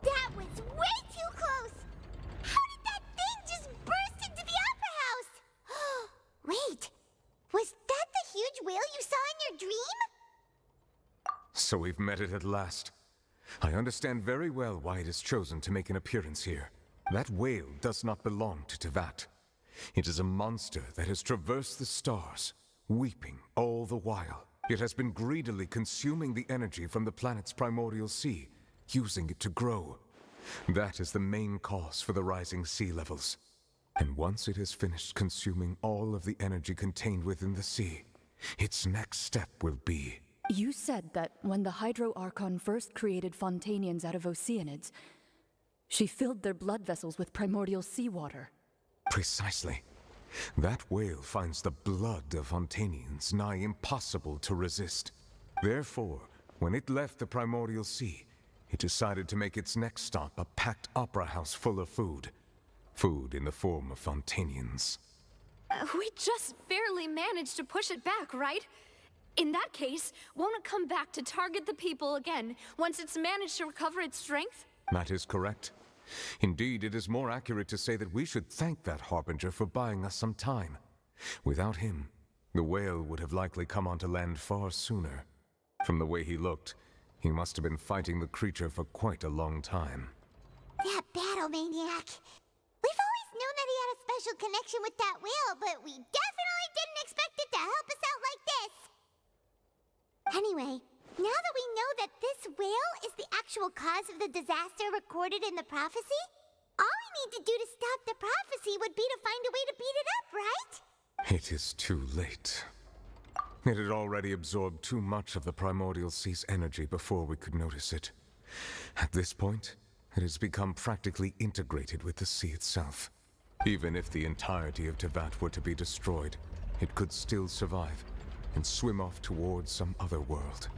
That was way too close! How did that thing just burst into the Opera House? Wait, was that the huge whale you saw in your dream? So we've met it at last. I understand very well why it has chosen to make an appearance here. That whale does not belong to Tevat. It is a monster that has traversed the stars, weeping all the while. It has been greedily consuming the energy from the planet's primordial sea, using it to grow. That is the main cause for the rising sea levels. And once it has finished consuming all of the energy contained within the sea, its next step will be... You said that when the Hydro Archon first created Fontanians out of Oceanids, she filled their blood vessels with primordial seawater. Precisely. That whale finds the blood of Fontanians nigh impossible to resist. Therefore, when it left the primordial sea, it decided to make its next stop a packed opera house full of food. Food in the form of Fontanians. We just barely managed to push it back, right? In that case, won't it come back to target the people again once it's managed to recover its strength? That is correct. Indeed, it is more accurate to say that we should thank that Harbinger for buying us some time. Without him, the whale would have likely come onto land far sooner. From the way he looked, he must have been fighting the creature for quite a long time. That battle Pyromaniac. We've always known that he had a special connection with that whale, but we definitely didn't expect it to help us out like this. Anyway, now that we know that this whale is the actual cause of the disaster recorded in the prophecy, all we need to do to stop the prophecy would be to find a way to beat it up, right? It is too late. It had already absorbed too much of the Primordial Sea's energy before we could notice it. At this point, it has become practically integrated with the sea itself. Even if the entirety of Tevat were to be destroyed, it could still survive and swim off towards some other world.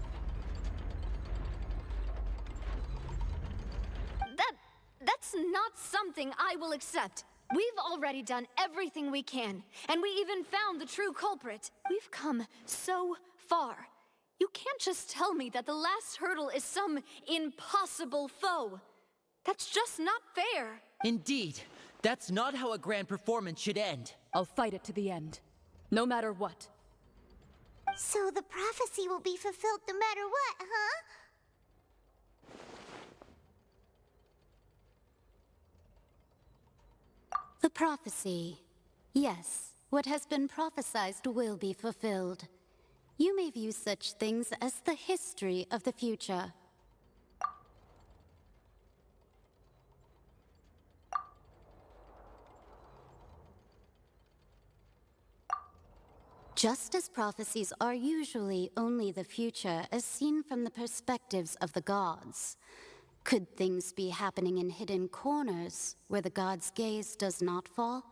That's not something I will accept. We've already done everything we can, and we even found the true culprit. We've come so far. You can't just tell me that the last hurdle is some impossible foe. That's just not fair. Indeed. That's not how a grand performance should end. I'll fight it to the end, no matter what. So the prophecy will be fulfilled no matter what, huh? The prophecy. Yes, what has been prophesied will be fulfilled. You may view such things as the history of the future. Just as prophecies are usually only the future as seen from the perspectives of the gods, could things be happening in hidden corners where the gods' gaze does not fall?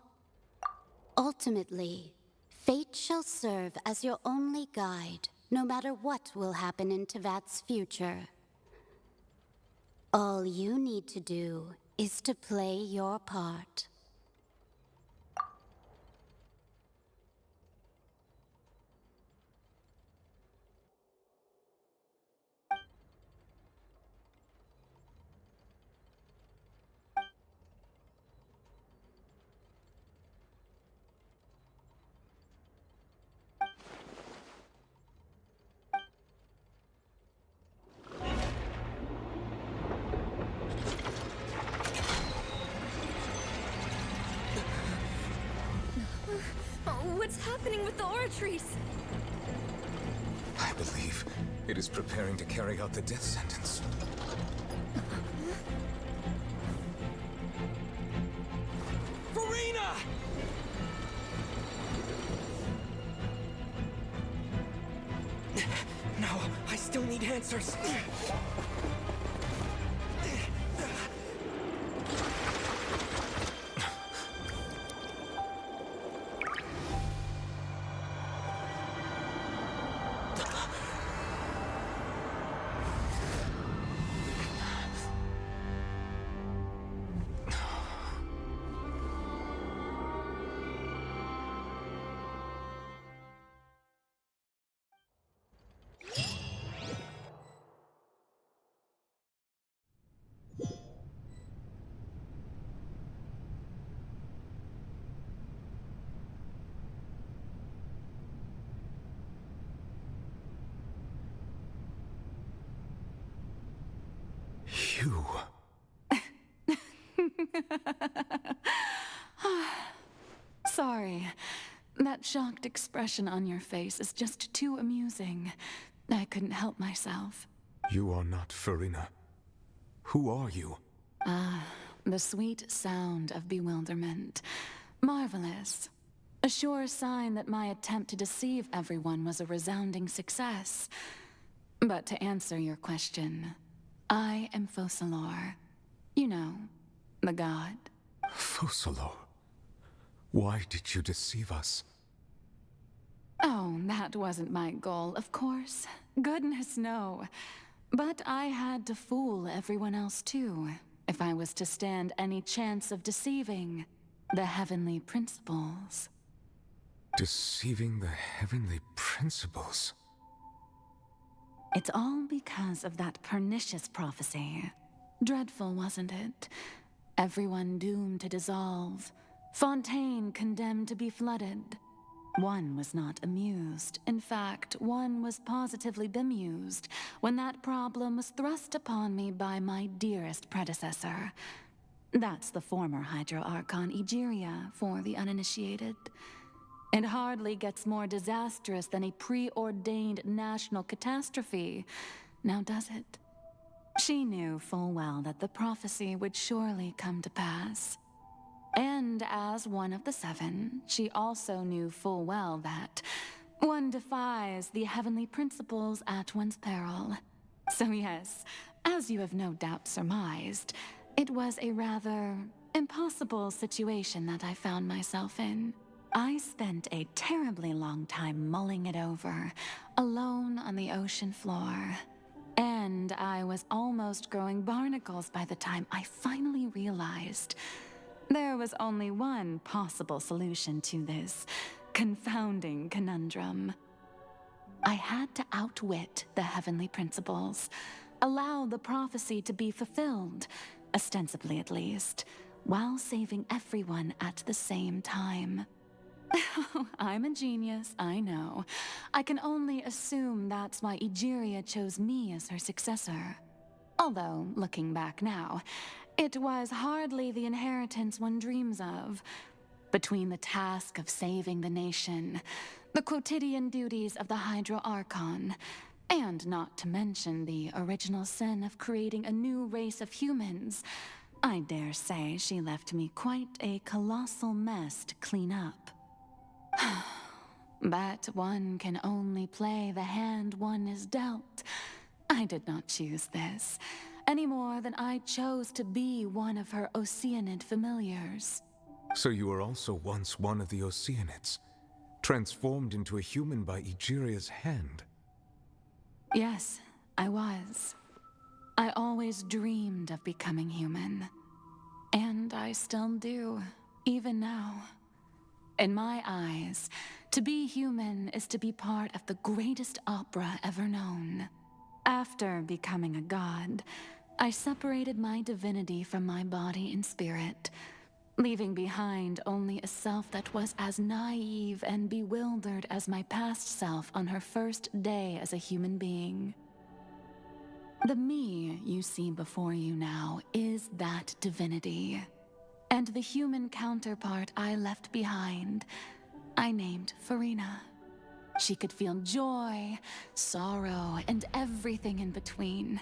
Ultimately, fate shall serve as your only guide, no matter what will happen in Tevat's future. All you need to do is to play your part. What's happening with the oratories? I believe it is preparing to carry out the death sentence. Furina! No, I still need answers. You. Sorry. That shocked expression on your face is just too amusing. I couldn't help myself. You are not Furina. Who are you? The sweet sound of bewilderment. Marvelous. A sure sign that my attempt to deceive everyone was a resounding success. But to answer your question, I am Focalor. You know, the god. Focalor? Why did you deceive us? Oh, that wasn't my goal, of course. Goodness, no. But I had to fool everyone else too, if I was to stand any chance of deceiving the heavenly principles. Deceiving the heavenly principles? It's all because of that pernicious prophecy. Dreadful, wasn't it? Everyone doomed to dissolve. Fontaine condemned to be flooded. One was not amused. In fact, one was positively bemused when that problem was thrust upon me by my dearest predecessor. That's the former Hydro Archon Egeria for the uninitiated. It hardly gets more disastrous than a preordained national catastrophe, now does it? She knew full well that the prophecy would surely come to pass. And as one of the seven, she also knew full well that one defies the heavenly principles at one's peril. So yes, as you have no doubt surmised, it was a rather impossible situation that I found myself in. I spent a terribly long time mulling it over, alone on the ocean floor. And I was almost growing barnacles by the time I finally realized there was only one possible solution to this confounding conundrum. I had to outwit the heavenly principles, allow the prophecy to be fulfilled, ostensibly at least, while saving everyone at the same time. I'm a genius, I know. I can only assume that's why Egeria chose me as her successor. Although, looking back now, it was hardly the inheritance one dreams of. Between the task of saving the nation, the quotidian duties of the Hydro Archon, and not to mention the original sin of creating a new race of humans, I dare say she left me quite a colossal mess to clean up. But one can only play the hand one is dealt. I did not choose this, any more than I chose to be one of her Oceanid familiars. So you were also once one of the Oceanids, transformed into a human by Egeria's hand. Yes, I was. I always dreamed of becoming human. And I still do, even now. In my eyes, to be human is to be part of the greatest opera ever known. After becoming a god, I separated my divinity from my body and spirit, leaving behind only a self that was as naive and bewildered as my past self on her first day as a human being. The me you see before you now is that divinity. And the human counterpart I left behind, I named Farina. She could feel joy, sorrow, and everything in between.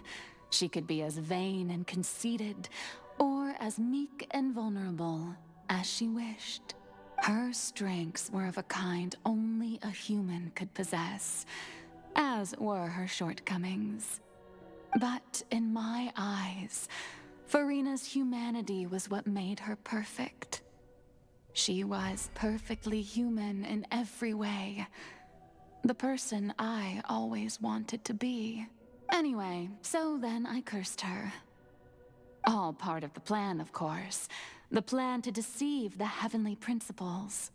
She could be as vain and conceited, or as meek and vulnerable as she wished. Her strengths were of a kind only a human could possess, as were her shortcomings. But in my eyes, Farina's humanity was what made her perfect. She was perfectly human in every way. The person I always wanted to be. Anyway, so then I cursed her. All part of the plan, of course. The plan to deceive the heavenly principles.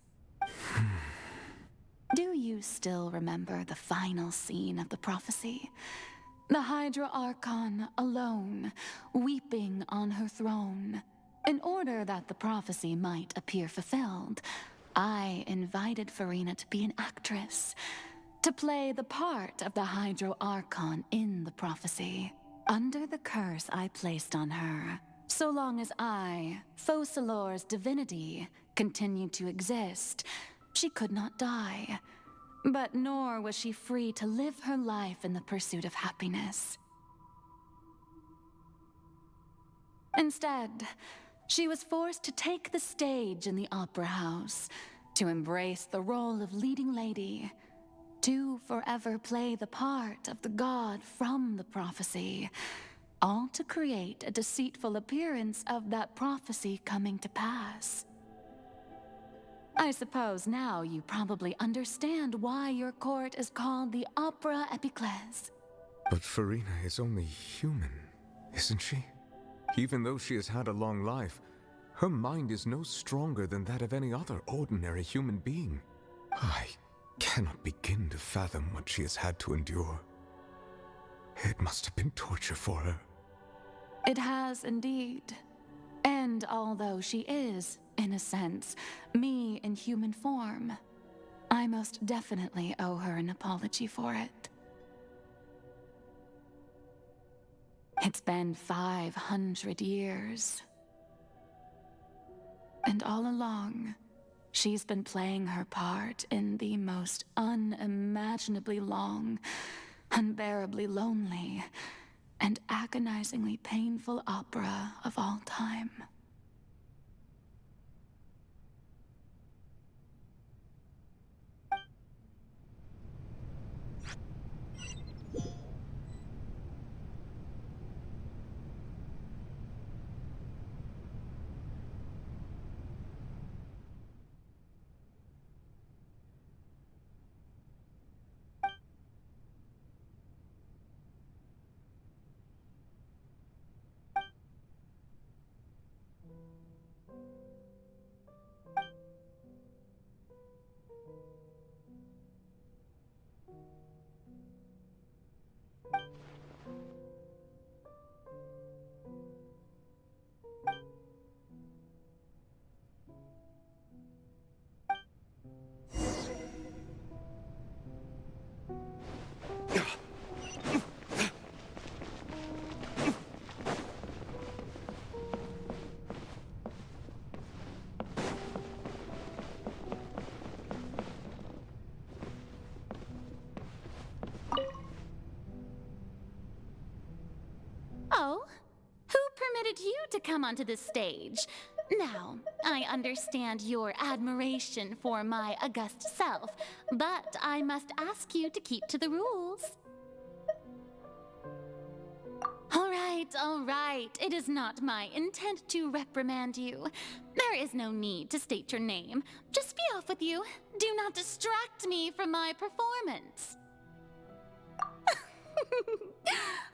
Do you still remember the final scene of the prophecy? The Hydra Archon alone, weeping on her throne. In order that the prophecy might appear fulfilled, I invited Farina to be an actress, to play the part of the Hydro Archon in the prophecy. Under the curse I placed on her, so long as I, Focalor's divinity, continued to exist, she could not die. But nor was she free to live her life in the pursuit of happiness. Instead, she was forced to take the stage in the opera house, to embrace the role of leading lady, to forever play the part of the god from the prophecy, all to create a deceitful appearance of that prophecy coming to pass. I suppose now you probably understand why your court is called the Opera Epiclese. But Farina is only human, isn't she? Even though she has had a long life, her mind is no stronger than that of any other ordinary human being. I cannot begin to fathom what she has had to endure. It must have been torture for her. It has indeed. And although she is, in a sense, me in human form, I most definitely owe her an apology for it. It's been 500 years. And all along, she's been playing her part in the most unimaginably long, unbearably lonely, and agonizingly painful opera of all time. Oh? Who permitted you to come onto this stage? Now, I understand your admiration for my august self, but I must ask you to keep to the rules. All right. It is not my intent to reprimand you. There is no need to state your name. Just be off with you. Do not distract me from my performance.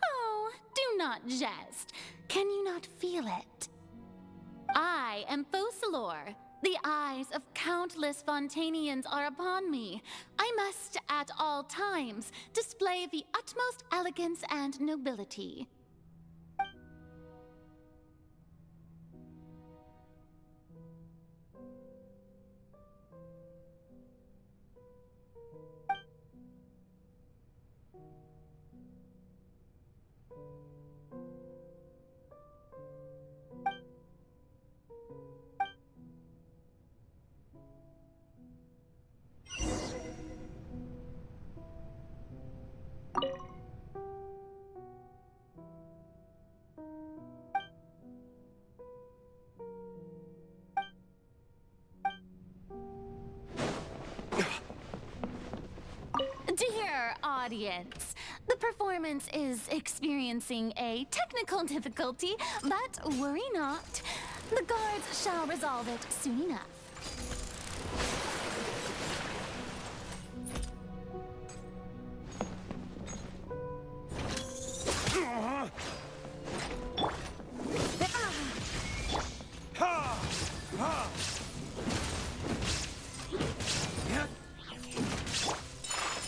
Oh, do not jest. Can you not feel it? I am Focalor. The eyes of countless Fontanians are upon me. I must, at all times, display the utmost elegance and nobility. Dear audience, the performance is experiencing a technical difficulty, but worry not. The guards shall resolve it soon enough.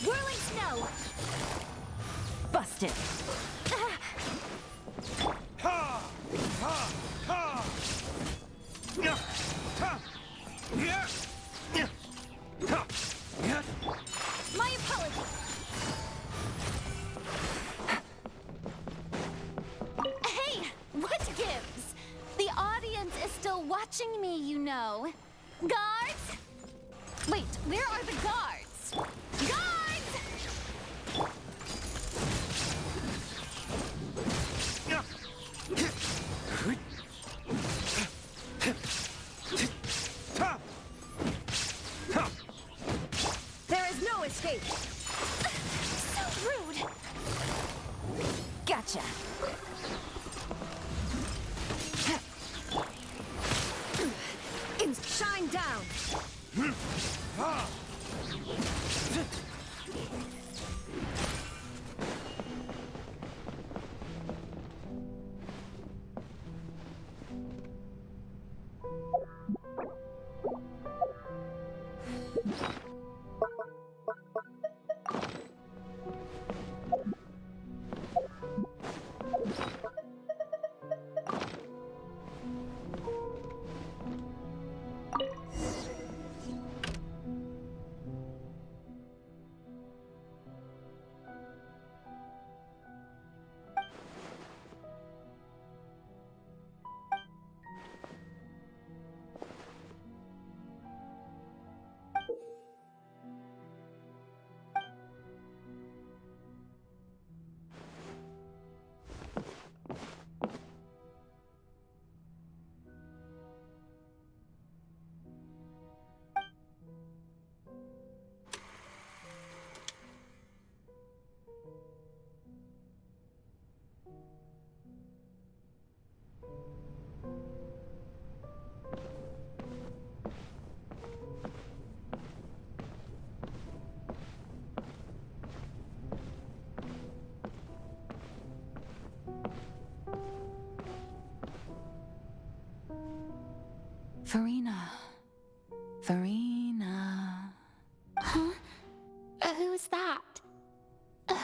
Whirling snow! Busted! My apologies! Hey, what gives? The audience is still watching me, you know. Guards? Wait, where are the guards? Guards! There is no escape! So rude! Gotcha! Shine down!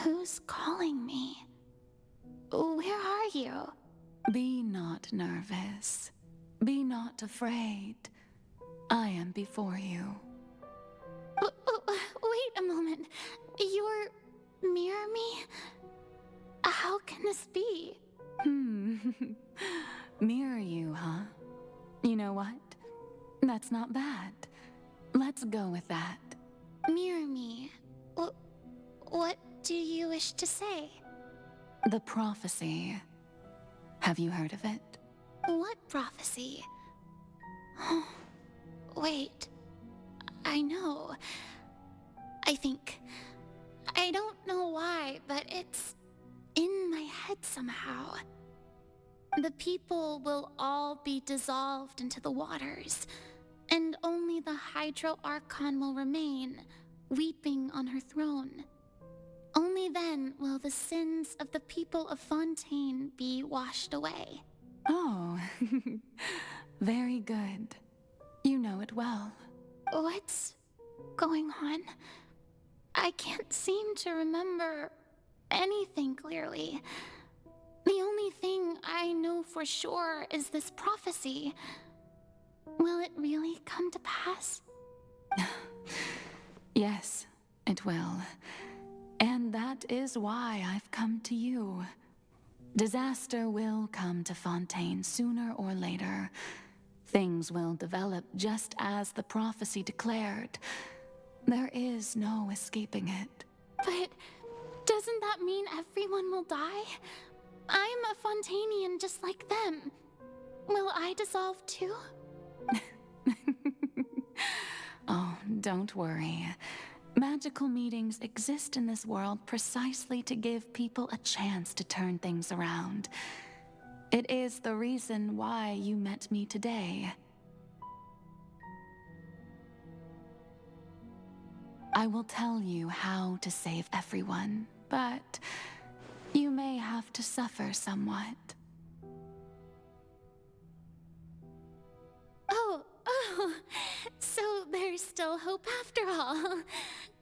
Who's calling me? Where are you? Be not nervous. Be not afraid. I am before you. Wait a moment. You're mirror me? How can this be? Mirror you, huh? You know what? That's not bad. Let's go with that. Mirror me. What do you wish to say? The prophecy. Have you heard of it? What prophecy? Wait. I know. I think. I don't know why, but it's in my head somehow. The people will all be dissolved into the waters, and only the Hydro Archon will remain, weeping on her throne. Only then will the sins of the people of Fontaine be washed away. Oh, very good. You know it well. What's going on? I can't seem to remember anything clearly. The only thing I know for sure is this prophecy. Will it really come to pass? Yes, it will. And that is why I've come to you. Disaster will come to Fontaine sooner or later. Things will develop just as the prophecy declared. There is no escaping it. But doesn't that mean everyone will die? I'm a Fontainian just like them. Will I dissolve too? Oh, don't worry. Magical meetings exist in this world precisely to give people a chance to turn things around. It is the reason why you met me today. I will tell you how to save everyone, but you may have to suffer somewhat. Oh, so there's still hope after all.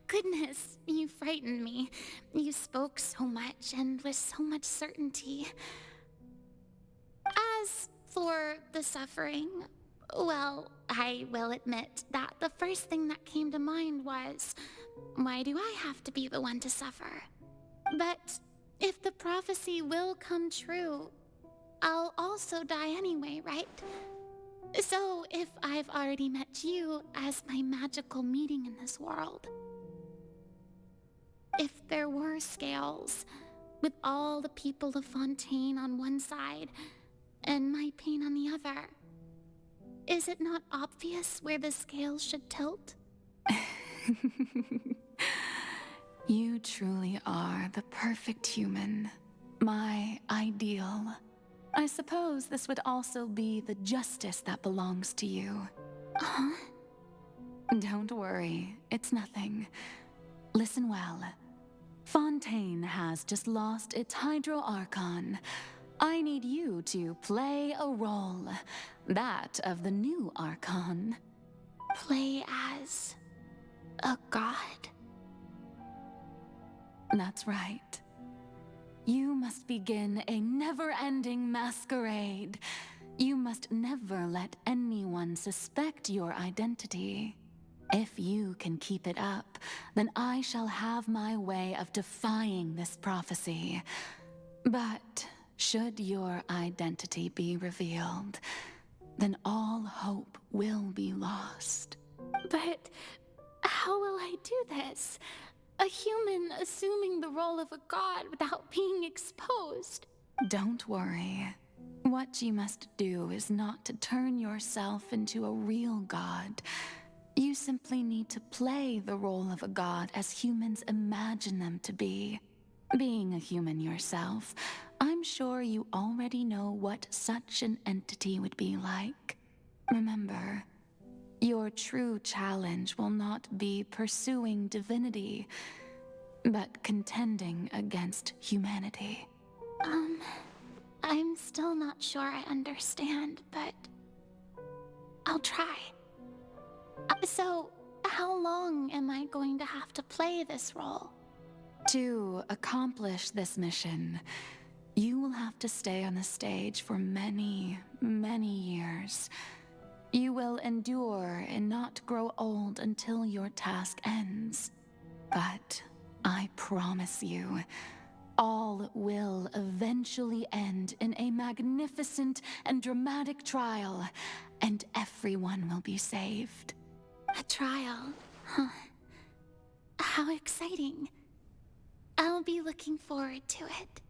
Goodness, you frightened me. You spoke so much and with so much certainty. As for the suffering, well, I will admit that the first thing that came to mind was, why do I have to be the one to suffer? But if the prophecy will come true, I'll also die anyway, right? So if I've already met you as my magical meeting in this world, if there were scales, with all the people of Fontaine on one side and my pain on the other, is it not obvious where the scales should tilt? You truly are the perfect human, my ideal. I suppose this would also be the justice that belongs to you. Huh? Don't worry, it's nothing. Listen well. Fontaine has just lost its Hydro Archon. I need you to play a role, that of the new Archon. Play as a god? That's right. You must begin a never-ending masquerade. You must never let anyone suspect your identity. If you can keep it up, then I shall have my way of defying this prophecy. But should your identity be revealed, then all hope will be lost. But how will I do this? A human assuming the role of a god without being exposed. Don't worry. What you must do is not to turn yourself into a real god. You simply need to play the role of a god as humans imagine them to be. Being a human yourself, I'm sure you already know what such an entity would be like. Remember, your true challenge will not be pursuing divinity, but contending against humanity. I'm still not sure I understand, but I'll try. So, how long am I going to have to play this role? To accomplish this mission, you will have to stay on the stage for many, many years. You will endure and not grow old until your task ends. But I promise you, all will eventually end in a magnificent and dramatic trial, and everyone will be saved. A trial? Huh. How exciting. I'll be looking forward to it.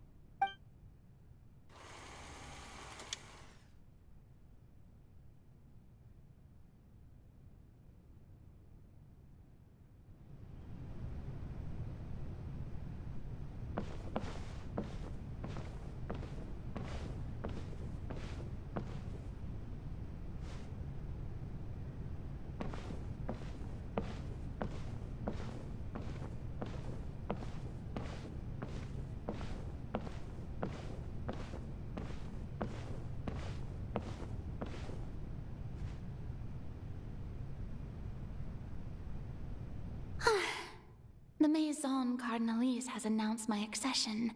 The Maison Cardinalise has announced my accession,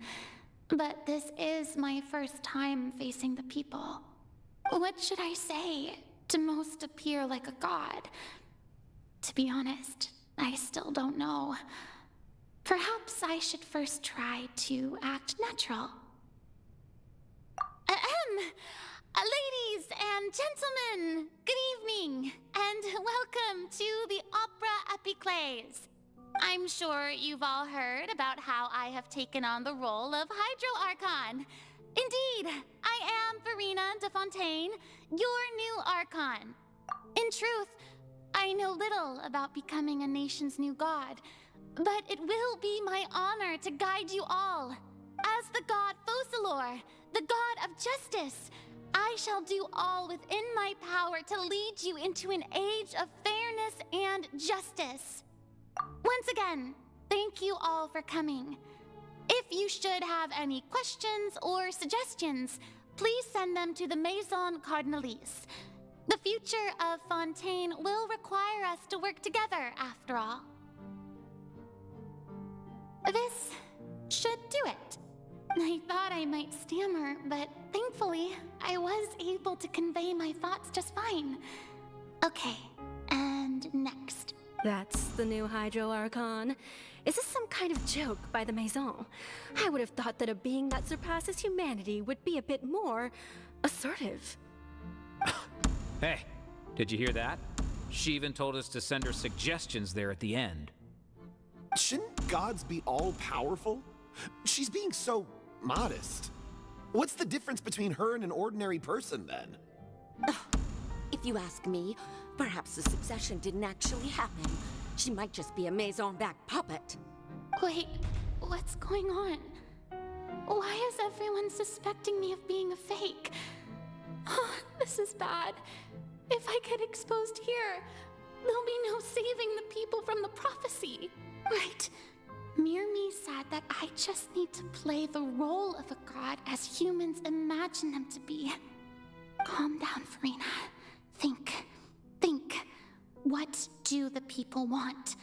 but this is my first time facing the people. What should I say to most appear like a god? To be honest, I still don't know. Perhaps I should first try to act natural. Ladies and gentlemen, good evening, and welcome to the Opera Epiclese. I'm sure you've all heard about how I have taken on the role of Hydro Archon. Indeed, I am Verena de Fontaine, your new Archon. In truth, I know little about becoming a nation's new god, but it will be my honor to guide you all. As the god Focalor, the god of justice, I shall do all within my power to lead you into an age of fairness and justice. Once again, thank you all for coming. If you should have any questions or suggestions, please send them to the Maison Cardinalise. The future of Fontaine will require us to work together, after all. This should do it. I thought I might stammer, but thankfully, I was able to convey my thoughts just fine. Okay, and next. That's the new Hydro Archon. Is this some kind of joke by the Maison? I would have thought that a being that surpasses humanity would be a bit more assertive. Hey, did you hear that? She even told us to send her suggestions there at the end. Shouldn't gods be all-powerful? She's being so modest. What's the difference between her and an ordinary person, then? If you ask me, perhaps the succession didn't actually happen. She might just be a Maison-back puppet. Wait, what's going on? Why is everyone suspecting me of being a fake? Oh, this is bad. If I get exposed here, there'll be no saving the people from the prophecy. Right. Mirmi said that I just need to play the role of a god as humans imagine them to be. Calm down, Verena. Think. What do the people want?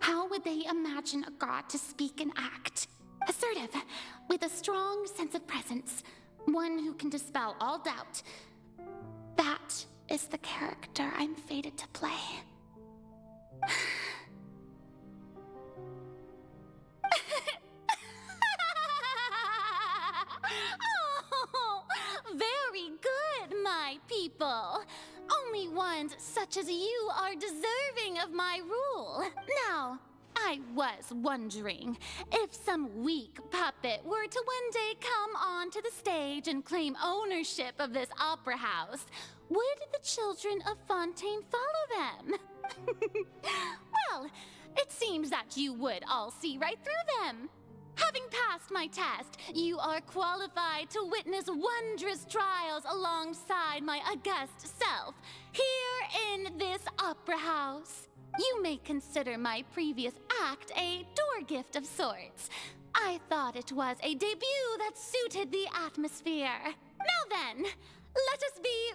How would they imagine a god to speak and act? Assertive, with a strong sense of presence. One who can dispel all doubt. That is the character I'm fated to play. Oh, very good, my people. Only ones such as you are deserving of my rule. Now, I was wondering if some weak puppet were to one day come onto the stage and claim ownership of this opera house, would the children of Fontaine follow them? Well, it seems that you would all see right through them. Having passed my test, you are qualified to witness wondrous trials alongside my august self, here in this opera house. You may consider my previous act a door gift of sorts. I thought it was a debut that suited the atmosphere. Now then, let us be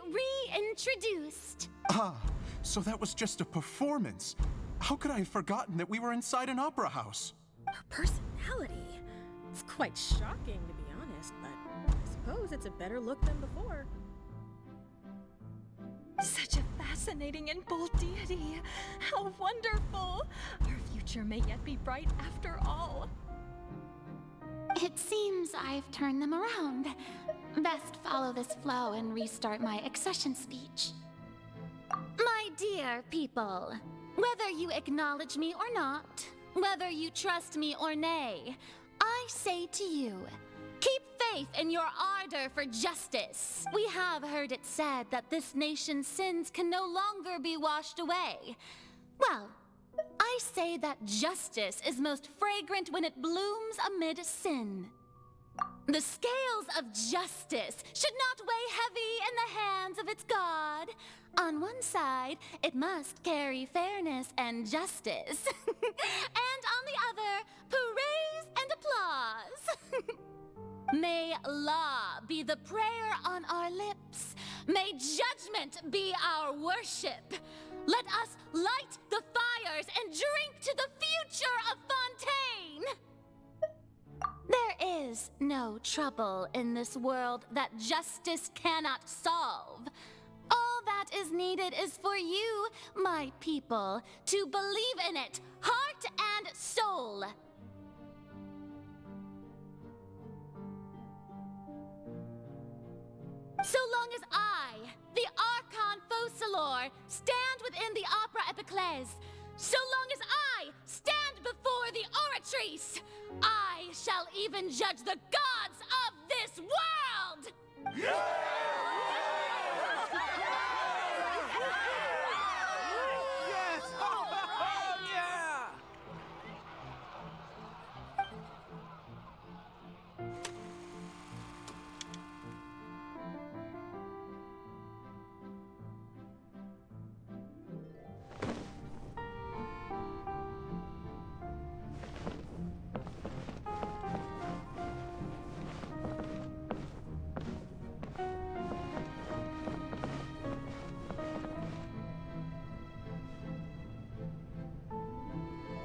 reintroduced. Ah, so that was just a performance. How could I have forgotten that we were inside an opera house? A person reality. It's quite shocking, to be honest, but I suppose it's a better look than before. Such a fascinating and bold deity. How wonderful! Our future may yet be bright after all. It seems I've turned them around. Best follow this flow and restart my accession speech. My dear people, whether you acknowledge me or not, whether you trust me or nay, I say to you, keep faith in your ardor for justice. We have heard it said that this nation's sins can no longer be washed away. Well, I say that justice is most fragrant when it blooms amid sin. The scales of justice should not weigh heavy in the hands of its God. On one side, it must carry fairness and justice. And on the other, praise and applause. May law be the prayer on our lips. May judgment be our worship. Let us light the fires and drink to the future of Fontaine. There is no trouble in this world that justice cannot solve. All that is needed is for you, my people, to believe in it, heart and soul. So long as I, the Archon Focalor, stand within the Opera Epiclese, so long as I stand before the Oratrice, I shall even judge the gods of this world!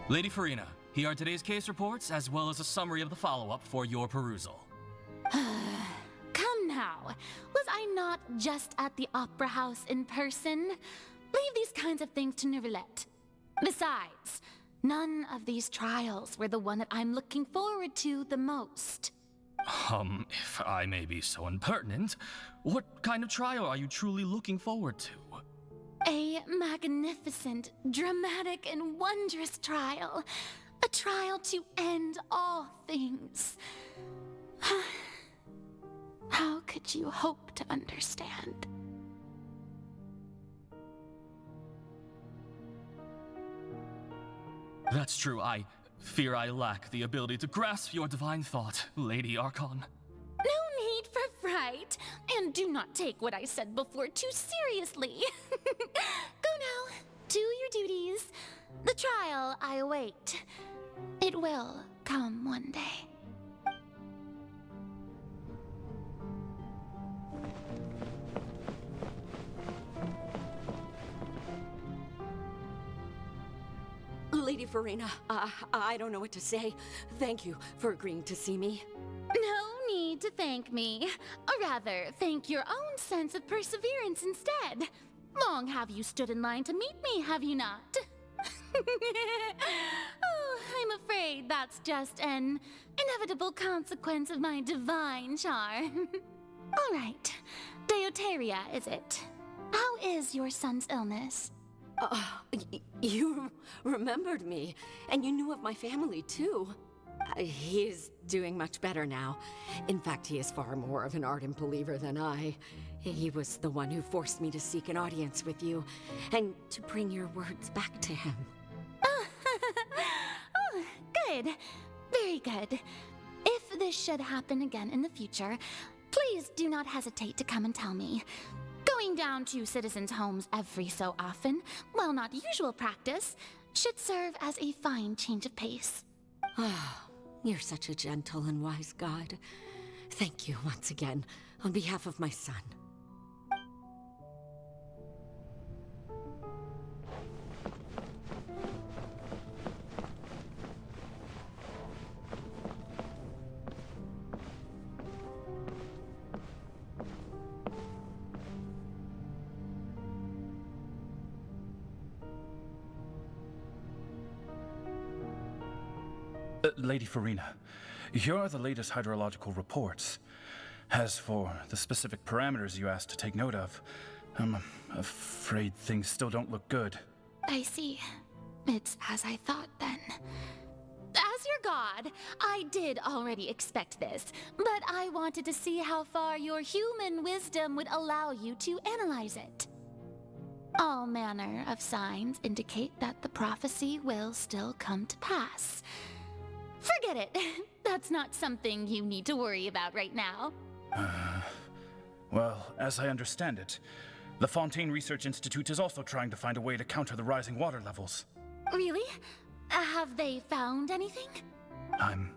Lady Farina, here are today's case reports, as well as a summary of the follow-up for your perusal. Come now, was I not just at the Opera House in person? Leave these kinds of things to Neuvillette. Besides, none of these trials were the one that I'm looking forward to the most. If I may be so impertinent, what kind of trial are you truly looking forward to? A magnificent, dramatic, and wondrous trial. A trial to end all things. How could you hope to understand? That's true. I fear I lack the ability to grasp your divine thought, Lady Archon. No need for fright, and do not take what I said before too seriously. Go now, do your duties. The trial I await. It will come one day. Lady Farina, I don't know what to say. Thank you for agreeing to see me. No need to thank me. Or rather, thank your own sense of perseverance instead. Long have you stood in line to meet me, have you not? Oh, I'm afraid that's just an inevitable consequence of my divine charm. All right, Deoteria, is it? How is your son's illness? You remembered me, and you knew of my family, too. He is doing much better now. In fact, he is far more of an ardent believer than I. He was the one who forced me to seek an audience with you, and to bring your words back to him. Oh, good. Very good. If this should happen again in the future, please do not hesitate to come and tell me. Going down to citizens' homes every so often, while not usual practice, should serve as a fine change of pace. You're such a gentle and wise god. Thank you once again, on behalf of my son. Lady Farina, here are the latest hydrological reports. As for the specific parameters you asked to take note of, I'm afraid things still don't look good. I see. It's as I thought then. As your god, I did already expect this, but I wanted to see how far your human wisdom would allow you to analyze it. All manner of signs indicate that the prophecy will still come to pass. Forget it. That's not something you need to worry about right now. Well, as I understand it, the Fontaine Research Institute is also trying to find a way to counter the rising water levels. Really? Have they found anything? I'm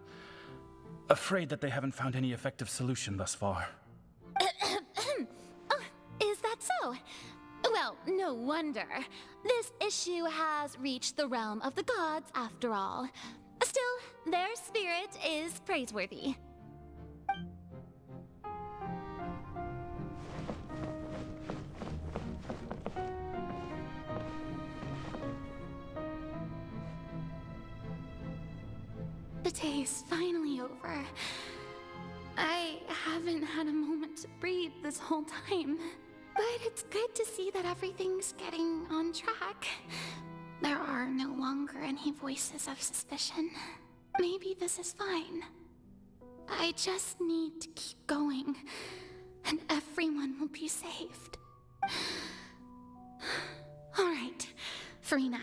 afraid that they haven't found any effective solution thus far. Oh, is that so? Well, no wonder. This issue has reached the realm of the gods, after all. Still, their spirit is praiseworthy. The day is finally over. I haven't had a moment to breathe this whole time. But it's good to see that everything's getting on track. There are no longer any voices of suspicion. Maybe this is fine. I just need to keep going, and everyone will be saved. All right, Farina,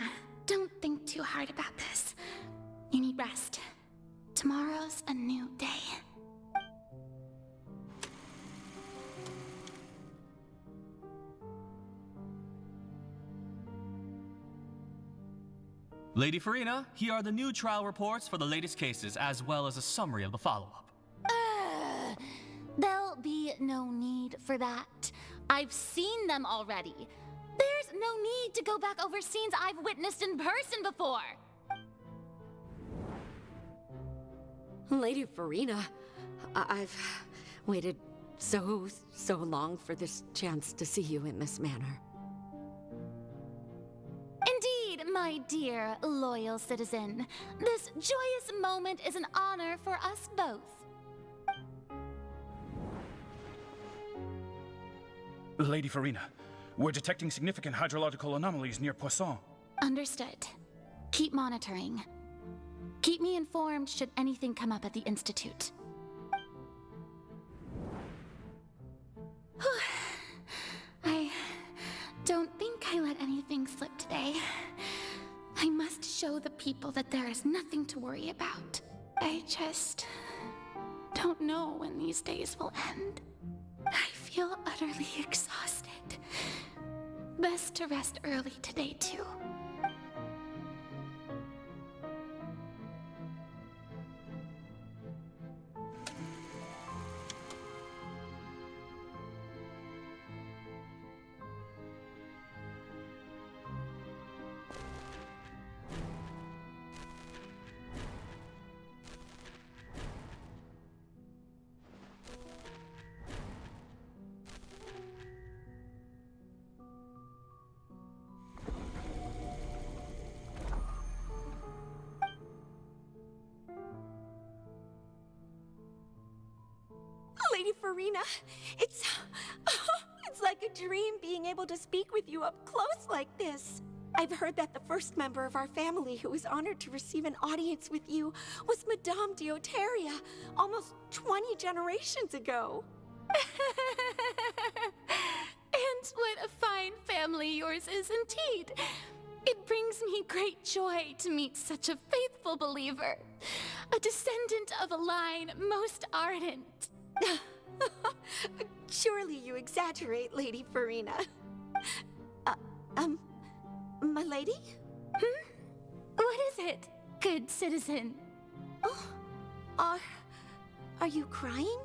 don't think too hard about this. You need rest. Tomorrow's a new day. Lady Farina, here are the new trial reports for the latest cases, as well as a summary of the follow-up. There'll be no need for that. I've seen them already. There's no need to go back over scenes I've witnessed in person before. Lady Farina, I've waited so long for this chance to see you in this manner. Indeed, my dear, loyal citizen. This joyous moment is an honor for us both. Lady Farina, we're detecting significant hydrological anomalies near Poisson. Understood. Keep monitoring. Keep me informed should anything come up at the Institute. I don't think I let anything slip today. I must show the people that there is nothing to worry about. I just don't know when these days will end. I feel utterly exhausted. Best to rest early today, too. Lady Farina, it's like a dream being able to speak with you up close like this. I've heard that the first member of our family who was honored to receive an audience with you was Madame Dioteria, almost 20 generations ago. And what a fine family yours is indeed. It brings me great joy to meet such a faithful believer, a descendant of a line most ardent. Surely you exaggerate, Lady Farina. My lady? What is it, good citizen? Oh, are you crying?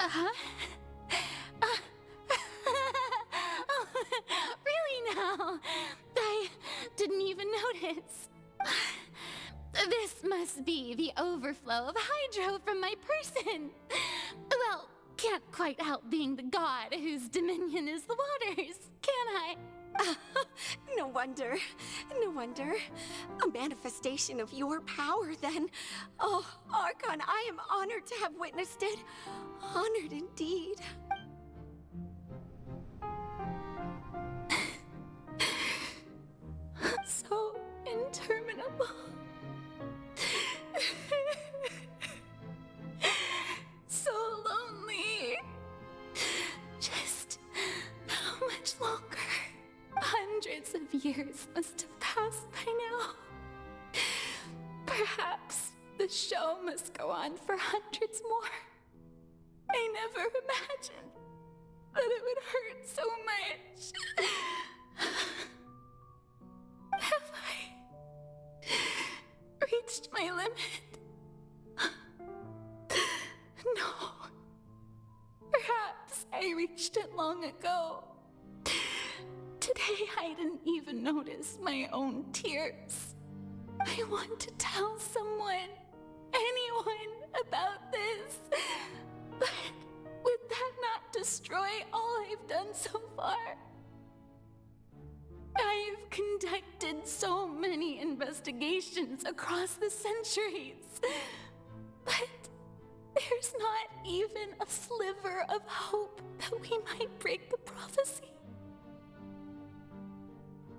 Uh-huh. Really now? I didn't even notice. This must be the overflow of hydro from my person. Well, can't quite help being the god whose dominion is the waters, can I? No wonder. No wonder. A manifestation of your power, then. Oh, Archon, I am honored to have witnessed it. Honored indeed. So interminable. So lonely. Just how much longer? Hundreds of years must have passed by now. Perhaps the show must go on for hundreds more. I never imagined that it would hurt so much. Have I reached my limit? No. Perhaps I reached it long ago. Today I didn't even notice my own tears. I want to tell someone, anyone, about this. But would that not destroy all I've done so far? I've conducted so many investigations across the centuries. But there's not even a sliver of hope that we might break the prophecy.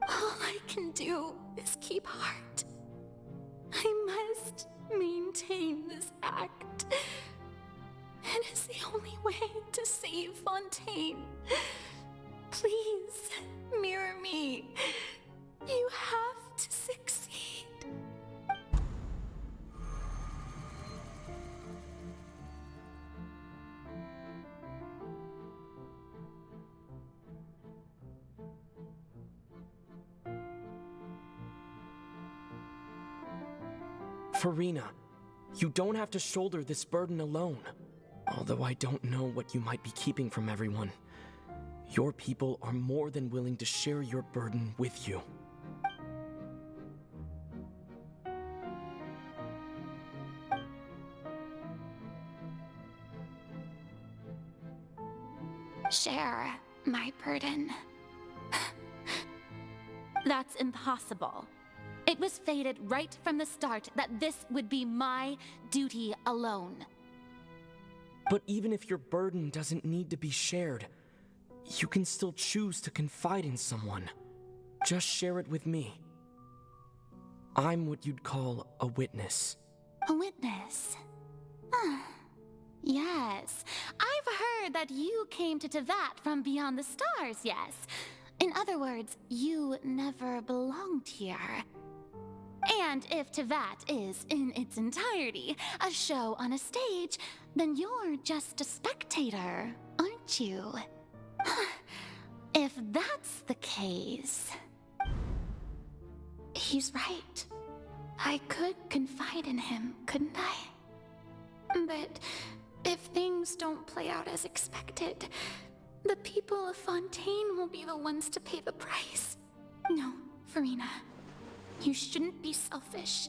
All I can do is keep heart. I must maintain this act. It is the only way to save Fontaine. Please, mirror me. You have to succeed. Farina, you don't have to shoulder this burden alone. Although I don't know what you might be keeping from everyone. Your people are more than willing to share your burden with you. Share my burden. That's impossible. It was fated right from the start that this would be my duty alone. But even if your burden doesn't need to be shared, you can still choose to confide in someone. Just share it with me. I'm what you'd call a witness. A witness? Yes. I've heard that you came to Tevat from beyond the stars, yes. In other words, you never belonged here. And if Tevat is, in its entirety, a show on a stage, then you're just a spectator, aren't you? If that's the case... He's right. I could confide in him, couldn't I? But if things don't play out as expected, the people of Fontaine will be the ones to pay the price. No, Farina. You shouldn't be selfish.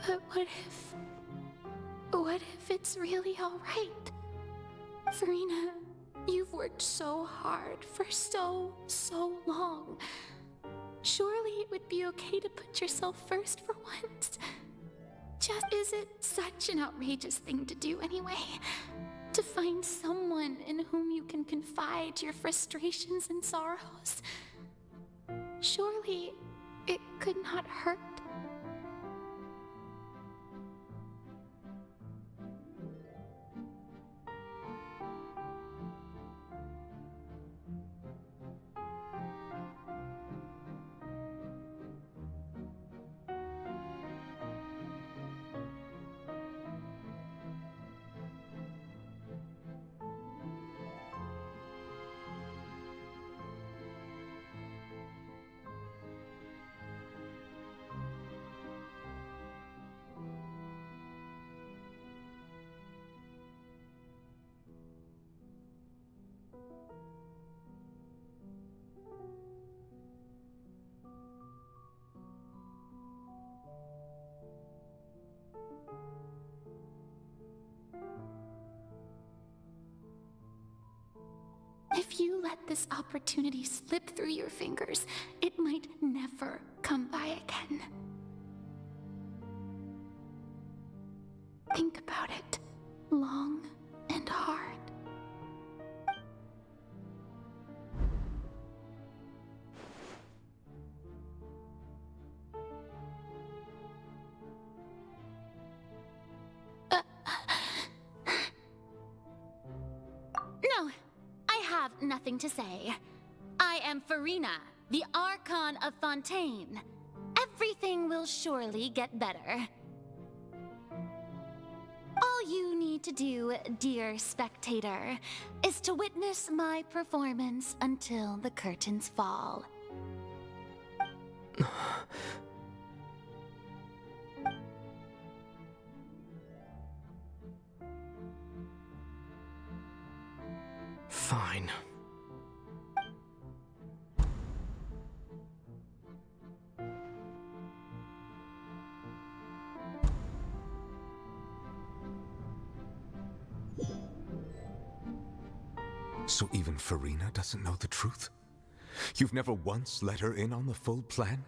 But what if it's really all right? Farina, you've worked so hard for so long. Surely it would be okay to put yourself first for once. Is it such an outrageous thing to do anyway? To find someone in whom you can confide your frustrations and sorrows? Surely it could not hurt. you let this opportunity slip through your fingers, it might never come by again. Think about it long and hard. No, I have nothing to say. I am Farina, the Archon of Fontaine. Everything will surely get better. All you need to do, dear spectator, is to witness my performance until the curtains fall. Fine. So even Farina doesn't know the truth? You've never once let her in on the full plan?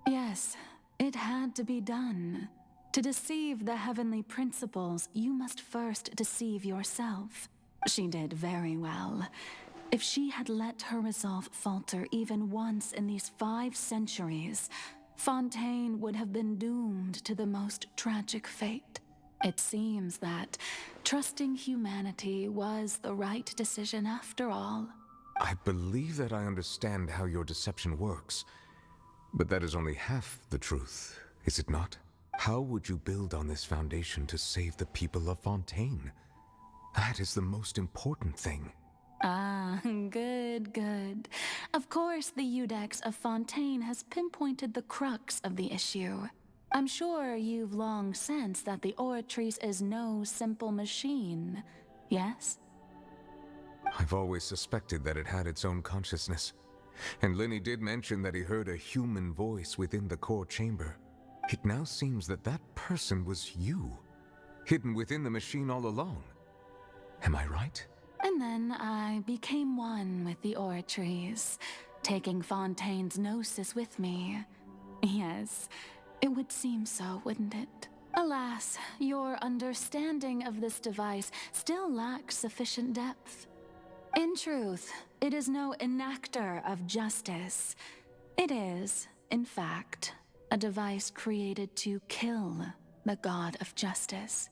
Yes, it had to be done. To deceive the heavenly principles, you must first deceive yourself. She did very well. If she had let her resolve falter even once in these 5 centuries, Fontaine would have been doomed to the most tragic fate. It seems that trusting humanity was the right decision after all. I believe that I understand how your deception works, but that is only half the truth, is it not? How would you build on this foundation to save the people of Fontaine? That is the most important thing. Ah, good. Of course, the Iudex of Fontaine has pinpointed the crux of the issue. I'm sure you've long sensed that the Oratrice is no simple machine, yes? I've always suspected that it had its own consciousness. And Lenny did mention that he heard a human voice within the core chamber. It now seems that that person was you, hidden within the machine all along. Am I right? And then I became one with the Oratrice, taking Fontaine's gnosis with me. Yes, it would seem so, wouldn't it? Alas, your understanding of this device still lacks sufficient depth. In truth, it is no enactor of justice. It is, in fact, a device created to kill the god of justice.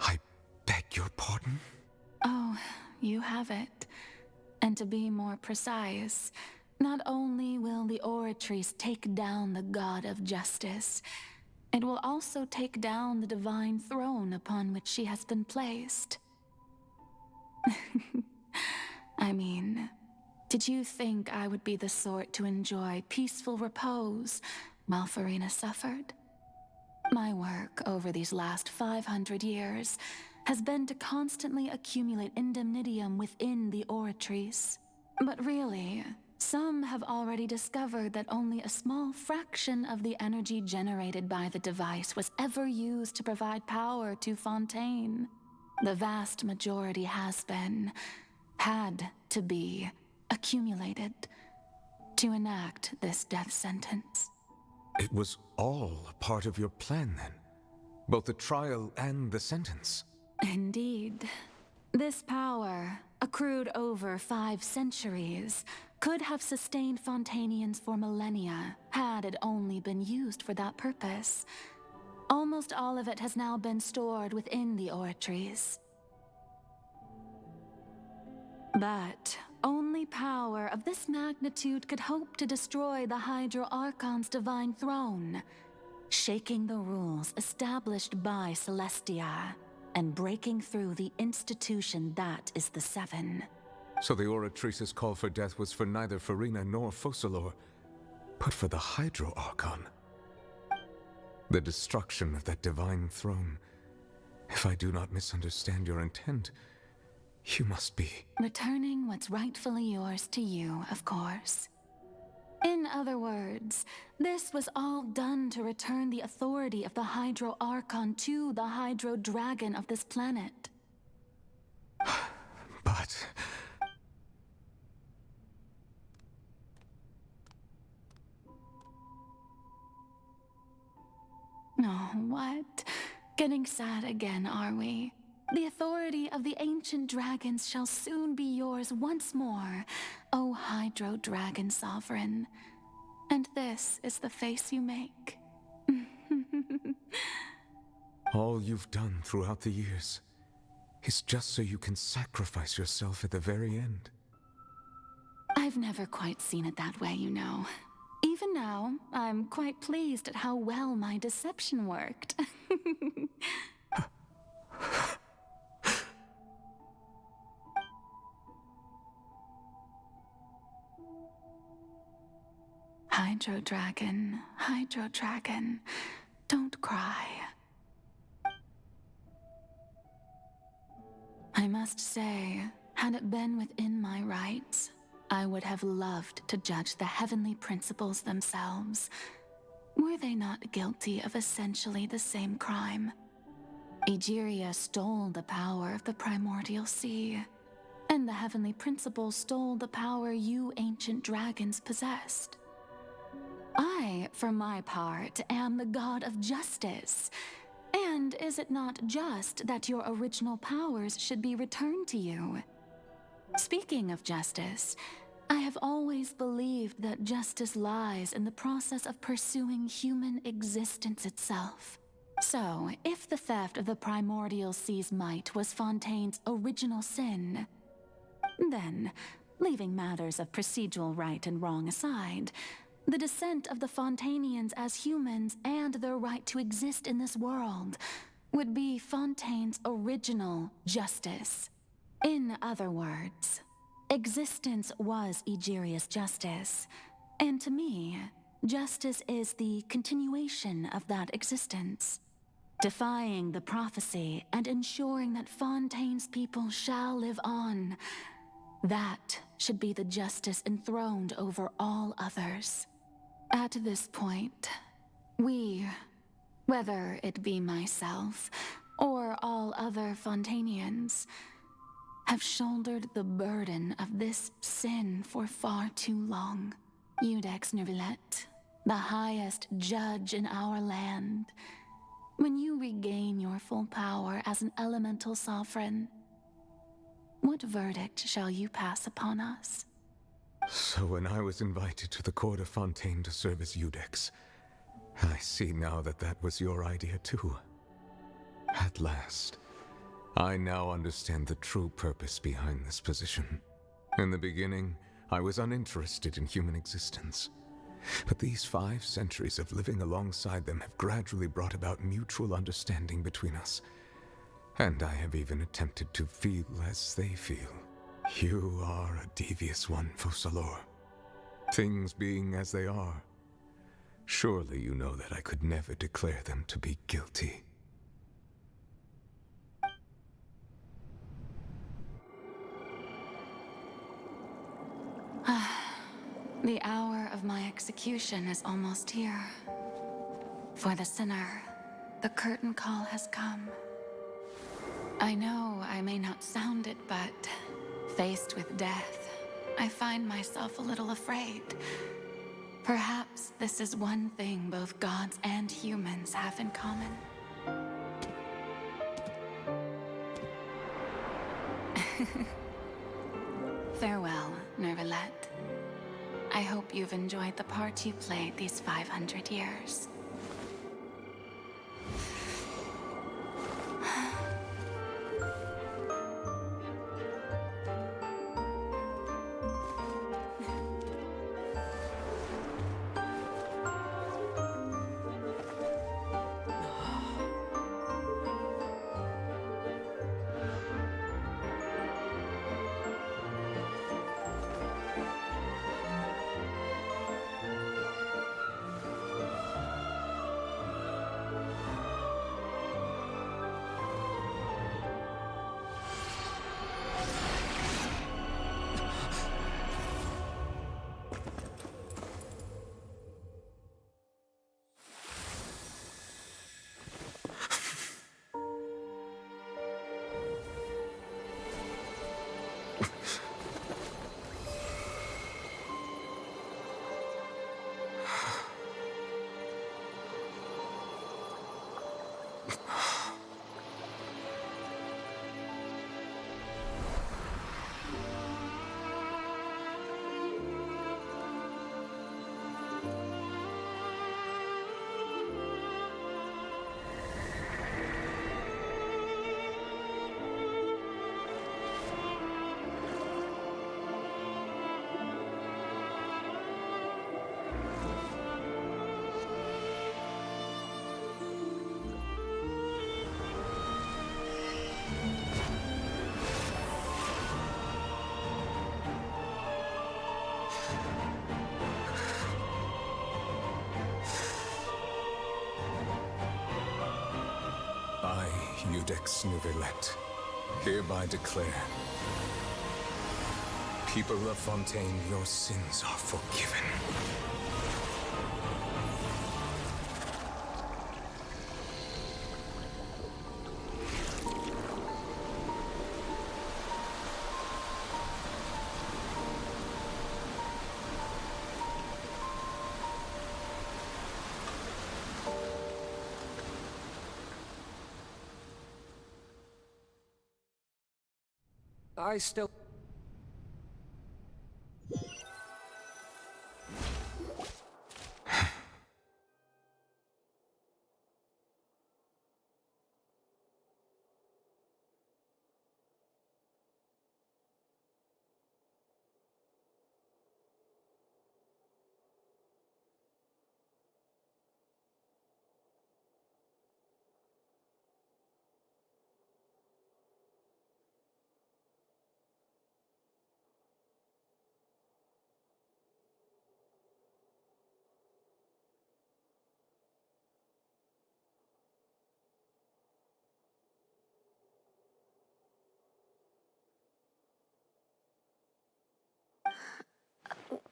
I beg your pardon? Oh, you have it. And to be more precise, not only will the Oratrice take down the god of justice, it will also take down the divine throne upon which she has been placed. I mean, did you think I would be the sort to enjoy peaceful repose while Farina suffered? My work over these last 500 years has been to constantly accumulate indemnitium within the Oratrice. But really, some have already discovered that only a small fraction of the energy generated by the device was ever used to provide power to Fontaine. The vast majority had to be, accumulated to enact this death sentence. It was all a part of your plan then? Both the trial and the sentence? Indeed. This power, accrued over 5 centuries, could have sustained Fontainians for millennia, had it only been used for that purpose. Almost all of it has now been stored within the Oratrice. But only power of this magnitude could hope to destroy the Hydro Archon's divine throne, shaking the rules established by Celestia, and breaking through the institution that is the Seven. So the Oratrice's call for death was for neither Farina nor Focalor, but for the Hydro Archon. The destruction of that divine throne. If I do not misunderstand your intent, you must be... Returning what's rightfully yours to you, of course. In other words, this was all done to return the authority of the Hydro Archon to the Hydro Dragon of this planet. But Oh, what? Getting sad again, are we? The authority of the ancient dragons shall soon be yours once more, O Hydro Dragon Sovereign. And this is the face you make. All you've done throughout the years is just so you can sacrifice yourself at the very end. I've never quite seen it that way, you know. Even now, I'm quite pleased at how well my deception worked. Hydro Dragon, don't cry. I must say, had it been within my rights, I would have loved to judge the heavenly principles themselves. Were they not guilty of essentially the same crime? Egeria stole the power of the primordial sea, and the heavenly principles stole the power you ancient dragons possessed. I, for my part, am the god of justice. And is it not just that your original powers should be returned to you? Speaking of justice, I have always believed that justice lies in the process of pursuing human existence itself. So, if the theft of the primordial sea's might was Fontaine's original sin, then, leaving matters of procedural right and wrong aside, the descent of the Fontanians as humans and their right to exist in this world would be Fontaine's original justice. In other words, existence was Egeria's justice, and to me, justice is the continuation of that existence. Defying the prophecy and ensuring that Fontaine's people shall live on, that should be the justice enthroned over all others. At this point, we, whether it be myself or all other Fontanians, have shouldered the burden of this sin for far too long. Iudex Neuvillette, the highest judge in our land, when you regain your full power as an elemental sovereign, what verdict shall you pass upon us? So when I was invited to the court of Fontaine to serve as Iudex, I see now that that was your idea too. At last, I now understand the true purpose behind this position. In the beginning, I was uninterested in human existence. But these 5 centuries of living alongside them have gradually brought about mutual understanding between us. And I have even attempted to feel as they feel. You are a devious one, Focalors. Things being as they are, surely you know that I could never declare them to be guilty. The hour of my execution is almost here. For the sinner, the curtain call has come. I know I may not sound it, but faced with death, I find myself a little afraid. Perhaps this is one thing both gods and humans have in common. Farewell, Neuvillette. I hope you've enjoyed the part you played these 500 years. I, Iudex Nouvelet, hereby declare, people of Fontaine, your sins are forgiven. I still...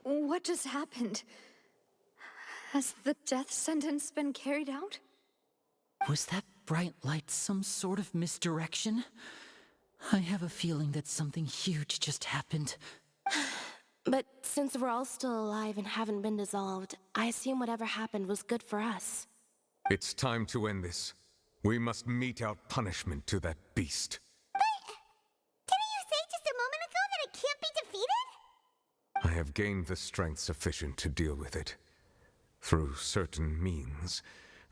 What just happened? Has the death sentence been carried out? Was that bright light some sort of misdirection? I have a feeling that something huge just happened. But since we're all still alive and haven't been dissolved, I assume whatever happened was good for us. It's time to end this. We must mete out punishment to that beast. Didn't you say just a moment ago that it can't be defeated? I have gained the strength sufficient to deal with it. Through certain means,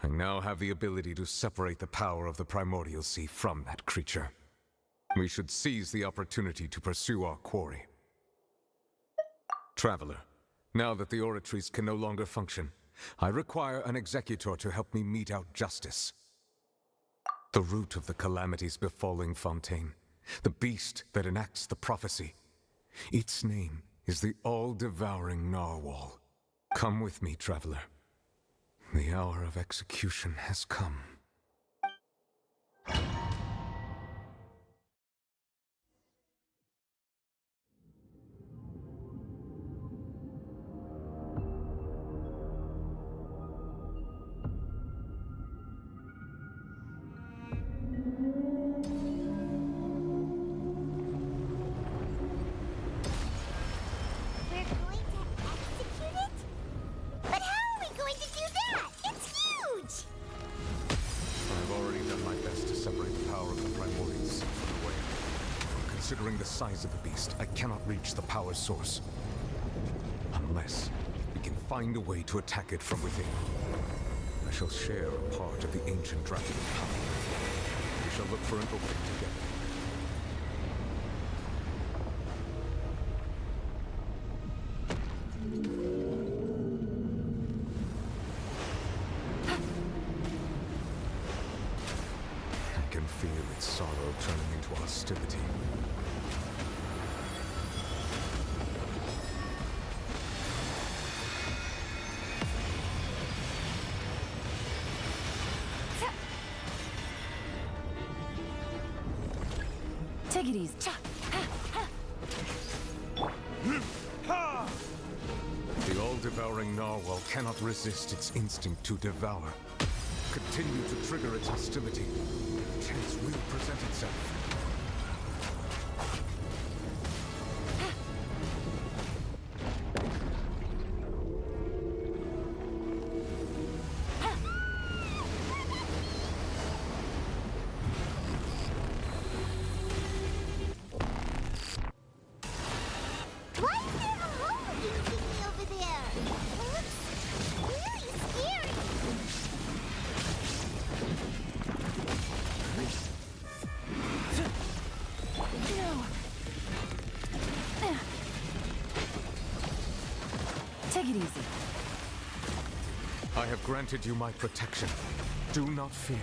I now have the ability to separate the power of the Primordial Sea from that creature. We should seize the opportunity to pursue our quarry. Traveler, now that the oratories can no longer function, I require an executor to help me mete out justice. The root of the calamities befalling Fontaine, the beast that enacts the prophecy. Its name is the all-devouring Narwhal. Come with me, traveler. The hour of execution has come. Considering the size of the beast, I cannot reach the power source. Unless we can find a way to attack it from within. I shall share a part of the ancient dragon's power. We shall look for an opening together. I can feel its sorrow turning into hostility. Take it easy. The all-devouring Narwhal cannot resist its instinct to devour. Continue to trigger its hostility. The chance will present itself. Take it easy. I have granted you my protection. Do not fear.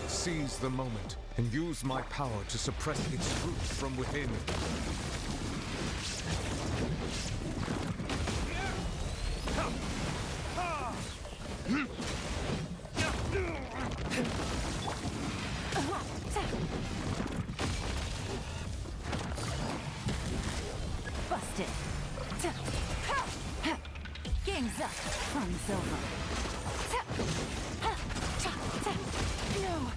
Seize the moment and use my power to suppress its roots from within. Busted. Game's up. Fun's over. No.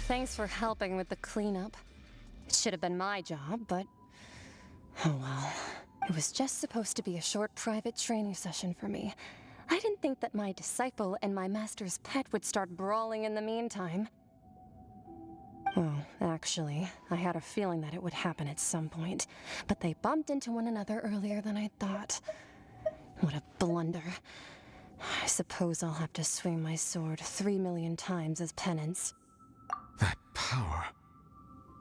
Thanks for helping with the cleanup. It should have been my job, but... oh well. It was just supposed to be a short private training session for me. I didn't think that my disciple and my master's pet would start brawling in the meantime. Well, actually, I had a feeling that it would happen at some point, but they bumped into one another earlier than I thought. What a blunder. I suppose I'll have to swing my sword 3 million times as penance. That power.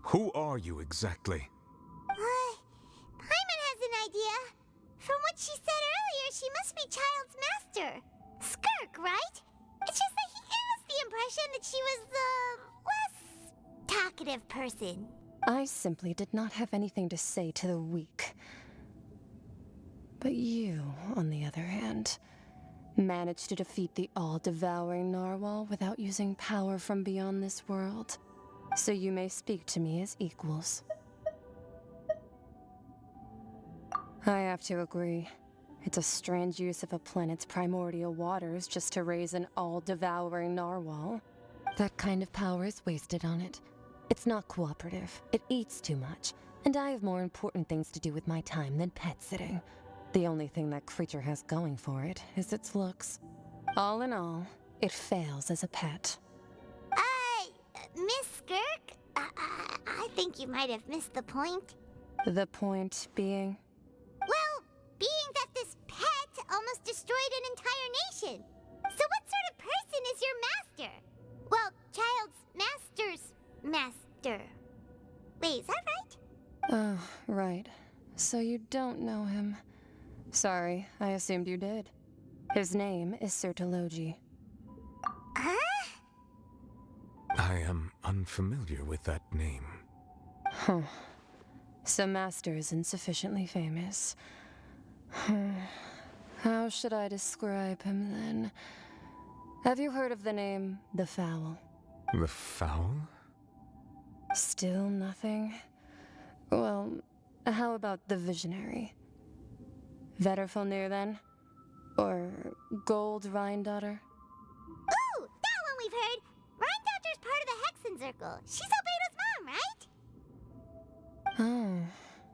Who are you exactly? Paimon has an idea. From what she said earlier, she must be Child's master. Skirk, right? It's just that he gave us the impression that she was the less talkative person. I simply did not have anything to say to the weak. But you, on the other hand, managed to defeat the all-devouring narwhal without using power from beyond this world. So you may speak to me as equals. I have to agree. It's a strange use of a planet's primordial waters just to raise an all-devouring narwhal. That kind of power is wasted on it. It's not cooperative. It eats too much. And I have more important things to do with my time than pet sitting. The only thing that creature has going for it is its looks. All in all, it fails as a pet. Miss Skirk? I think you might have missed the point. The point being? Well, being that this pet almost destroyed an entire nation. So what sort of person is your master? Well, Child's master's master. Wait, is that right? Oh, right. So you don't know him. Sorry, I assumed you did. His name is Sertologi. Huh? I am unfamiliar with that name. Huh. So Master isn't sufficiently famous. How should I describe him then? Have you heard of the name The Fowl? The Fowl? Still nothing? Well, how about the Visionary? Vetterfulnir then? Or Gold Rhine-Daughter? Ooh, that one we've heard! Rhine-Daughter's part of the Hexen Circle. She's Albedo's mom, right? Oh,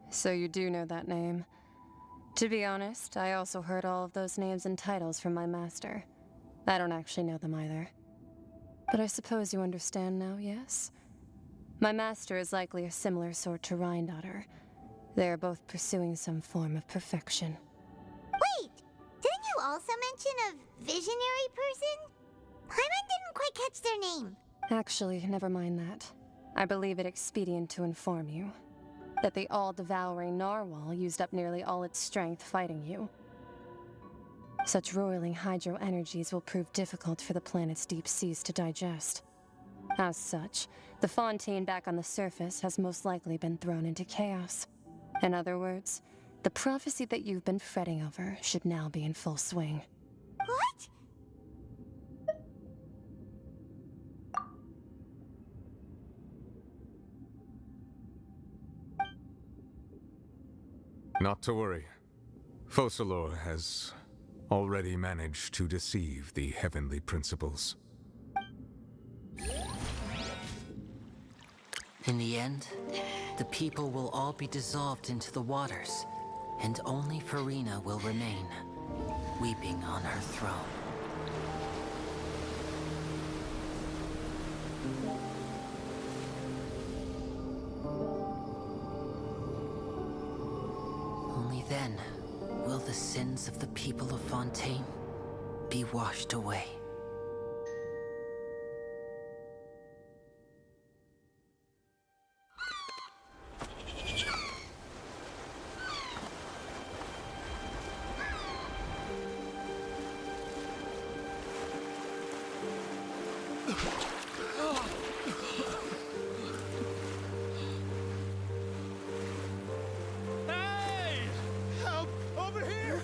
so you do know that name. To be honest, I also heard all of those names and titles from my master. I don't actually know them either. But I suppose you understand now, yes? My master is likely a similar sort to Rhine-Daughter. They are both pursuing some form of perfection. Wait! Didn't you also mention a visionary person? Paimon didn't quite catch their name. Actually, never mind that. I believe it expedient to inform you that the all-devouring narwhal used up nearly all its strength fighting you. Such roiling hydro energies will prove difficult for the planet's deep seas to digest. As such, the fontaine back on the surface has most likely been thrown into chaos. In other words, the prophecy that you've been fretting over should now be in full swing. What? Not to worry. Focalor has already managed to deceive the heavenly principles. In the end, the people will all be dissolved into the waters, and only Furina will remain, weeping on her throne. Only then will the sins of the people of Fontaine be washed away. Hey! Help! Over here!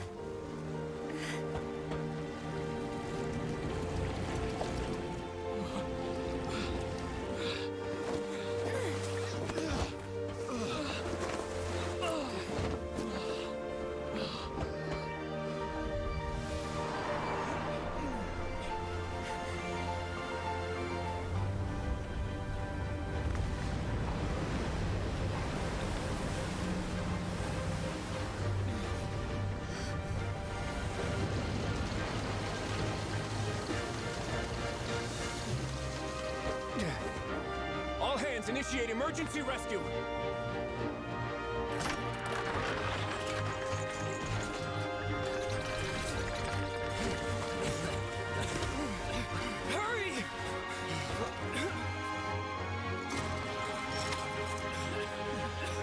All hands, initiate emergency rescue! Hurry!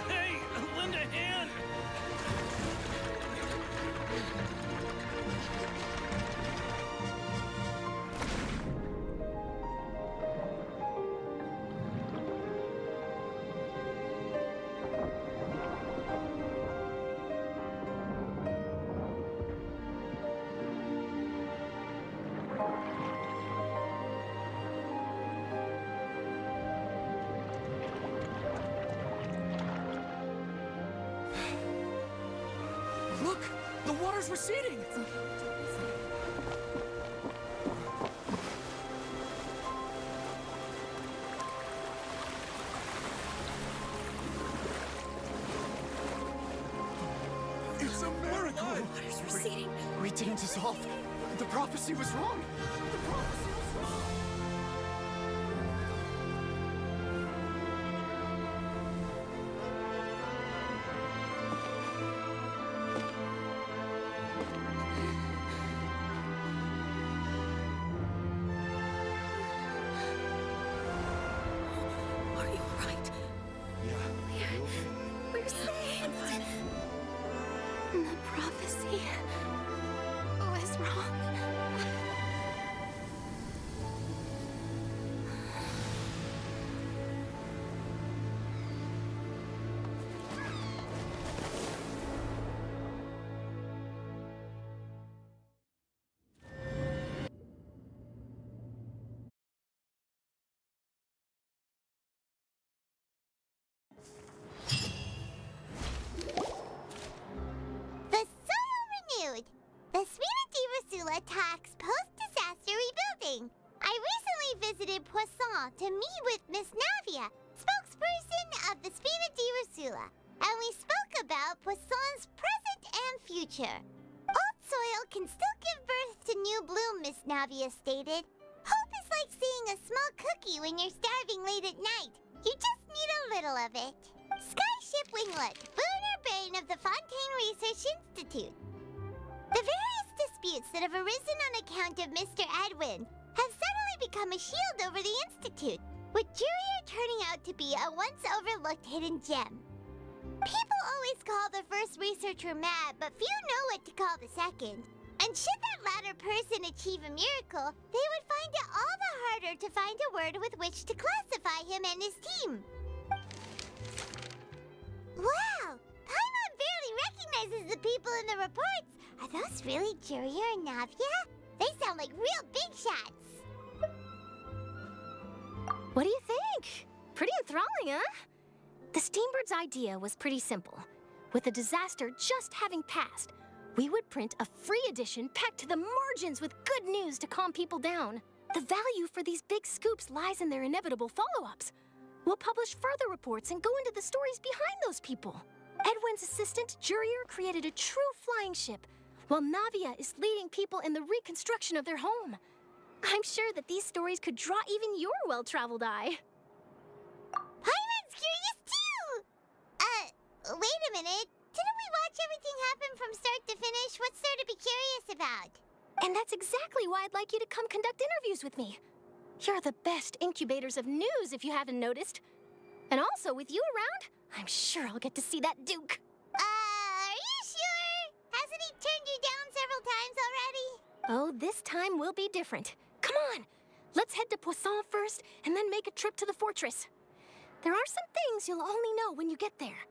Hey, lend a hand! Look! The water's receding! It's a miracle! Water's receding. We didn't dissolve. The prophecy was wrong. The prophecy was wrong. Are you alright? We're safe. The prophecy was wrong. The soil renewed. The Spina di Rosula talks post-disaster rebuilding. I recently visited Poisson to meet with Miss Navia, spokesperson of the Spina di Rosula, and we spoke about Poisson's present and future. Old soil can still give birth to new bloom, Miss Navia stated. Hope is like seeing a small cookie when you're starving late at night. You just need a little of it. Skyship Winglet, lunar brain of the Fontaine Research Institute. The various disputes that have arisen on account of Mr. Edwin have suddenly become a shield over the Institute, with Jurier turning out to be a once overlooked hidden gem. People always call the first researcher mad, but few know what to call the second. And should that latter person achieve a miracle, they would find it all the harder to find a word with which to classify him and his team. Wow! Paimon barely recognizes the people in the reports. Are those really Jurier and Navia? They sound like real big shots. What do you think? Pretty enthralling, huh? The Steambird's idea was pretty simple. With the disaster just having passed, we would print a free edition packed to the margins with good news to calm people down. The value for these big scoops lies in their inevitable follow-ups. We'll publish further reports and go into the stories behind those people. Edwin's assistant, Jurier, created a true flying ship, while Navia is leading people in the reconstruction of their home. I'm sure that these stories could draw even your well-traveled eye. Paimon's curious too! Wait a minute. Didn't we watch everything happen from start to finish? What's there to be curious about? And that's exactly why I'd like you to come conduct interviews with me. You're the best incubators of news, if you haven't noticed. And also, with you around, I'm sure I'll get to see that Duke. Are you sure? Hasn't he turned you down several times already? Oh, this time will be different. Come on, let's head to Poisson first, and then make a trip to the fortress. There are some things you'll only know when you get there.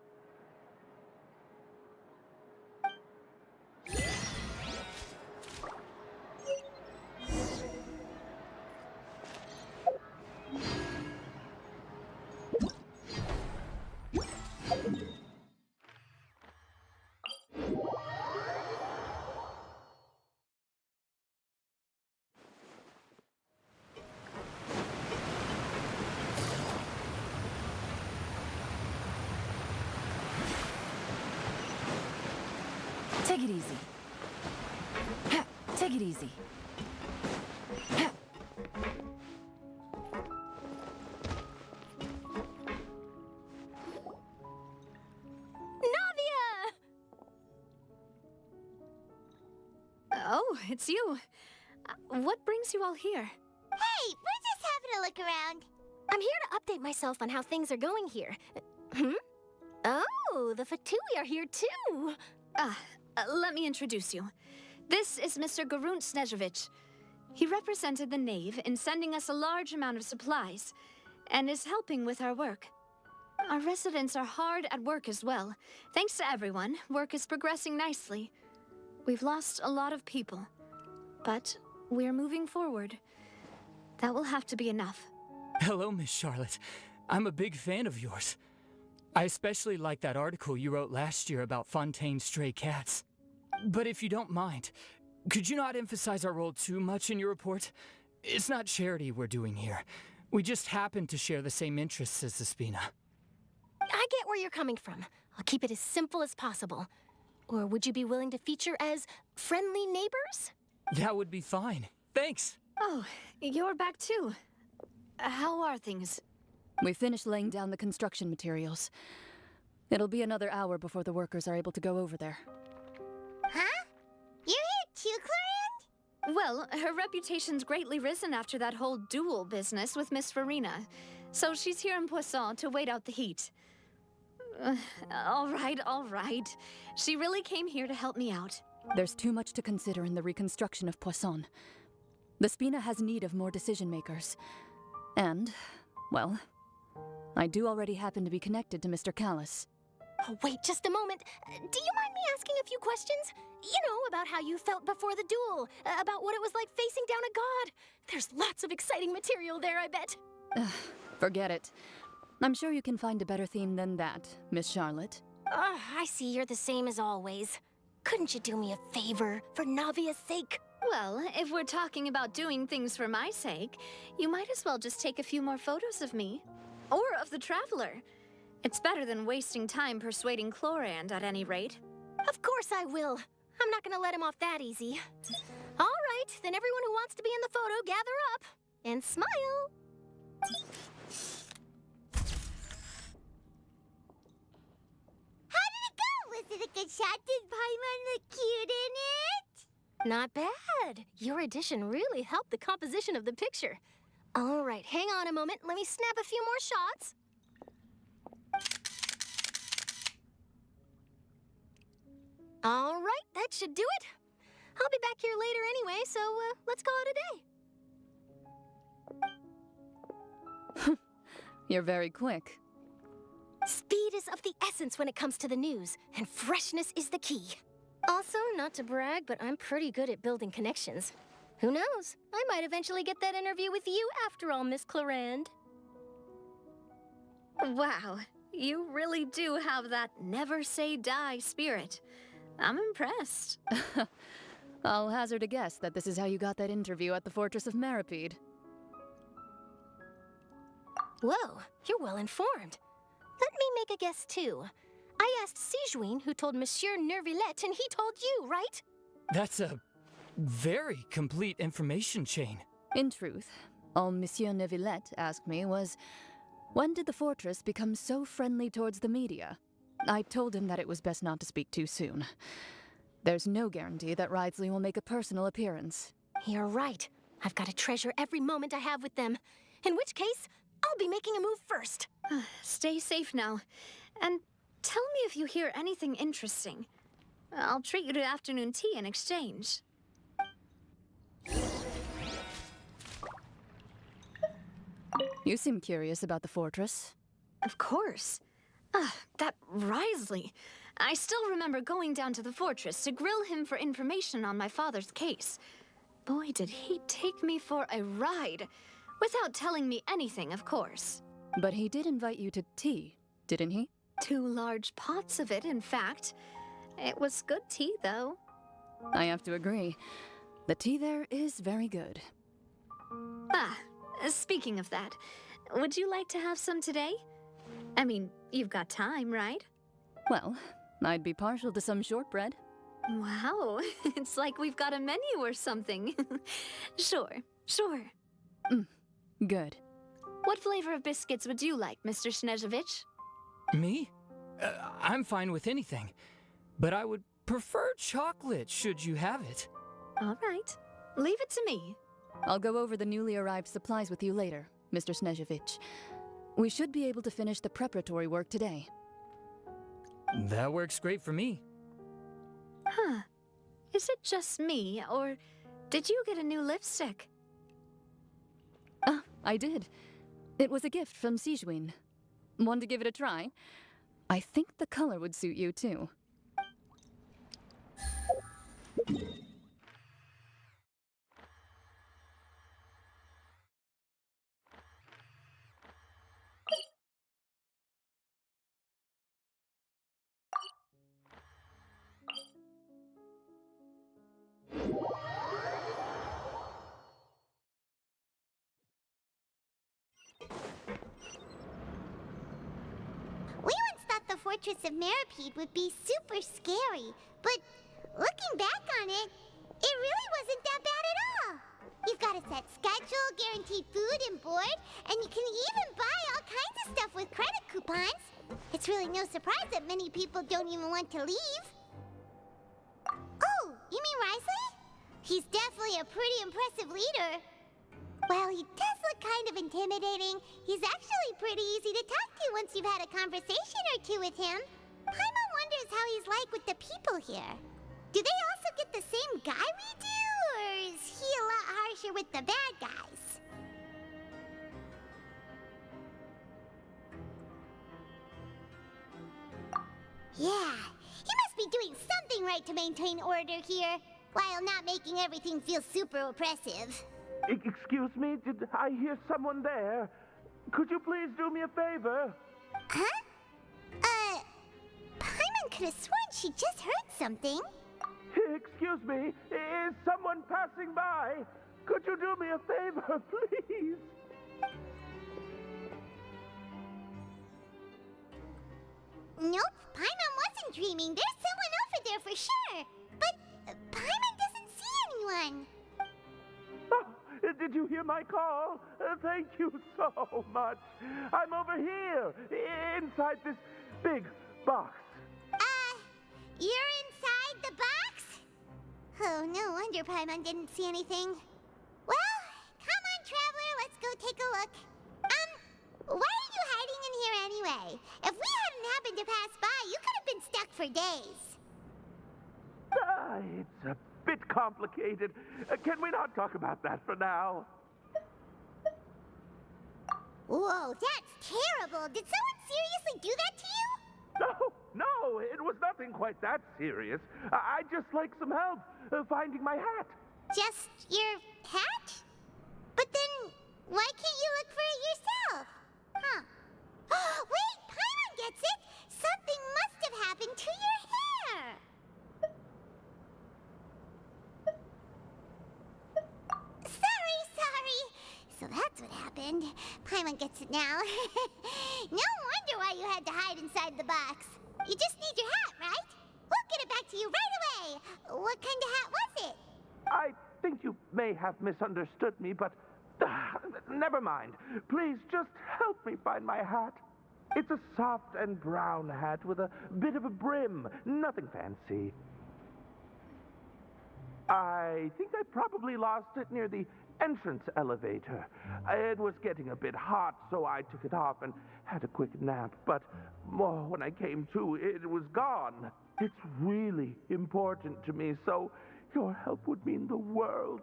Take it easy. Take it easy. Navia! Oh, it's you. What brings you all here? Hey, we're just having a look around. I'm here to update myself on how things are going here. Oh, the Fatui are here too. Let me introduce you. This is Mr. Garunt Snežević. He represented the Knave in sending us a large amount of supplies, and is helping with our work. Our residents are hard at work as well. Thanks to everyone, work is progressing nicely. We've lost a lot of people, but we're moving forward. That will have to be enough. Hello, Miss Charlotte. I'm a big fan of yours. I especially like that article you wrote last year about Fontaine's stray cats. But if you don't mind, could you not emphasize our role too much in your report? It's not charity we're doing here. We just happen to share the same interests as the Spina. I get where you're coming from. I'll keep it as simple as possible. Or would you be willing to feature as friendly neighbors? That would be fine. Thanks. Oh, you're back too. How are things? We finished laying down the construction materials. It'll be another hour before the workers are able to go over there. Huh? You're here too, Clorinde? Well, her reputation's greatly risen after that whole duel business with Miss Farina. So she's here in Poisson to wait out the heat. All right. She really came here to help me out. There's too much to consider in the reconstruction of Poisson. The Spina has need of more decision-makers. And, well, I do already happen to be connected to Mr. Callis. Oh, wait just a moment. Do you mind me asking a few questions? You know, about how you felt before the duel, about what it was like facing down a god. There's lots of exciting material there, I bet. Forget it. I'm sure you can find a better theme than that, Miss Charlotte. I see you're the same as always. Couldn't you do me a favor, for Navia's sake? Well, if we're talking about doing things for my sake, you might as well just take a few more photos of me. Or of the Traveler. It's better than wasting time persuading Clorinde, at any rate. Of course I will. I'm not gonna let him off that easy. All right, then everyone who wants to be in the photo, gather up. And smile. How did it go? Was it a good shot? Did Paimon look cute in it? Not bad. Your addition really helped the composition of the picture. All right, hang on a moment. Let me snap a few more shots. All right, that should do it. I'll be back here later anyway, so let's call it a day. You're very quick. Speed is of the essence when it comes to the news, and freshness is the key. Also, not to brag, but I'm pretty good at building connections. Who knows? I might eventually get that interview with you after all, Miss Clarand. Wow, you really do have that never say die spirit. I'm impressed. I'll hazard a guess that this is how you got that interview at the Fortress of Meripede. Whoa, you're well informed. Let me make a guess too. I asked Sijuin, who told Monsieur Nervillette, and he told you, right? That's a very complete information chain. In truth, all Monsieur Neuvillette asked me was, when did the fortress become so friendly towards the media? I told him that it was best not to speak too soon. There's no guarantee that Wriothesley will make a personal appearance. You're right. I've got to treasure every moment I have with them. In which case, I'll be making a move first. Stay safe now. And tell me if you hear anything interesting. I'll treat you to afternoon tea in exchange. You seem curious about the fortress. Of course. That Wriothesley. I still remember going down to the fortress to grill him for information on my father's case. Boy, did he take me for a ride. Without telling me anything, of course. But he did invite you to tea, didn't he? 2 large pots of it, in fact. It was good tea, though. I have to agree. The tea there is very good. Speaking of that, would you like to have some today? I mean, you've got time, right? Well, I'd be partial to some shortbread. Wow, it's like we've got a menu or something. Sure. Good. What flavor of biscuits would you like, Mr. Snezhovich? Me? I'm fine with anything. But I would prefer chocolate, should you have it. All right. Leave it to me. I'll go over the newly arrived supplies with you later, Mr. Snezhovich. We should be able to finish the preparatory work today. That works great for me. Huh. Is it just me, or did you get a new lipstick? I did. It was a gift from Sijuin. Want to give it a try? I think the color would suit you, too. We once thought the Fortress of Meripede would be super scary, but looking back on it, it really wasn't that bad at all. You've got a set schedule, guaranteed food and board, and you can even buy all kinds of stuff with credit coupons. It's really no surprise that many people don't even want to leave. Oh, you mean Wriothesley? He's definitely a pretty impressive leader. While he does look kind of intimidating, he's actually pretty easy to talk to once you've had a conversation or two with him. Paimon wonders how he's like with the people here. Do they also get the same guy we do, or is he a lot harsher with the bad guys? Yeah, he must be doing something right to maintain order here, while not making everything feel super oppressive. Excuse me, did I hear someone there? Could you please do me a favor? Huh? Paimon could have sworn she just heard something. Excuse me, is someone passing by? Could you do me a favor, please? Nope, Paimon wasn't dreaming. There's someone over there for sure. But Paimon doesn't see anyone. Oh, did you hear my call? Thank you so much. I'm over here, inside this big box. You're inside the box? Oh, no wonder Paimon didn't see anything. Well, come on, Traveler, let's go take a look. Why are you hiding in here anyway? If we hadn't happened to pass by, you could have been stuck for days. It's a bit complicated. Can we not talk about that for now? Whoa, that's terrible. Did someone seriously do that to you? No, it was nothing quite that serious. I'd just like some help finding my hat. Just your hat? But then, why can't you look for it yourself? Huh. Wait, Paimon gets it! Something must have happened to your hair! Sorry. So that's what happened. Paimon gets it now. No wonder why you had to hide inside the box. You just need your hat, right? We'll get it back to you right away. What kind of hat was it? I think you may have misunderstood me, but never mind. Please just help me find my hat. It's a soft and brown hat with a bit of a brim. Nothing fancy. I think I probably lost it near the entrance elevator. It was getting a bit hot, so I took it off and had a quick nap. But when I came to, it was gone. It's really important to me, so your help would mean the world.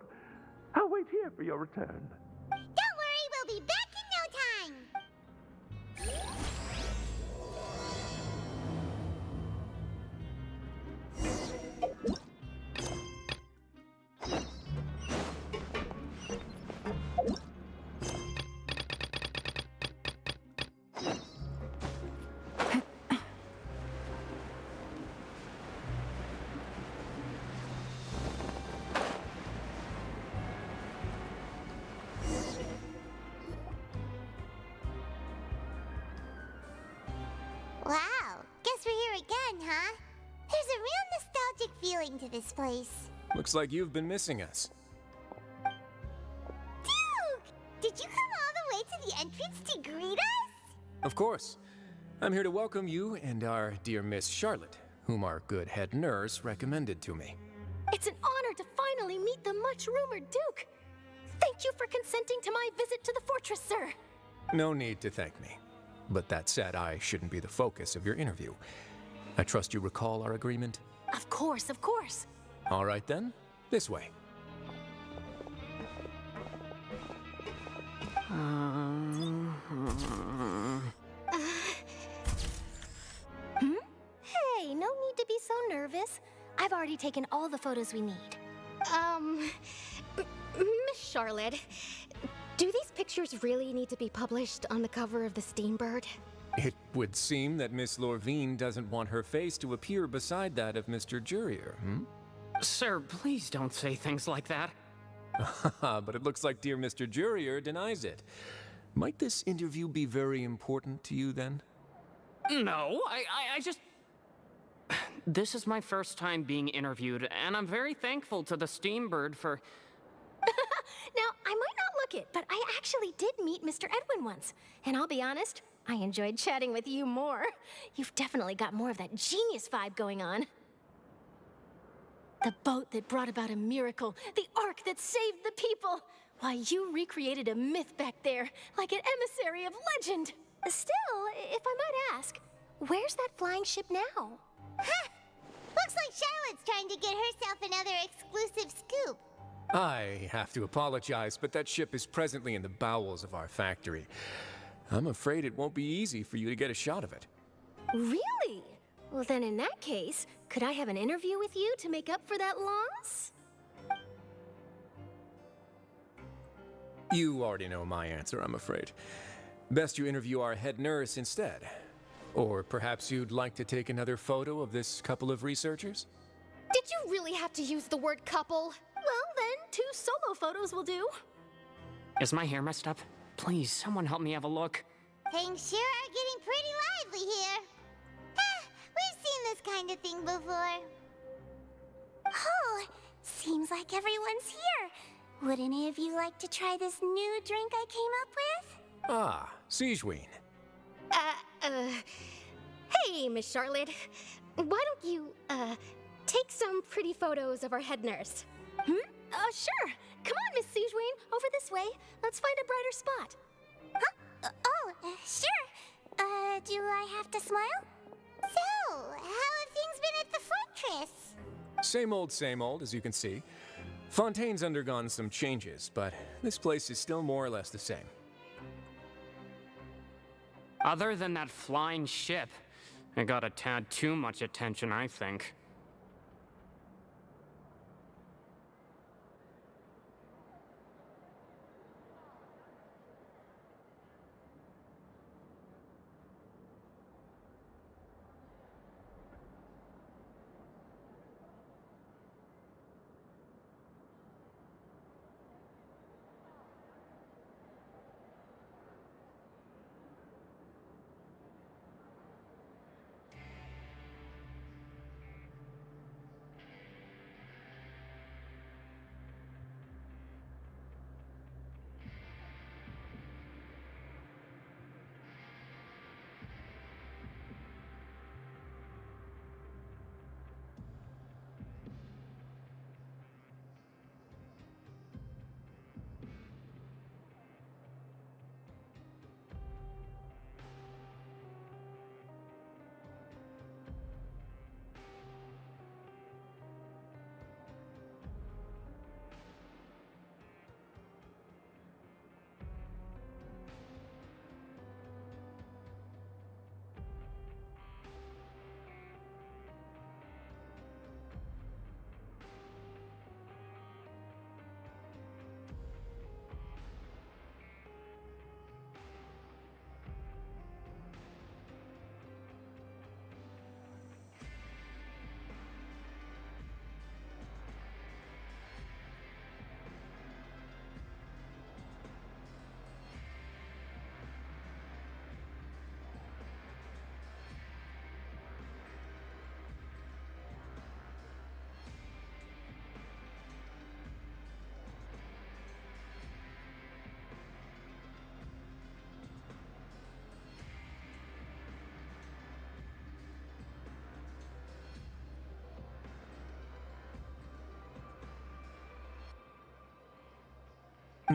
I'll wait here for your return. Don't worry, we'll be back in no time. Wow, guess we're here again, huh? There's a real nostalgic feeling to this place. Looks like you've been missing us. Duke! Did you come all the way to the entrance to greet us? Of course. I'm here to welcome you and our dear Miss Charlotte, whom our good head nurse recommended to me. It's an honor to finally meet the much-rumored Duke. Thank you for consenting to my visit to the fortress, sir. No need to thank me. But that said, I shouldn't be the focus of your interview. I trust you recall our agreement? Of course, of course. All right then, this way. Hey, no need to be so nervous. I've already taken all the photos we need. Miss Charlotte, do these pictures really need to be published on the cover of the Steambird? It would seem that Miss Lorvine doesn't want her face to appear beside that of Mr. Jurier, Sir, please don't say things like that. But it looks like dear Mr. Jurier denies it. Might this interview be very important to you then? No, I just... This is my first time being interviewed, and I'm very thankful to the Steambird for... Now, I might not look it, but I actually did meet Mr. Edwin once. And I'll be honest, I enjoyed chatting with you more. You've definitely got more of that genius vibe going on. The boat that brought about a miracle, the ark that saved the people. Why, you recreated a myth back there, like an emissary of legend. Still, if I might ask, where's that flying ship now? Huh! Looks like Charlotte's trying to get herself another exclusive scoop. I have to apologize, but that ship is presently in the bowels of our factory. I'm afraid it won't be easy for you to get a shot of it. Really? Well, then in that case, could I have an interview with you to make up for that loss? You already know my answer, I'm afraid. Best you interview our head nurse instead. Or perhaps you'd like to take another photo of this couple of researchers? Did you really have to use the word couple? Well, then, 2 solo photos will do. Is my hair messed up? Please, someone help me have a look. Things sure are getting pretty lively here. We've seen this kind of thing before. Oh, seems like everyone's here. Would any of you like to try this new drink I came up with? Ah, Sigewine. Hey, Miss Charlotte. Why don't you, take some pretty photos of our head nurse? Sure. Come on, Miss Sigewine. Over this way. Let's find a brighter spot. Huh? Sure. Do I have to smile? So, how have things been at the fortress? Same old, as you can see. Fontaine's undergone some changes, but this place is still more or less the same. Other than that flying ship, it got a tad too much attention, I think.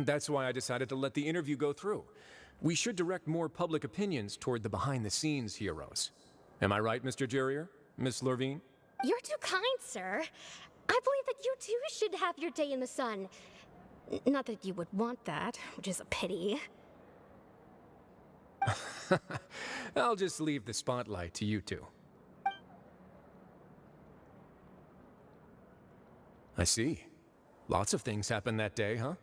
That's why I decided to let the interview go through. We should direct more public opinions toward the behind-the-scenes heroes. Am I right, Mr. Jurrier? Miss Lurvine? You're too kind, sir. I believe that you too should have your day in the sun. Not that you would want that, which is a pity. I'll just leave the spotlight to you two. I see. Lots of things happened that day, huh?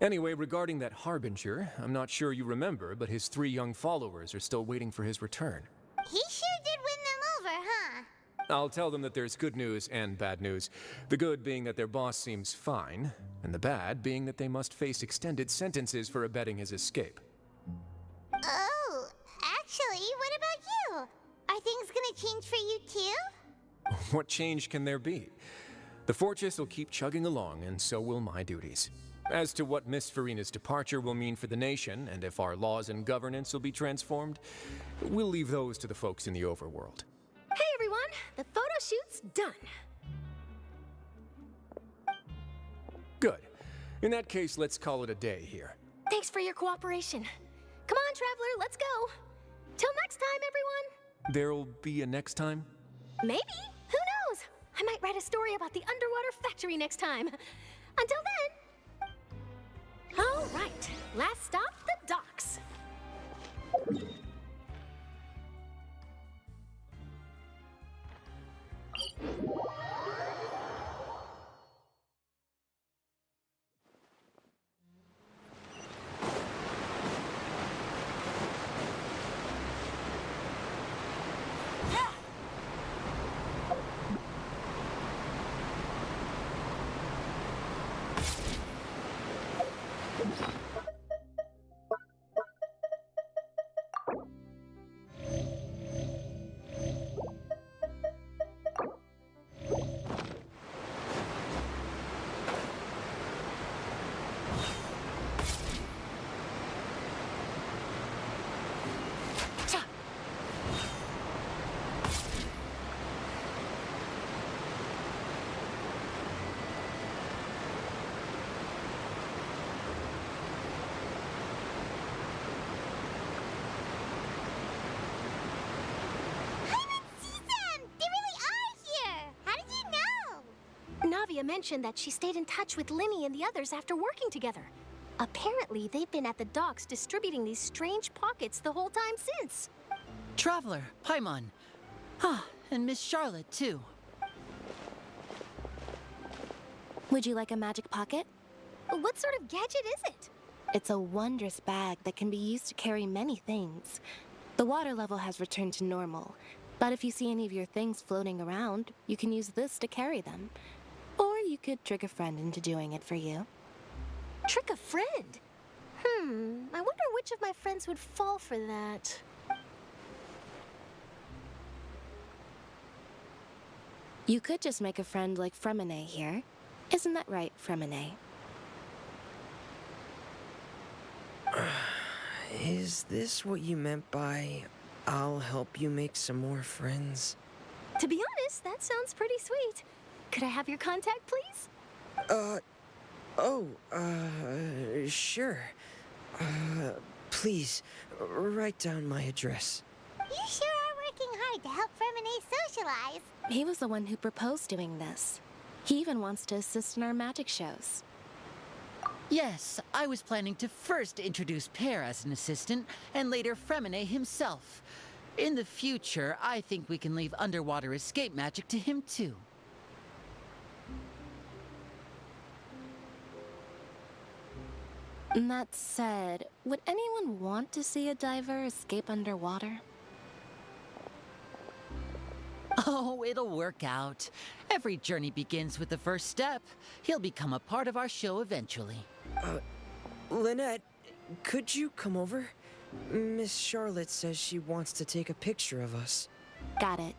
Anyway, regarding that Harbinger, I'm not sure you remember, but his 3 young followers are still waiting for his return. He sure did win them over, huh? I'll tell them that there's good news and bad news. The good being that their boss seems fine, and the bad being that they must face extended sentences for abetting his escape. Oh, actually, what about you? Are things gonna change for you too? What change can there be? The fortress will keep chugging along, and so will my duties. As to what Miss Farina's departure will mean for the nation, and if our laws and governance will be transformed, we'll leave those to the folks in the overworld. Hey everyone, the photo shoot's done. Good. In that case, let's call it a day here. Thanks for your cooperation. Come on, Traveler, let's go. Till next time, everyone. There'll be a next time? Maybe. Who knows? I might write a story about the underwater factory next time. Until then. All right, last stop, the docks. Sylvia mentioned that she stayed in touch with Linny and the others after working together. Apparently, they've been at the docks distributing these strange pockets the whole time since. Traveler, Paimon. And Miss Charlotte, too. Would you like a magic pocket? What sort of gadget is it? It's a wondrous bag that can be used to carry many things. The water level has returned to normal, but if you see any of your things floating around, you can use this to carry them. Or you could trick a friend into doing it for you. Trick a friend? I wonder which of my friends would fall for that. You could just make a friend like Fremine here. Isn't that right, Fremine? Is this what you meant by, I'll help you make some more friends? To be honest, that sounds pretty sweet. Could I have your contact, please? Sure. Please, write down my address. You sure are working hard to help Fremine socialize. He was the one who proposed doing this. He even wants to assist in our magic shows. Yes, I was planning to first introduce Pear as an assistant, and later Fremine himself. In the future, I think we can leave underwater escape magic to him too. That said, would anyone want to see a diver escape underwater? Oh, it'll work out. Every journey begins with the first step. He'll become a part of our show eventually. Lynette, could you come over? Miss Charlotte says she wants to take a picture of us. Got it.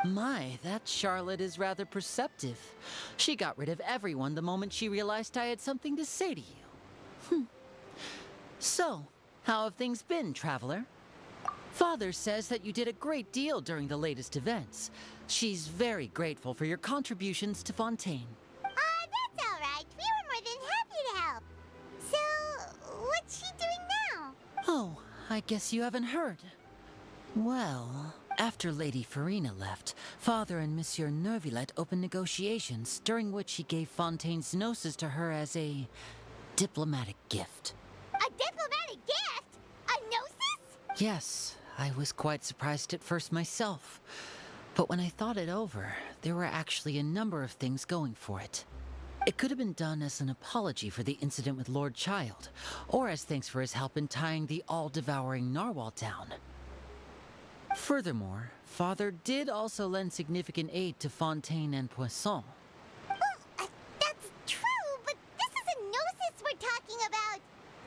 My, that Charlotte is rather perceptive. She got rid of everyone the moment she realized I had something to say to you. So, how have things been, Traveler? Father says that you did a great deal during the latest events. She's very grateful for your contributions to Fontaine. That's all right. We were more than happy to help. So, what's she doing now? Oh, I guess you haven't heard. Well, after Lady Farina left, Father and Monsieur Neuvillette opened negotiations, during which he gave Fontaine's gnosis to her as a diplomatic gift. A diplomatic gift? A gnosis? Yes, I was quite surprised at first myself. But when I thought it over, there were actually a number of things going for it. It could have been done as an apology for the incident with Lord Child, or as thanks for his help in tying the all-devouring narwhal down. Furthermore, Father did also lend significant aid to Fontaine and Poisson. That's true, but this is a gnosis we're talking about.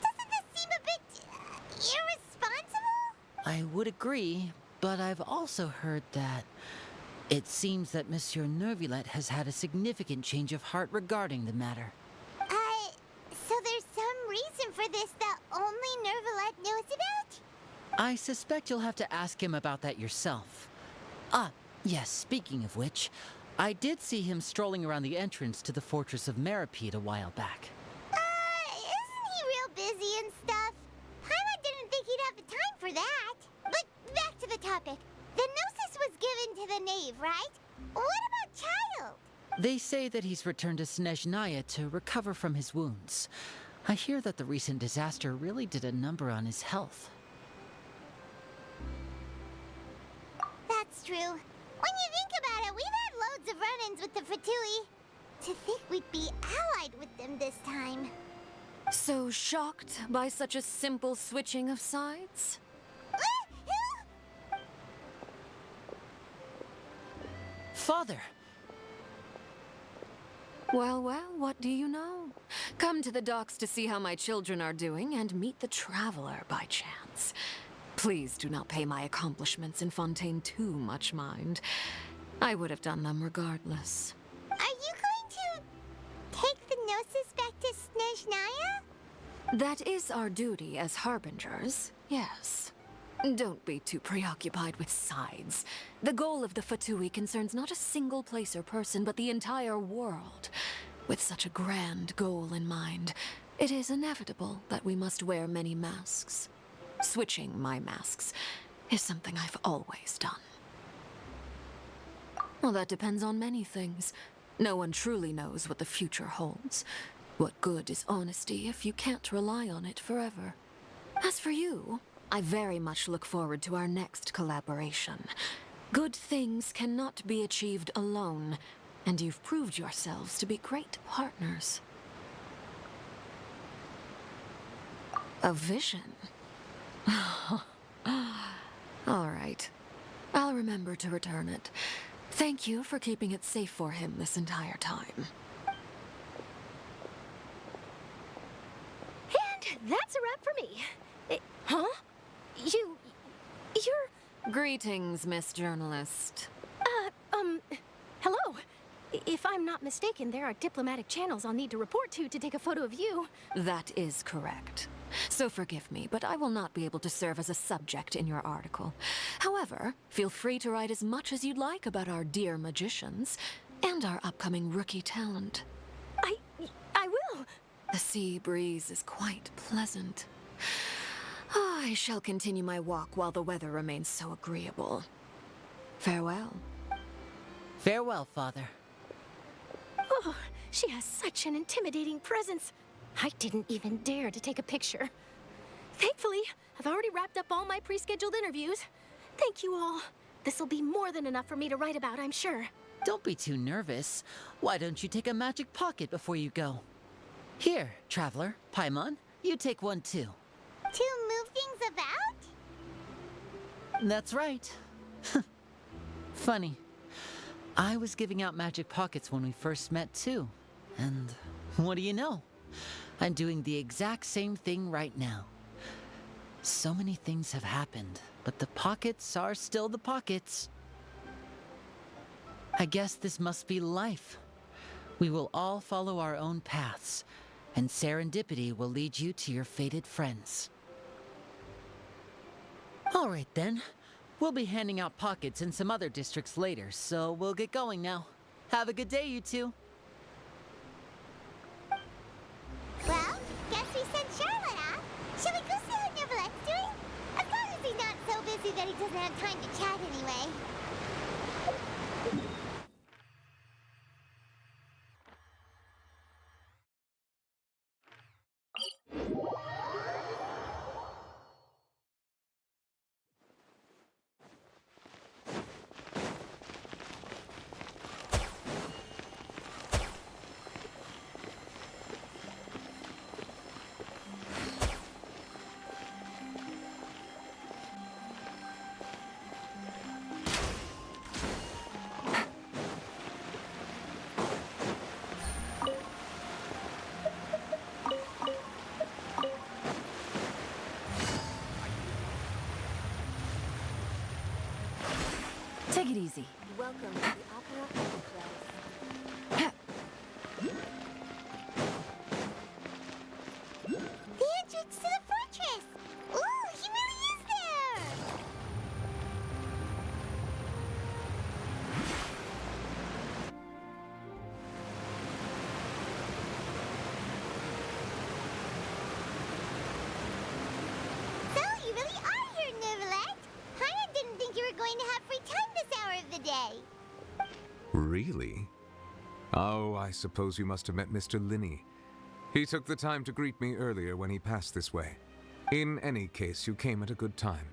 Doesn't this seem a bit irresponsible? I would agree, but I've also heard that it seems that Monsieur Neuvillette has had a significant change of heart regarding the matter. So there's some reason for this that only Neuvillette knows about? I suspect you'll have to ask him about that yourself. Yes, speaking of which, I did see him strolling around the entrance to the Fortress of Meripede a while back. Isn't he real busy and stuff? Paimon didn't think he'd have the time for that. But back to the topic. The gnosis was given to the knave, right? What about Child? They say that he's returned to Snezhnaya to recover from his wounds. I hear that the recent disaster really did a number on his health. That's true. When you think about it, we've had loads of run-ins with the Fatui. To think we'd be allied with them this time. So shocked by such a simple switching of sides? Father! Well, what do you know? Come to the docks to see how my children are doing and meet the Traveler by chance. Please do not pay my accomplishments in Fontaine too much mind. I would have done them regardless. Are you going to take the gnosis back to Snezhnaya? That is our duty as harbingers, yes. Don't be too preoccupied with sides. The goal of the Fatui concerns not a single place or person, but the entire world. With such a grand goal in mind, it is inevitable that we must wear many masks. Switching my masks is something I've always done. Well, that depends on many things. No one truly knows what the future holds. What good is honesty if you can't rely on it forever? As for you, I very much look forward to our next collaboration. Good things cannot be achieved alone, and you've proved yourselves to be great partners. A vision? All right. I'll remember to return it. Thank you for keeping it safe for him this entire time. And that's a wrap for me. Huh? You're... Greetings, Miss Journalist. Hello. If I'm not mistaken, there are diplomatic channels I'll need to report to take a photo of you. That is correct. So forgive me, but I will not be able to serve as a subject in your article. However, feel free to write as much as you'd like about our dear magicians and our upcoming rookie talent. I will. The sea breeze is quite pleasant. I shall continue my walk while the weather remains so agreeable. Farewell. Farewell, Father. Oh, she has such an intimidating presence. I didn't even dare to take a picture. Thankfully, I've already wrapped up all my pre-scheduled interviews. Thank you all. This'll be more than enough for me to write about, I'm sure. Don't be too nervous. Why don't you take a magic pocket before you go? Here, Traveler, Paimon, you take one too. To move things about? That's right. Funny. I was giving out magic pockets when we first met too. And what do you know? I'm doing the exact same thing right now. So many things have happened, but the pockets are still the pockets. I guess this must be life. We will all follow our own paths, and serendipity will lead you to your fated friends. All right then. We'll be handing out pockets in some other districts later, so we'll get going now. Have a good day, you two. Well, guess we sent Charlotte off. Shall we go see what Neverlette's doing? As long as he's not so busy that he doesn't have time to chat anyway. Take it easy. Welcome to the Opera Enterprise. The entrance to the fortress! Ooh, he really is there! So, you really are here, Neverlette! Paimon didn't think you were going to have free time this hour of the day. Really? Oh, I suppose you must have met Mr. Linney. He took the time to greet me earlier when he passed this way. In any case, you came at a good time.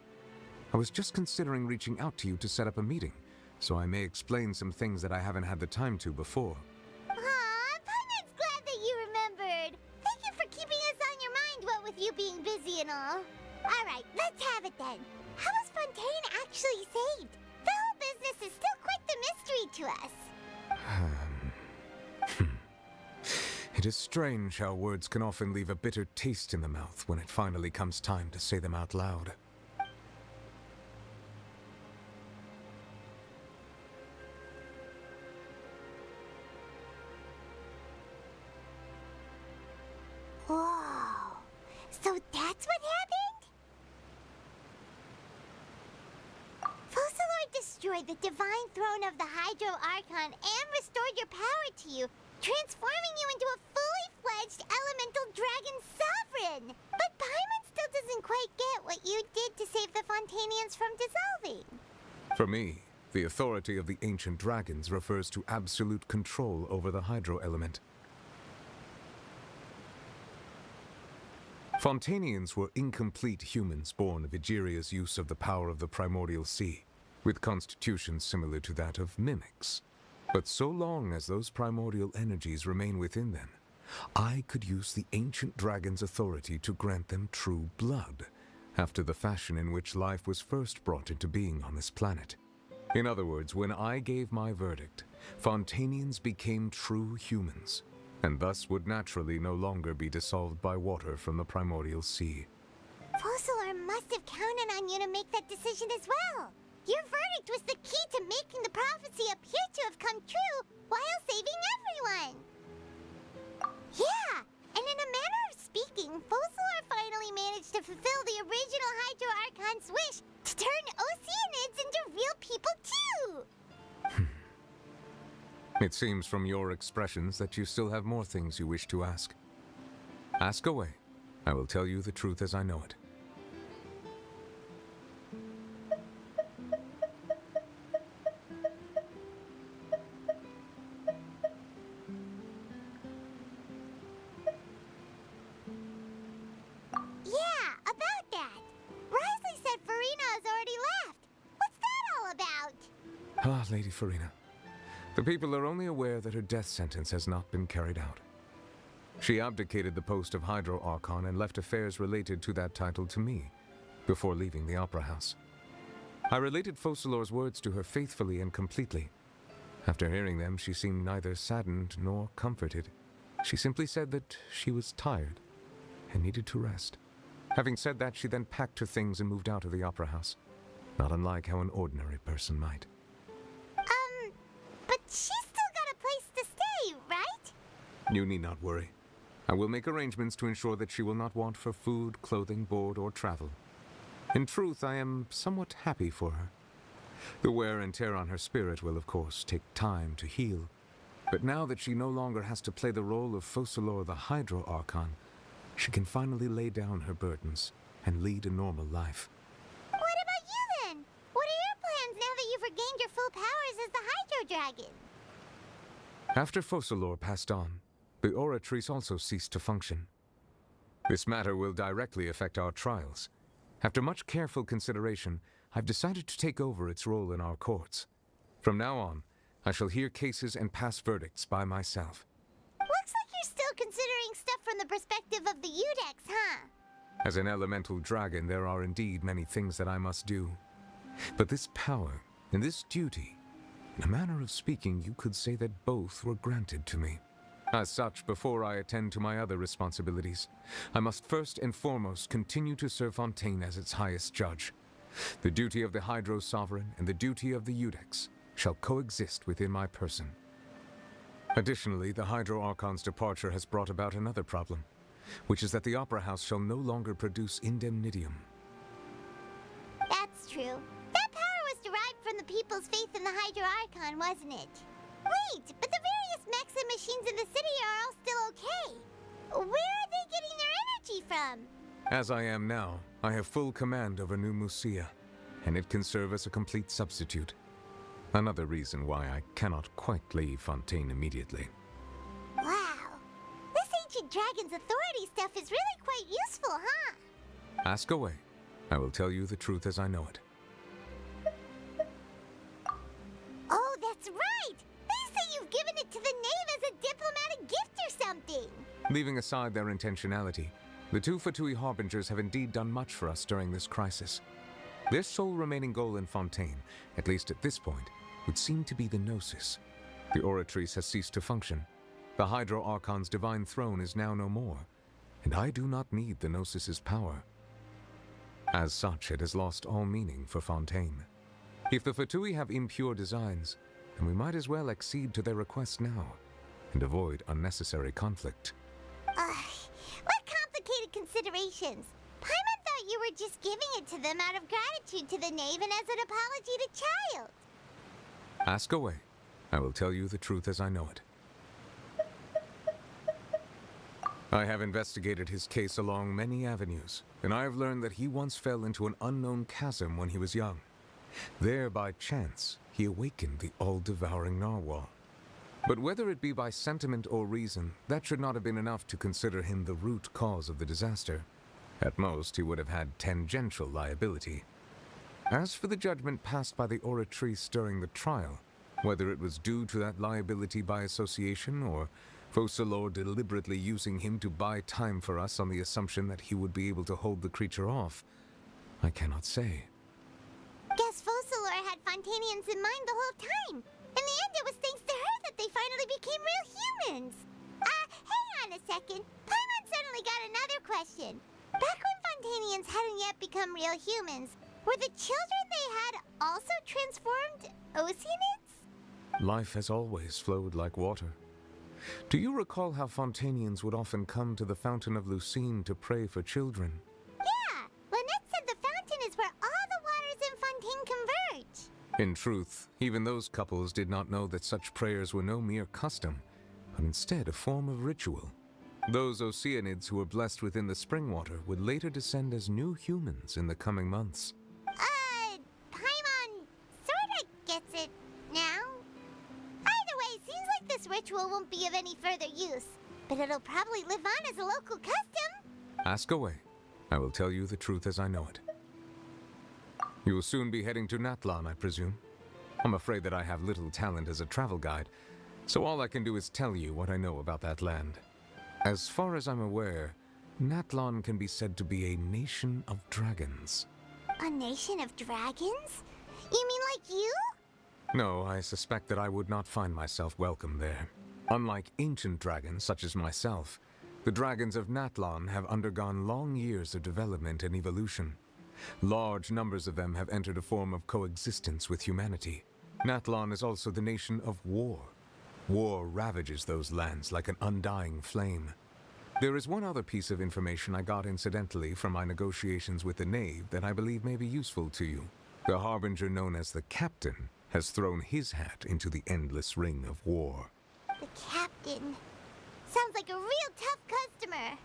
I was just considering reaching out to you to set up a meeting, so I may explain some things that I haven't had the time to before. Aw, Paimon's glad that you remembered. Thank you for keeping us on your mind, what with you being busy and all. Alright, let's have it then. How was Fontaine actually saved? The whole business is still quite the mystery to us. It is strange how words can often leave a bitter taste in the mouth when it finally comes time to say them out loud. Whoa. So that's what happened? Focalord destroyed the divine throne of the Hydro Archon and restored your power to you, transforming you into a fully fledged elemental dragon sovereign. But Paimon still doesn't quite get what you did to save the Fontanians from dissolving. For me, the authority of the ancient dragons refers to absolute control over the hydro element. Fontanians were incomplete humans born of Egeria's use of the power of the primordial sea, with constitutions similar to that of mimics. But so long as those primordial energies remain within them, I could use the ancient dragon's authority to grant them true blood, after the fashion in which life was first brought into being on this planet. In other words, when I gave my verdict, Fontanians became true humans, and thus would naturally no longer be dissolved by water from the primordial sea. Fossilor must have counted on you to make that decision as well. Your verdict was the key to making the prophecy appear to have come true while saving everyone. Yeah, and in a manner of speaking, Fossilor finally managed to fulfill the original Hydro Archon's wish to turn Oceanids into real people too! It seems from your expressions that you still have more things you wish to ask. Ask away. I will tell you the truth as I know it. Yeah, about that. Risley said Farina has already left. What's that all about? Ah, Lady Farina. The people are only aware that her death sentence has not been carried out. She abdicated the post of Hydro Archon and left affairs related to that title to me, before leaving the Opera House. I related Fossilor's words to her faithfully and completely. After hearing them, she seemed neither saddened nor comforted. She simply said that she was tired and needed to rest. Having said that, she then packed her things and moved out of the Opera House, not unlike how an ordinary person might. But she's still got a place to stay, right? You need not worry. I will make arrangements to ensure that she will not want for food, clothing, board, or travel. In truth, I am somewhat happy for her. The wear and tear on her spirit will, of course, take time to heal. But now that she no longer has to play the role of Fossilor the Hydro Archon, she can finally lay down her burdens and lead a normal life. What about you then? What are your plans now that you've regained your full powers as the Hydro Dragon? After Fossilor passed on, the Oratrice also ceased to function. This matter will directly affect our trials. After much careful consideration, I've decided to take over its role in our courts. From now on, I shall hear cases and pass verdicts by myself. Looks like you're still considering stuff from the perspective of the Udex, huh? As an elemental dragon, there are indeed many things that I must do. But this power and this duty, in a manner of speaking, you could say that both were granted to me. As such, before I attend to my other responsibilities, I must first and foremost continue to serve Fontaine as its highest judge. The duty of the Hydro Sovereign and the duty of the Udex shall coexist within my person. Additionally, the Hydro Archon's departure has brought about another problem, which is that the Opera House shall no longer produce indemnitium. That's true. That power was derived from the people's faith in the Hydro Archon, wasn't it? Wait, but the various mechs and machines in the city are all still okay. Where are they getting their energy from? As I am now, I have full command over New Musia, and it can serve as a complete substitute. Another reason why I cannot quite leave Fontaine immediately. Wow. This ancient dragon's authority stuff is really quite useful, huh? Ask away. I will tell you the truth as I know it. Oh, that's right! They say you've given it to the Knave as a diplomatic gift or something! Leaving aside their intentionality, the two Fatui Harbingers have indeed done much for us during this crisis. Their sole remaining goal in Fontaine, at least at this point, would seem to be the Gnosis. The Oratrice has ceased to function. The Hydro Archon's divine throne is now no more, and I do not need the Gnosis's power. As such, it has lost all meaning for Fontaine. If the Fatui have impure designs, then we might as well accede to their request now, and avoid unnecessary conflict. What complicated considerations! Paimon thought you were just giving it to them out of gratitude to the Knave and as an apology to Child. Ask away. I will tell you the truth as I know it. I have investigated his case along many avenues, and I have learned that he once fell into an unknown chasm when he was young. There, by chance, he awakened the all-devouring narwhal. But whether it be by sentiment or reason, that should not have been enough to consider him the root cause of the disaster. At most, he would have had tangential liability. As for the judgment passed by the oratrice during the trial, whether it was due to that liability by association or Focalors deliberately using him to buy time for us on the assumption that he would be able to hold the creature off, I cannot say. Guess Focalors had Fontanians in mind the whole time. In the end, it was thanks to her that they finally became real humans. Hang on a second. Paimon suddenly got another question. Back when Fontanians hadn't yet become real humans, were the children they had also transformed Oceanids? Life has always flowed like water. Do you recall how Fontanians would often come to the Fountain of Lucine to pray for children? Yeah, Lynette said the fountain is where all the waters in Fontaine converge. In truth, even those couples did not know that such prayers were no mere custom, but instead a form of ritual. Those Oceanids who were blessed within the spring water would later descend as new humans in the coming months. Paimon sorta gets it now. Either way, seems like this ritual won't be of any further use, but it'll probably live on as a local custom. Ask away. I will tell you the truth as I know it. You will soon be heading to Natlan, I presume. I'm afraid that I have little talent as a travel guide, so all I can do is tell you what I know about that land. As far as I'm aware, Natlan can be said to be a nation of dragons. A nation of dragons? You mean like you? No, I suspect that I would not find myself welcome there. Unlike ancient dragons such as myself, the dragons of Natlan have undergone long years of development and evolution. Large numbers of them have entered a form of coexistence with humanity. Natlan is also the nation of war. War ravages those lands like an undying flame. There is one other piece of information I got incidentally from my negotiations with the Knave that I believe may be useful to you. The harbinger known as the Captain has thrown his hat into the endless ring of war. The Captain. Sounds like a real tough customer.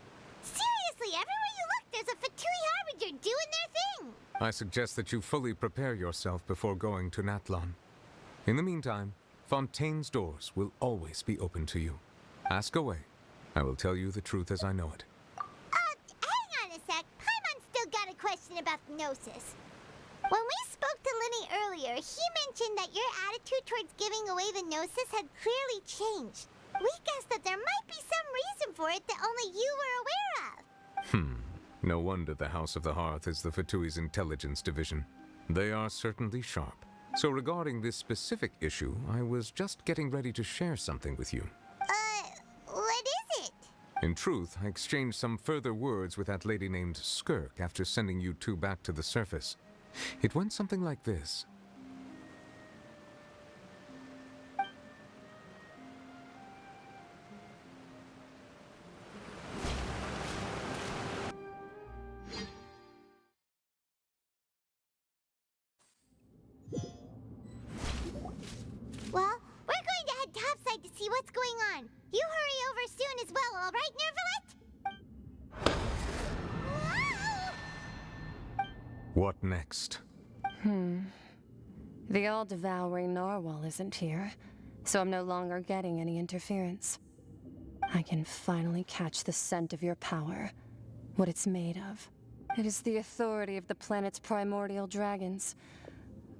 Seriously, everywhere you look, there's a Fatui harbinger doing their thing. I suggest that you fully prepare yourself before going to Natlan. In the meantime, Fontaine's doors will always be open to you. Ask away. I will tell you the truth as I know it. Hang on a sec. Paimon's still got a question about the Gnosis. When we spoke to Linny earlier, he mentioned that your attitude towards giving away the Gnosis had clearly changed. We guessed that there might be some reason for it that only you were aware of. No wonder the House of the Hearth is the Fatui's intelligence division. They are certainly sharp. So regarding this specific issue, I was just getting ready to share something with you. What is it? In truth, I exchanged some further words with that lady named Skirk after sending you two back to the surface. It went something like this. Well, we're going to head topside to see what's going on. You hurry over soon as well, all right, Nervalet? What next? The all-devouring narwhal isn't here, so I'm no longer getting any interference. I can finally catch the scent of your power, what it's made of. It is the authority of the planet's primordial dragons,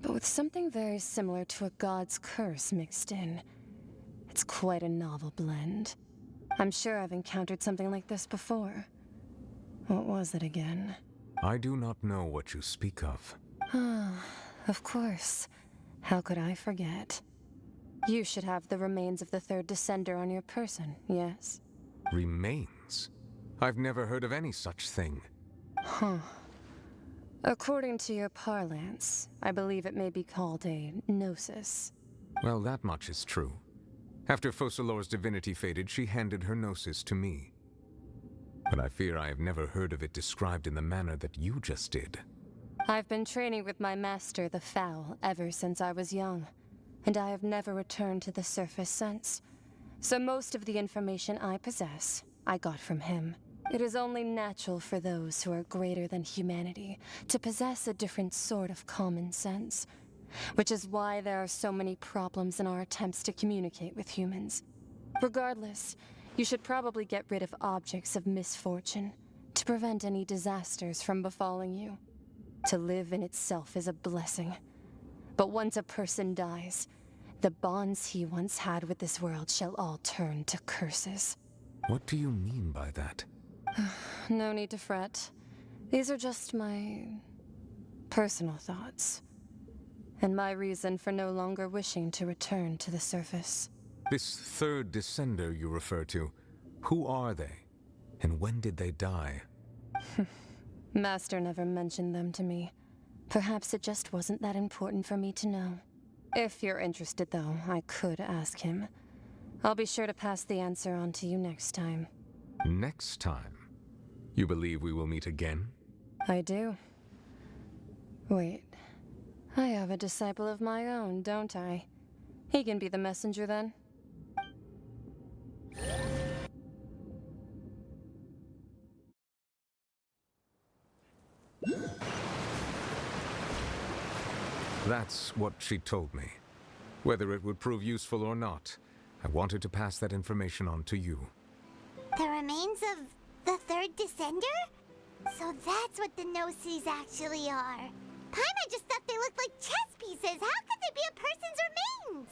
but with something very similar to a god's curse mixed in. It's quite a novel blend. I'm sure I've encountered something like this before. What was it again? I do not know what you speak of. Of course. How could I forget? You should have the remains of the third descender on your person, yes? Remains? I've never heard of any such thing. According to your parlance, I believe it may be called a gnosis. Well, that much is true. After Focalors' divinity faded, she handed her gnosis to me. But I fear I have never heard of it described in the manner that you just did. I've been training with my master, the Foul, ever since I was young, and I have never returned to the surface since. So most of the information I possess, I got from him. It is only natural for those who are greater than humanity to possess a different sort of common sense, which is why there are so many problems in our attempts to communicate with humans. Regardless, you should probably get rid of objects of misfortune to prevent any disasters from befalling you. To live in itself is a blessing. But once a person dies, the bonds he once had with this world shall all turn to curses. What do you mean by that? No need to fret. These are just my personal thoughts, and my reason for no longer wishing to return to the surface. This third descender you refer to, who are they? And when did they die? Master never mentioned them to me. Perhaps it just wasn't that important for me to know. If you're interested, though, I could ask him. I'll be sure to pass the answer on to you next time. Next time? You believe we will meet again? I do. Wait. I have a disciple of my own, don't I? He can be the messenger then. That's what she told me. Whether it would prove useful or not, I wanted to pass that information on to you. The remains of the third descender? So that's what the Gnosis actually are. Paimon just thought they looked like chess pieces. How could they be a person's remains?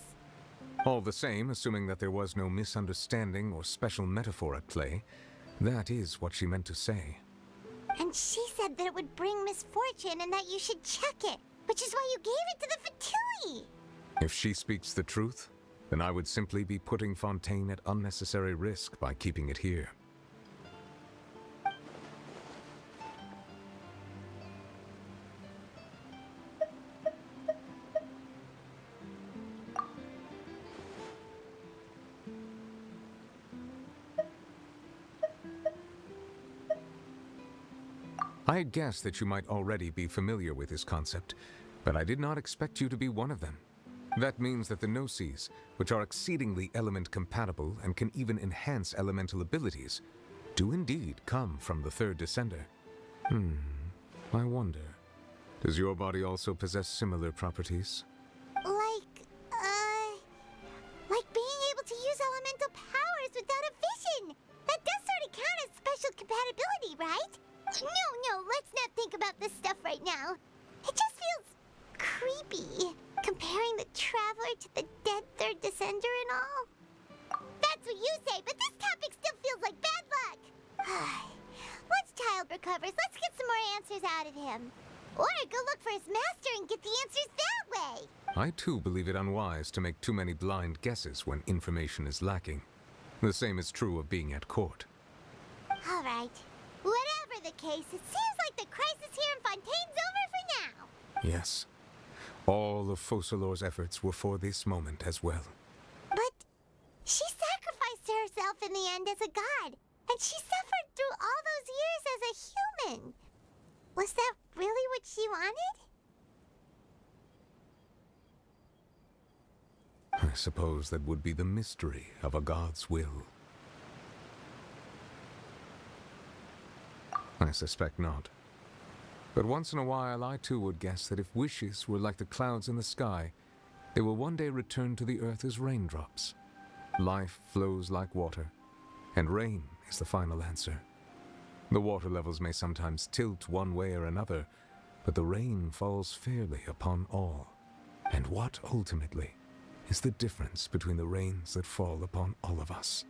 All the same, assuming that there was no misunderstanding or special metaphor at play, that is what she meant to say. And she said that it would bring misfortune and that you should check it, which is why you gave it to the Fatui. If she speaks the truth, then I would simply be putting Fontaine at unnecessary risk by keeping it here. I had guessed that you might already be familiar with this concept, but I did not expect you to be one of them. That means that the Gnosis, which are exceedingly element-compatible and can even enhance elemental abilities, do indeed come from the third descender. I wonder, does your body also possess similar properties? Like being able to use elemental powers without a vision. That does sort of count as special compatibility, right? No, let's not think about this stuff right now. It just feels creepy, comparing the Traveler to the dead third descender and all. That's what you say, but this topic still feels like bad luck. Once Child recovers, let's get some more answers out of him. Or go look for his master and get the answers that way. I too believe it unwise to make too many blind guesses when information is lacking. The same is true of being at court. All right. Whatever the case, it seems like the crisis here in Fontaine's over for now. Yes. All of Focalor's efforts were for this moment as well. But she sacrificed herself in the end as a god, and she suffered through all those years as a human. Was that really what she wanted? I suppose that would be the mystery of a god's will. I suspect not. But once in a while, I too would guess that if wishes were like the clouds in the sky, they will one day return to the earth as raindrops. Life flows like water, and rain is the final answer. The water levels may sometimes tilt one way or another, but the rain falls fairly upon all. And what, ultimately, is the difference between the rains that fall upon all of us?